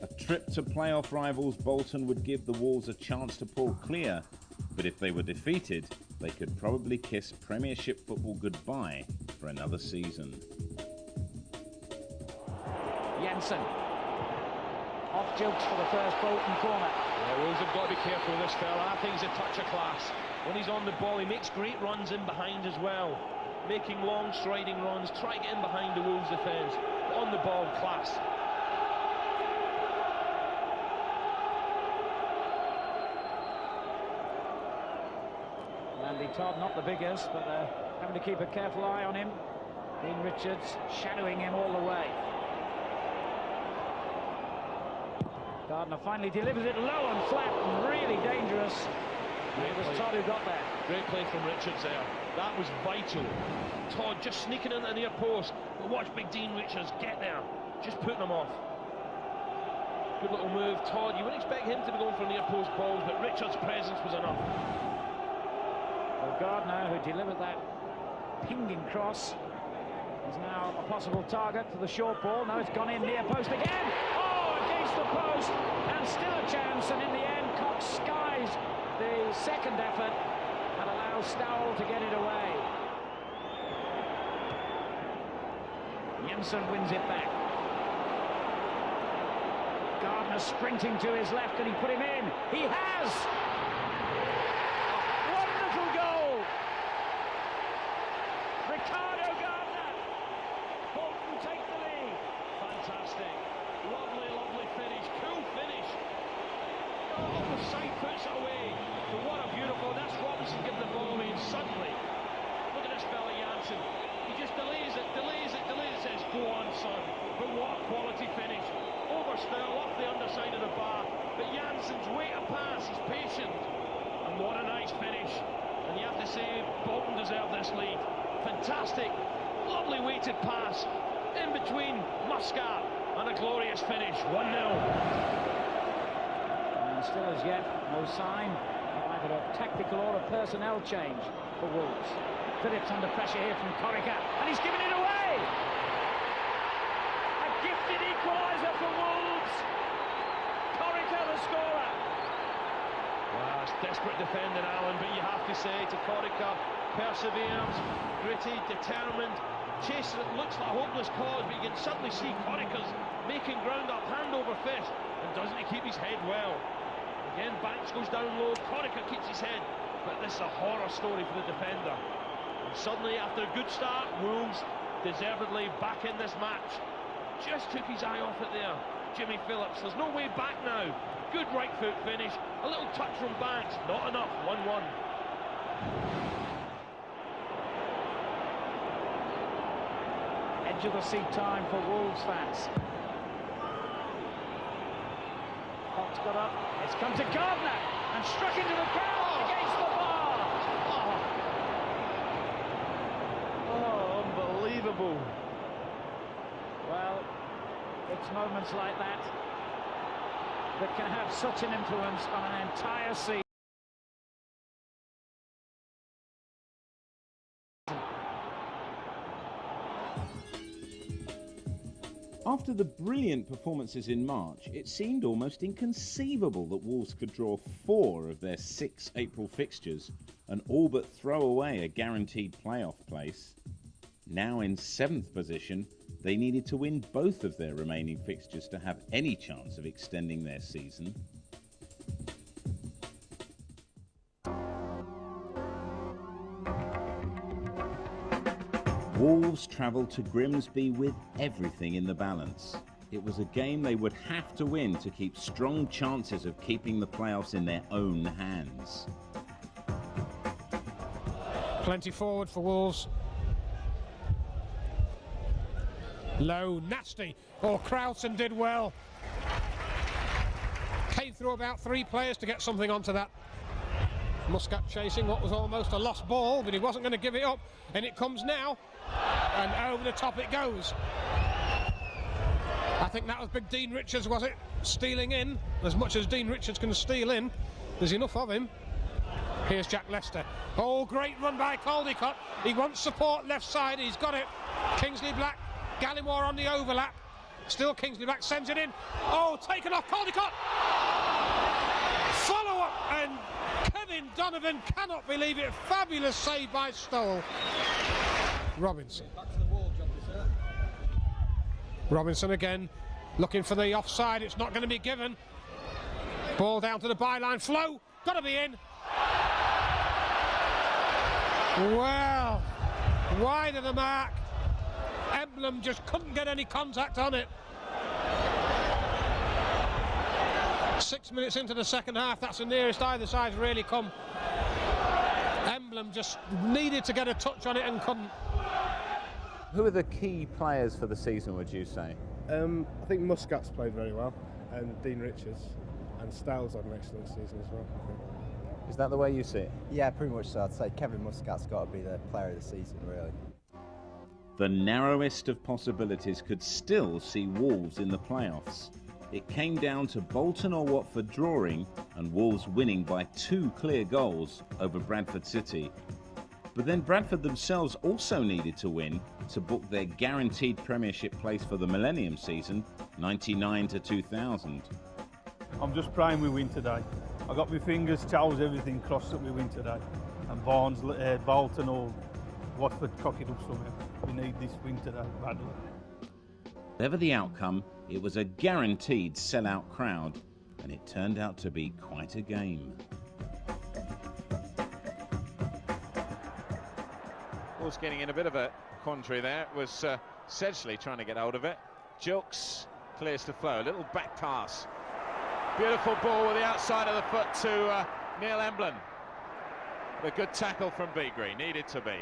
A trip to playoff rivals Bolton would give the Wolves a chance to pull clear, but if they were defeated, they could probably kiss Premiership football goodbye for another season. Jensen. Off jukes for the first Bolton corner. Yeah, Wolves have got to be careful with this fella. I think he's a touch of class. When he's on the ball, he makes great runs in behind as well. Making long striding runs, try to get in behind the Wolves defence. On the ball, class. Andy Todd, not the biggest, but having to keep a careful eye on him. Dean Richards shadowing him all the way. Gardner finally delivers it low and flat and really dangerous. It was Todd who got that. Great play from Richards there. That was vital. Todd just sneaking into the near post. But watch big Dean Richards get there. Just putting him off. Good little move. Todd, you wouldn't expect him to be going for near post balls, but Richards' presence was enough. Well, Gardner, who delivered that pinging cross, is now a possible target for the short ball. Now it's gone in near post again. Oh, against the post, and still a chance. And in the end, Cox skies the second effort and allows Stowell to get it away. Jensen wins it back. Gardner sprinting to his left. Can he put him in? He has! Wonderful goal! Ricardo Gardner! Bolton take the lead. Fantastic. Lovely, lovely finish. Cool finish. Oh, the side puts it away. But what a beautiful... That's Robinson giving the ball away, and suddenly, look at this fella Janssen. He just delays it, says, go on, son. But what a quality finish. Overspell off the underside of the bar. But Janssen's way to pass, he's patient. And what a nice finish. And you have to say, Bolton deserve this lead. Fantastic, lovely weighted pass. In between Muscat and a glorious finish. 1-0. And still as yet, no sign of either a tactical or a personnel change for Wolves. Phillips under pressure here from Corica, and he's given it away! A gifted equaliser for Wolves! Corica the scorer! Wow, it's desperate defending, Alan, but you have to say to Corica, perseveres, gritty, determined, chases it, looks like a hopeless cause, but you can suddenly see Corica's making ground up, hand over fist, and doesn't he keep his head well? Again, Banks goes down low, Corica keeps his head, but this is a horror story for the defender. And suddenly, after a good start, Wolves deservedly back in this match. Just took his eye off it there, Jimmy Phillips. There's no way back now. Good right foot finish, a little touch from Banks, not enough, 1-1. Edge of the seat time for Wolves fans. Fox got up, it's come to Gardner, and struck into the crowd against the bar. Oh, unbelievable. Well, it's moments like that that can have such an influence on an entire season. After the brilliant performances in March, it seemed almost inconceivable that Wolves could draw 4 of their 6 April fixtures and all but throw away a guaranteed playoff place. Now in 7th position, they needed to win both of their remaining fixtures to have any chance of extending their season. Wolves travelled to Grimsby with everything in the balance. It was a game they would have to win to keep strong chances of keeping the playoffs in their own hands. Plenty forward for Wolves. Low, nasty. Oh, Krausen did well. Came through about 3 players to get something onto that. Muscat chasing what was almost a lost ball, but he wasn't going to give it up. And it comes now. And over the top it goes. I think that was big Dean Richards, was it? Stealing in. As much as Dean Richards can steal in, there's enough of him. Here's Jack Lester. Oh, great run by Caldicott. He wants support left side. He's got it. Kingsley Black. Gallimore on the overlap. Still Kingsley Black sends it in. Oh, taken off Caldicott. Follow up, and Kevin Donovan cannot believe it. Fabulous save by Stoll. Robinson. Robinson again, looking for the offside. It's not going to be given. Ball down to the byline. Flo, got to be in. Well, wide of the mark. Emblem just couldn't get any contact on it. 6 minutes into the second half, that's the nearest either side's really come. Emblem just needed to get a touch on it and couldn't. Who are the key players for the season, would you say? I think Muscat's played very well, and Dean Richards, and Styles had an excellent season as well, I think. Is that the way you see it? Yeah, pretty much so. I'd say Kevin Muscat's got to be the player of the season, really. The narrowest of possibilities could still see Wolves in the playoffs. It came down to Bolton or Watford drawing and Wolves winning by 2 clear goals over Bradford City. But then Bradford themselves also needed to win to book their guaranteed Premiership place for the Millennium season, 99 to 2000. I'm just praying we win today. I got my fingers, toes, everything crossed that we win today. And Barnes, Bolton or Watford cock it up somehow. We need this win today badly. Whatever the outcome, it was a guaranteed sellout crowd, and it turned out to be quite a game. Wolves getting in a bit of a quandary there. It was Sedgley trying to get hold of it. Jilks clears to Flo. A little back pass. Beautiful ball with the outside of the foot to Neil Emblem. A good tackle from Beagrie. Needed to be.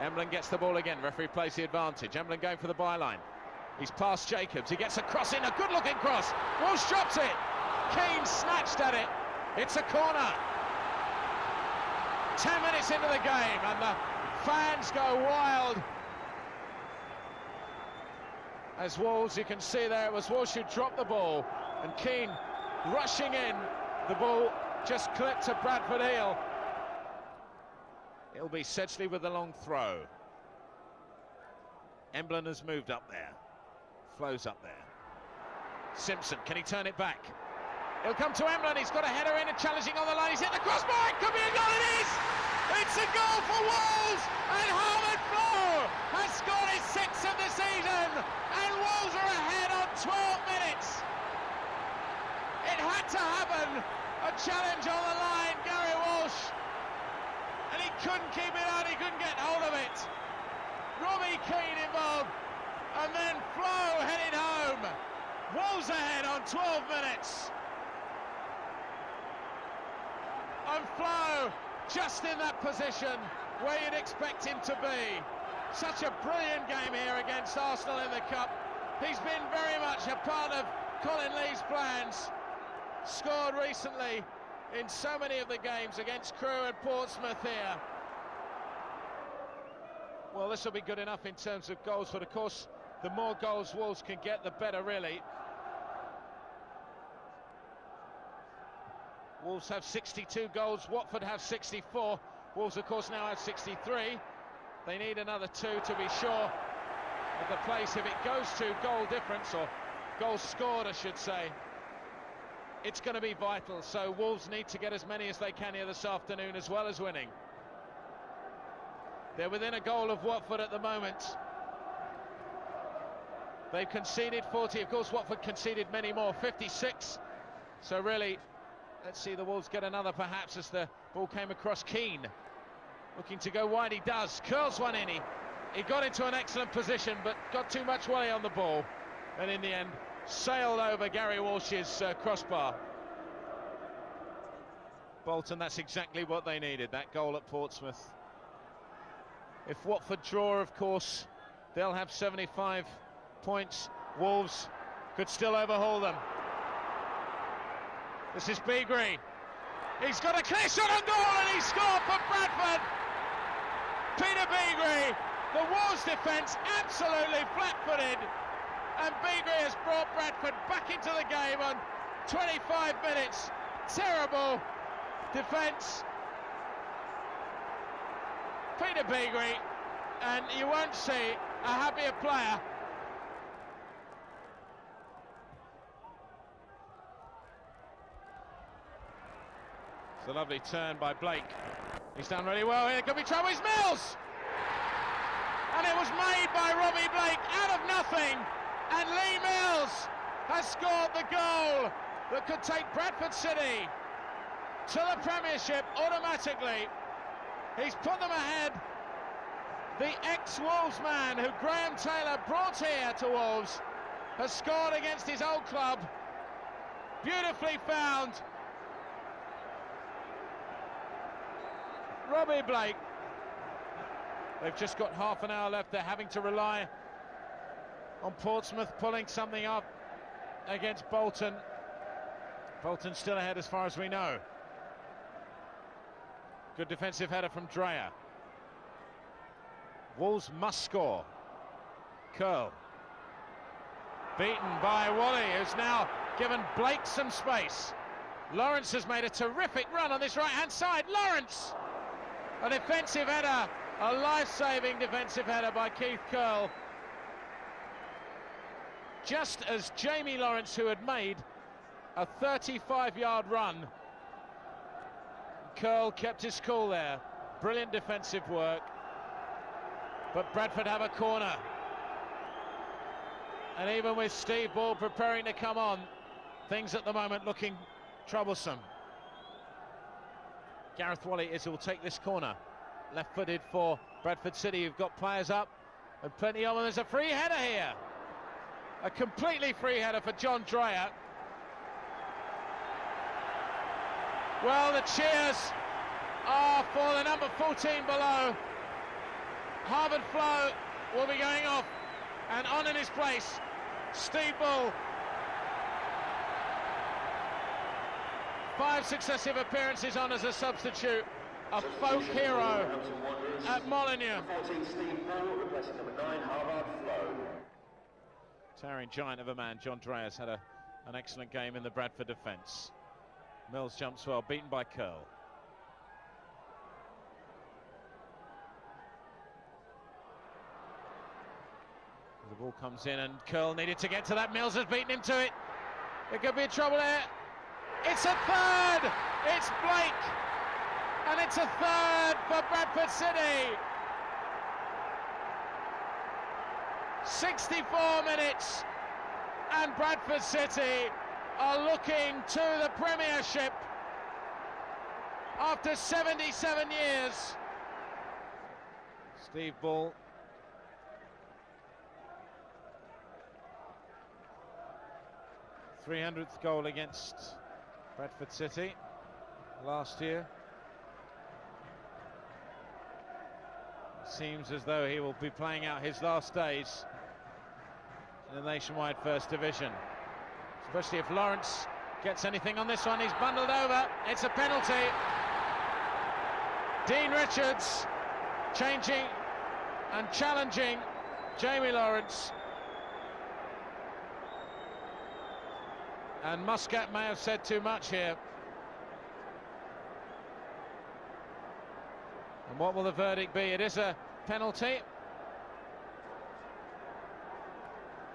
Emblem gets the ball again. Referee plays the advantage. Emblem going for the byline. He's past Jacobs. He gets a cross in. A good-looking cross. Walsh drops it. Keane snatched at it. It's a corner. 10 minutes into the game and the fans go wild as Wolves, you can see there, it was Walsh who dropped the ball and Keane rushing in. The ball just clipped to Bradford heel. It'll be Sedgley with the long throw. Emblem has moved up there. Flows up there. Simpson, can he turn it back? He'll come to Emblem, he's got a header in and challenging on the line, he's hit the crossbar, it could be a goal, it is! It's a goal for Wolves, and Haven Wolverhampton has scored his 6th of the season, and Wolves are ahead on 12 minutes. It had to happen, a challenge on the line, Gary Walsh, and he couldn't keep it out, he couldn't get hold of it. Robbie Keane involved, and then Flo headed home. Wolves ahead on 12 minutes. And Flo just in that position where you'd expect him to be. Such a brilliant game here against Arsenal in the Cup. He's been very much a part of Colin Lee's plans. Scored recently in so many of the games against Crewe and Portsmouth here. Well, this will be good enough in terms of goals, but of course the more goals Wolves can get, the better really. Wolves have 62 goals, Watford have 64. Wolves, of course, now have 63. They need another 2 to be sure of the place. If it goes to goal difference, or goals scored, I should say, it's going to be vital. So Wolves need to get as many as they can here this afternoon, as well as winning. They're within a goal of Watford at the moment. They've conceded 40. Of course, Watford conceded many more, 56. So really, let's see the Wolves get another perhaps as the ball came across. Keane looking to go wide, he does, curls one in, he got into an excellent position but got too much way on the ball. and in the end sailed over Gary Walsh's crossbar. Bolton, that's exactly what they needed, that goal at Portsmouth. If Watford draw, of course, they'll have 75 points. Wolves could still overhaul them. This is Beagrie. He's got a clear shot on goal and he scored for Bradford. Peter Beagrie, the Wolves defence absolutely flat-footed, and Beagrie has brought Bradford back into the game on 25 minutes. Terrible defence. Peter Beagrie, and you won't see a happier player. It's a lovely turn by Blake. He's done really well here. Could be trouble. It's Mills! And it was made by Robbie Blake out of nothing. And Lee Mills has scored the goal that could take Bradford City to the Premiership automatically. He's put them ahead. The ex-Wolves man who Graham Taylor brought here to Wolves has scored against his old club. Beautifully found. Robbie Blake. They've just got half an hour left. They're having to rely on Portsmouth pulling something up against Bolton. Bolton still ahead as far as we know. Good defensive header from Dreyer. Wolves must score. Curl. Beaten by Wally, who's now given Blake some space. Lawrence has made a terrific run on this right-hand side. Lawrence! A defensive header, a life-saving defensive header by Keith Curl. Just as Jamie Lawrence, who had made a 35-yard run, Curl kept his cool there. Brilliant defensive work. But Bradford have a corner. And even with Steve Ball preparing to come on, things at the moment looking troublesome. Gareth Wally is who will take this corner. Left-footed for Bradford City, who've got players up and plenty of them. There's a free header here. A completely free header for John Dreyer. Well, the cheers are for the number 14 below. Harvard Flo will be going off, and on in his place, Steve Bull. 5 successive appearances on as a substitute, a folk hero at Molineux. Towering giant of a man, John Dreyer's had an excellent game in the Bradford defence. Mills jumps well, beaten by Curl. The ball comes in and Curl needed to get to that. Mills has beaten him to it. There could be trouble there. It's a third! It's Blake! And it's a third for Bradford City! 64 minutes and Bradford City are looking to the Premiership after 77 years. Steve Bull. th goal against Bradford City last year. Seems as though he will be playing out his last days in the Nationwide First Division. Especially if Lawrence gets anything on this one. He's bundled over. It's a penalty. Dean Richards changing and challenging Jamie Lawrence. And Muscat may have said too much here. And what will the verdict be? It is a penalty.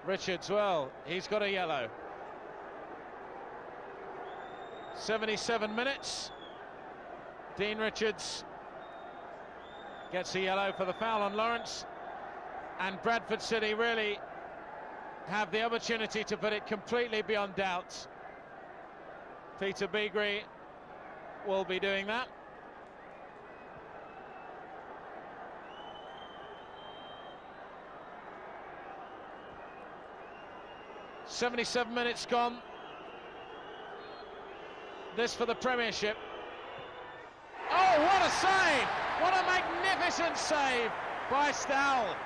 Richards, well, he's got a yellow. 77 minutes. Dean Richards gets a yellow for the foul on Lawrence. And Bradford City really have the opportunity to put it completely beyond doubt. Peter Beagrie will be doing that. 77 minutes gone. This for the Premiership. Oh, what a save! What a magnificent save by Stahl.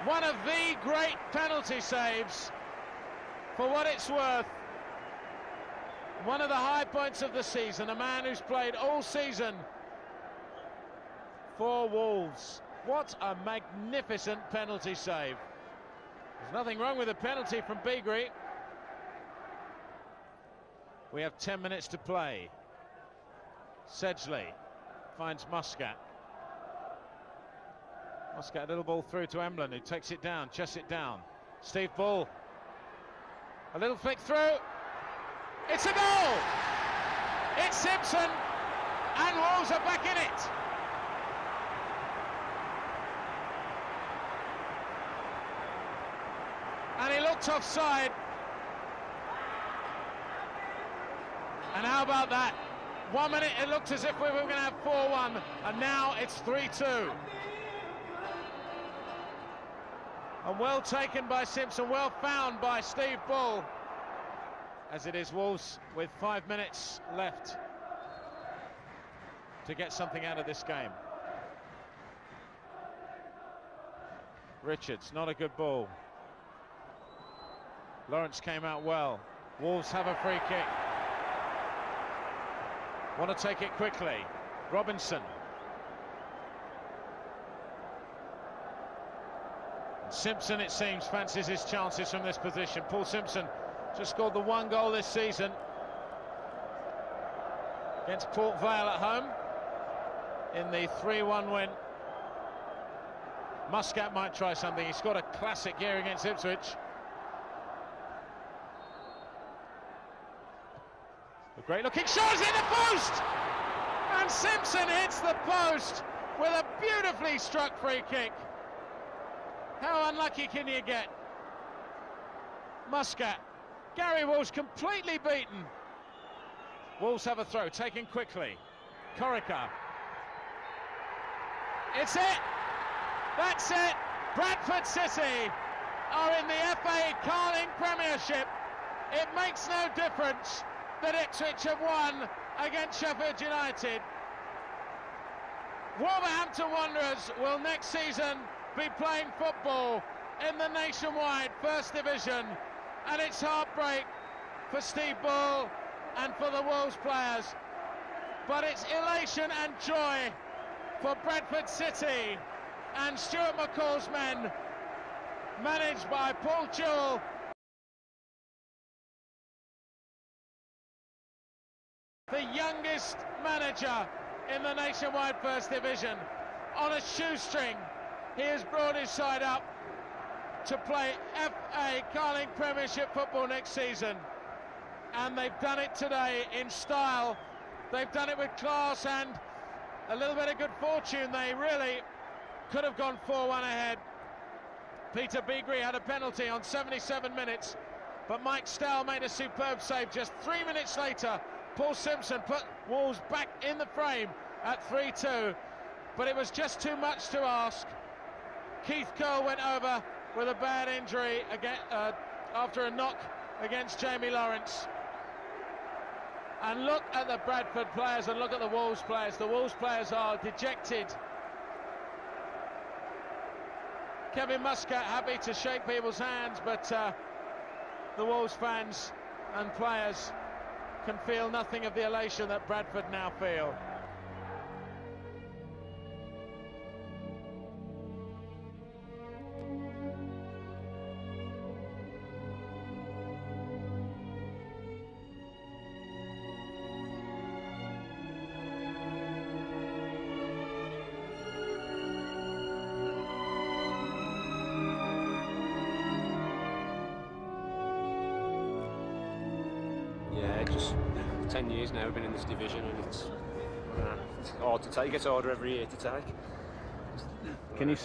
One of the great penalty saves, for what it's worth. One of the high points of the season, a man who's played all season for Wolves. What a magnificent penalty save. There's nothing wrong with a penalty from Beagrie. We have 10 minutes to play. Sedgley finds Muscat. Muscat, a little ball through to Emblin, who takes it down, chests it down. Steve Bull. A little flick through. It's a goal! It's Simpson, and Wolves are back in it. And he looked offside. And how about that? 1 minute it looked as if we were going to have 4-1, and now it's 3-2. And well taken by Simpson, well found by Steve Bull, as it is Wolves with 5 minutes left to get something out of this game. Richards, not a good ball. Lawrence came out well. Wolves have a free kick. Want to take it quickly. Robinson. And Simpson, it seems, fancies his chances from this position. Paul Simpson just scored the 1 goal this season against Port Vale at home in the 3-1 win. Muscat might try something. He scored a classic here against Ipswich. A great looking shot is in the post! And Simpson hits the post with a beautifully struck free kick. How unlucky can you get? Muscat. Gary Wolves completely beaten. Wolves have a throw, taken quickly. Corica. It's it! That's it! Bradford City are in the FA Carling Premiership. It makes no difference that Ipswich have won against Sheffield United. Wolverhampton Wanderers will next season be playing football in the Nationwide First Division, and it's heartbreak for Steve Bull and for the Wolves players, but it's elation and joy for Bradford City and Stuart McCall's men, managed by Paul Jewell. The youngest manager in the Nationwide First Division. On a shoestring, he has brought his side up to play FA Carling Premiership football next season. And they've done it today in style. They've done it with class and a little bit of good fortune. They really could have gone 4-1 ahead. Peter Beagrie had a penalty on 77 minutes, but Mike Stahl made a superb save just 3 minutes later. Paul Simpson put Wolves back in the frame at 3-2, but it was just too much to ask. Keith Curle went over with a bad injury again, after a knock against Jamie Lawrence. And look at the Bradford players and look at the Wolves players. The Wolves players are dejected. Kevin Muscat happy to shake people's hands, but the Wolves fans and players can feel nothing of the elation that Bradford now feel. Yeah, just 10 years now we've been in this division, and it's hard to take. It gets harder every year to take. Can you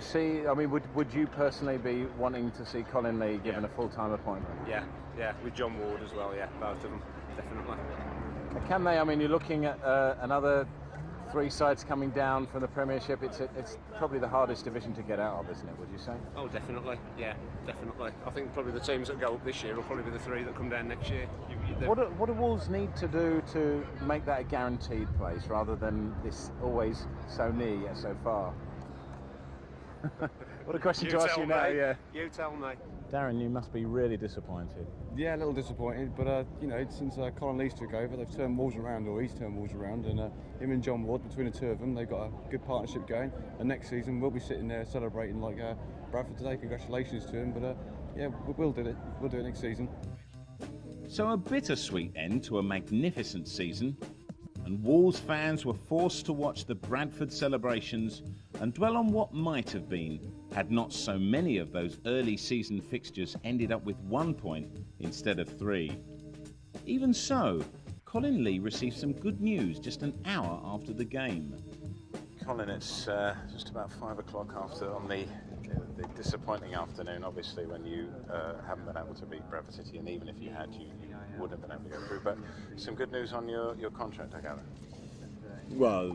see? I mean, would you personally be wanting to see Colin Lee given a full-time appointment? Yeah, with John Ward as well. Yeah, both of them, definitely. Can they? I mean, you're looking at another 3 sides coming down from the Premiership, it's probably the hardest division to get out of, isn't it, would you say? Oh, definitely. Yeah, definitely. I think probably the teams that go up this year will probably be the 3 that come down next year. What do Wolves need to do to make that a guaranteed place rather than this always so near yet so far? What a question to ask you now, yeah. You tell me. Darren, you must be really disappointed. Yeah, a little disappointed, but you know, since Colin Lees took over, they've turned Wolves around, or he's turned Wolves around, and him and John Ward, between the two of them, they've got a good partnership going. And next season, we'll be sitting there celebrating like Bradford today. Congratulations to him, but yeah, we'll do it. We'll do it next season. So a bittersweet end to a magnificent season, and Wolves fans were forced to watch the Bradford celebrations and dwell on what might have been had not so many of those early season fixtures ended up with 1 point instead of 3. Even so, Colin Lee received some good news just an hour after the game. Colin, it's just about 5 o'clock on the disappointing afternoon, obviously, when you haven't been able to beat Bradford City, and even if you had, you wouldn't have been able to go through. But some good news on your contract, I gather. Well,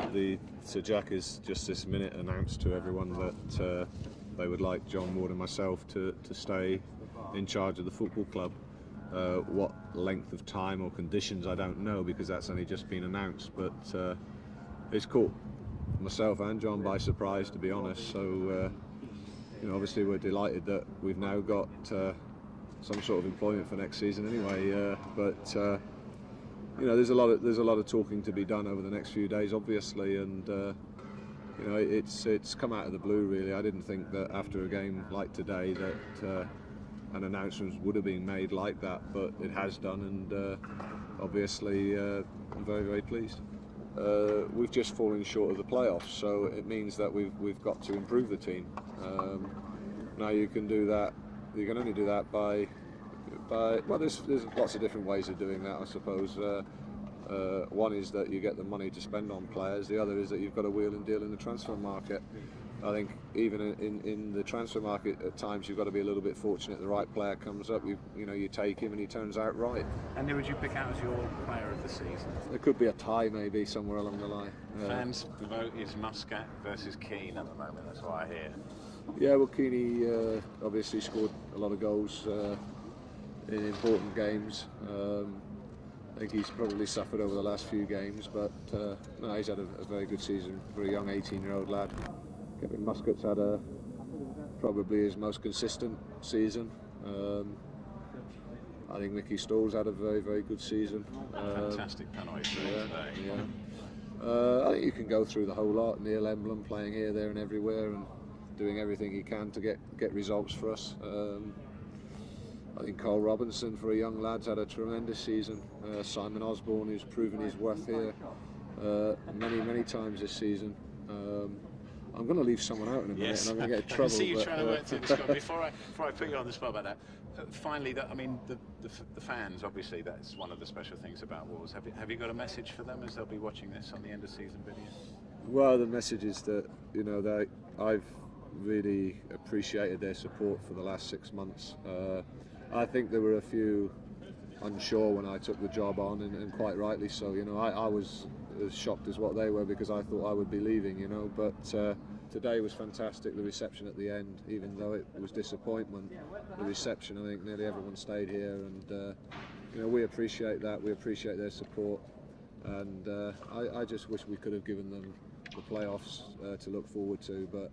Sir Jack has just this minute announced to everyone that they would like John Ward and myself to stay in charge of the football club. What length of time or conditions, I don't know, because that's only just been announced, but it's caught myself and John by surprise, to be honest. So you know, obviously we're delighted that we've now got some sort of employment for next season anyway, but you know, there's a lot of talking to be done over the next few days, obviously, and you know, it's come out of the blue, really. I didn't think that after a game like today that an announcement would have been made like that, but it has done, and obviously I'm very, very pleased. We've just fallen short of the playoffs, so it means that we've got to improve the team. Now you can do that. You can only do that by well, there's lots of different ways of doing that, I suppose. One is that you get the money to spend on players. The other is that you've got to wheel and deal in the transfer market. I think even in the transfer market, at times you've got to be a little bit fortunate. The right player comes up, you know, you take him and he turns out right. And who would you pick out as your player of the season? There could be a tie maybe somewhere along the line. Fans' vote is Muscat versus Keane at the moment, that's what I hear. Yeah, well, Keane obviously scored a lot of goals in important games. I think he's probably suffered over the last few games, but no, he's had a very good season for a young 18-year-old lad. Kevin Muscat's had probably his most consistent season. I think Mickey Stoll's had a very, very good season. Fantastic penalty today. Yeah. I think you can go through the whole lot. Neil Emblem playing here, there and everywhere and doing everything he can to get results for us. I think Cole Robinson, for a young lad's had a tremendous season. Simon Osborne, who's proven his worth here many times this season. I'm going to leave someone out in a minute, yes. and I'm going to get in I trouble. can see you trying to work through this. Before I put you on the spot about that, finally, I mean, the fans, obviously, that's one of the special things about Wolves. Have you got a message for them as they'll be watching this on the end of season video? Well, the message is that, you know, I've really appreciated their support for the last 6 months. I think there were a few unsure when I took the job on, and quite rightly so. You know, I was as shocked as what they were, because I thought I would be leaving, you know, but today was fantastic. The reception at the end, even though it was disappointment, the reception, I think nearly everyone stayed here, and you know, we appreciate that. We appreciate their support, and I just wish we could have given them the playoffs to look forward to, but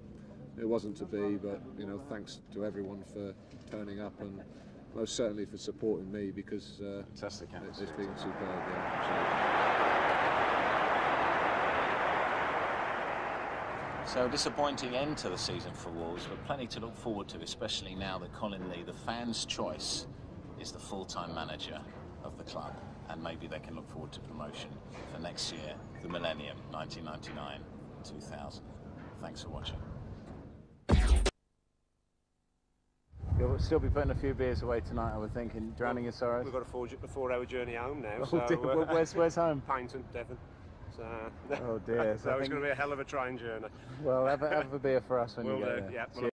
it wasn't to be. But you know, thanks to everyone for turning up, and most certainly for supporting me, because fantastic, it's been superb. Yeah. So disappointing end to the season for Wolves, but plenty to look forward to, especially now that Colin Lee, the fans' choice, is the full-time manager of the club, and maybe they can look forward to promotion for next year, the millennium, 1999-2000. Thanks for watching. You'll still be putting a few beers away tonight, I would think, in drowning your sorrows. We've got a 4-hour journey home now. Oh, so where's home? Pynton, Devon. So, oh dear. So it's going to be a hell of a trying journey. Well, have a beer for us when we'll you get do, there. yeah.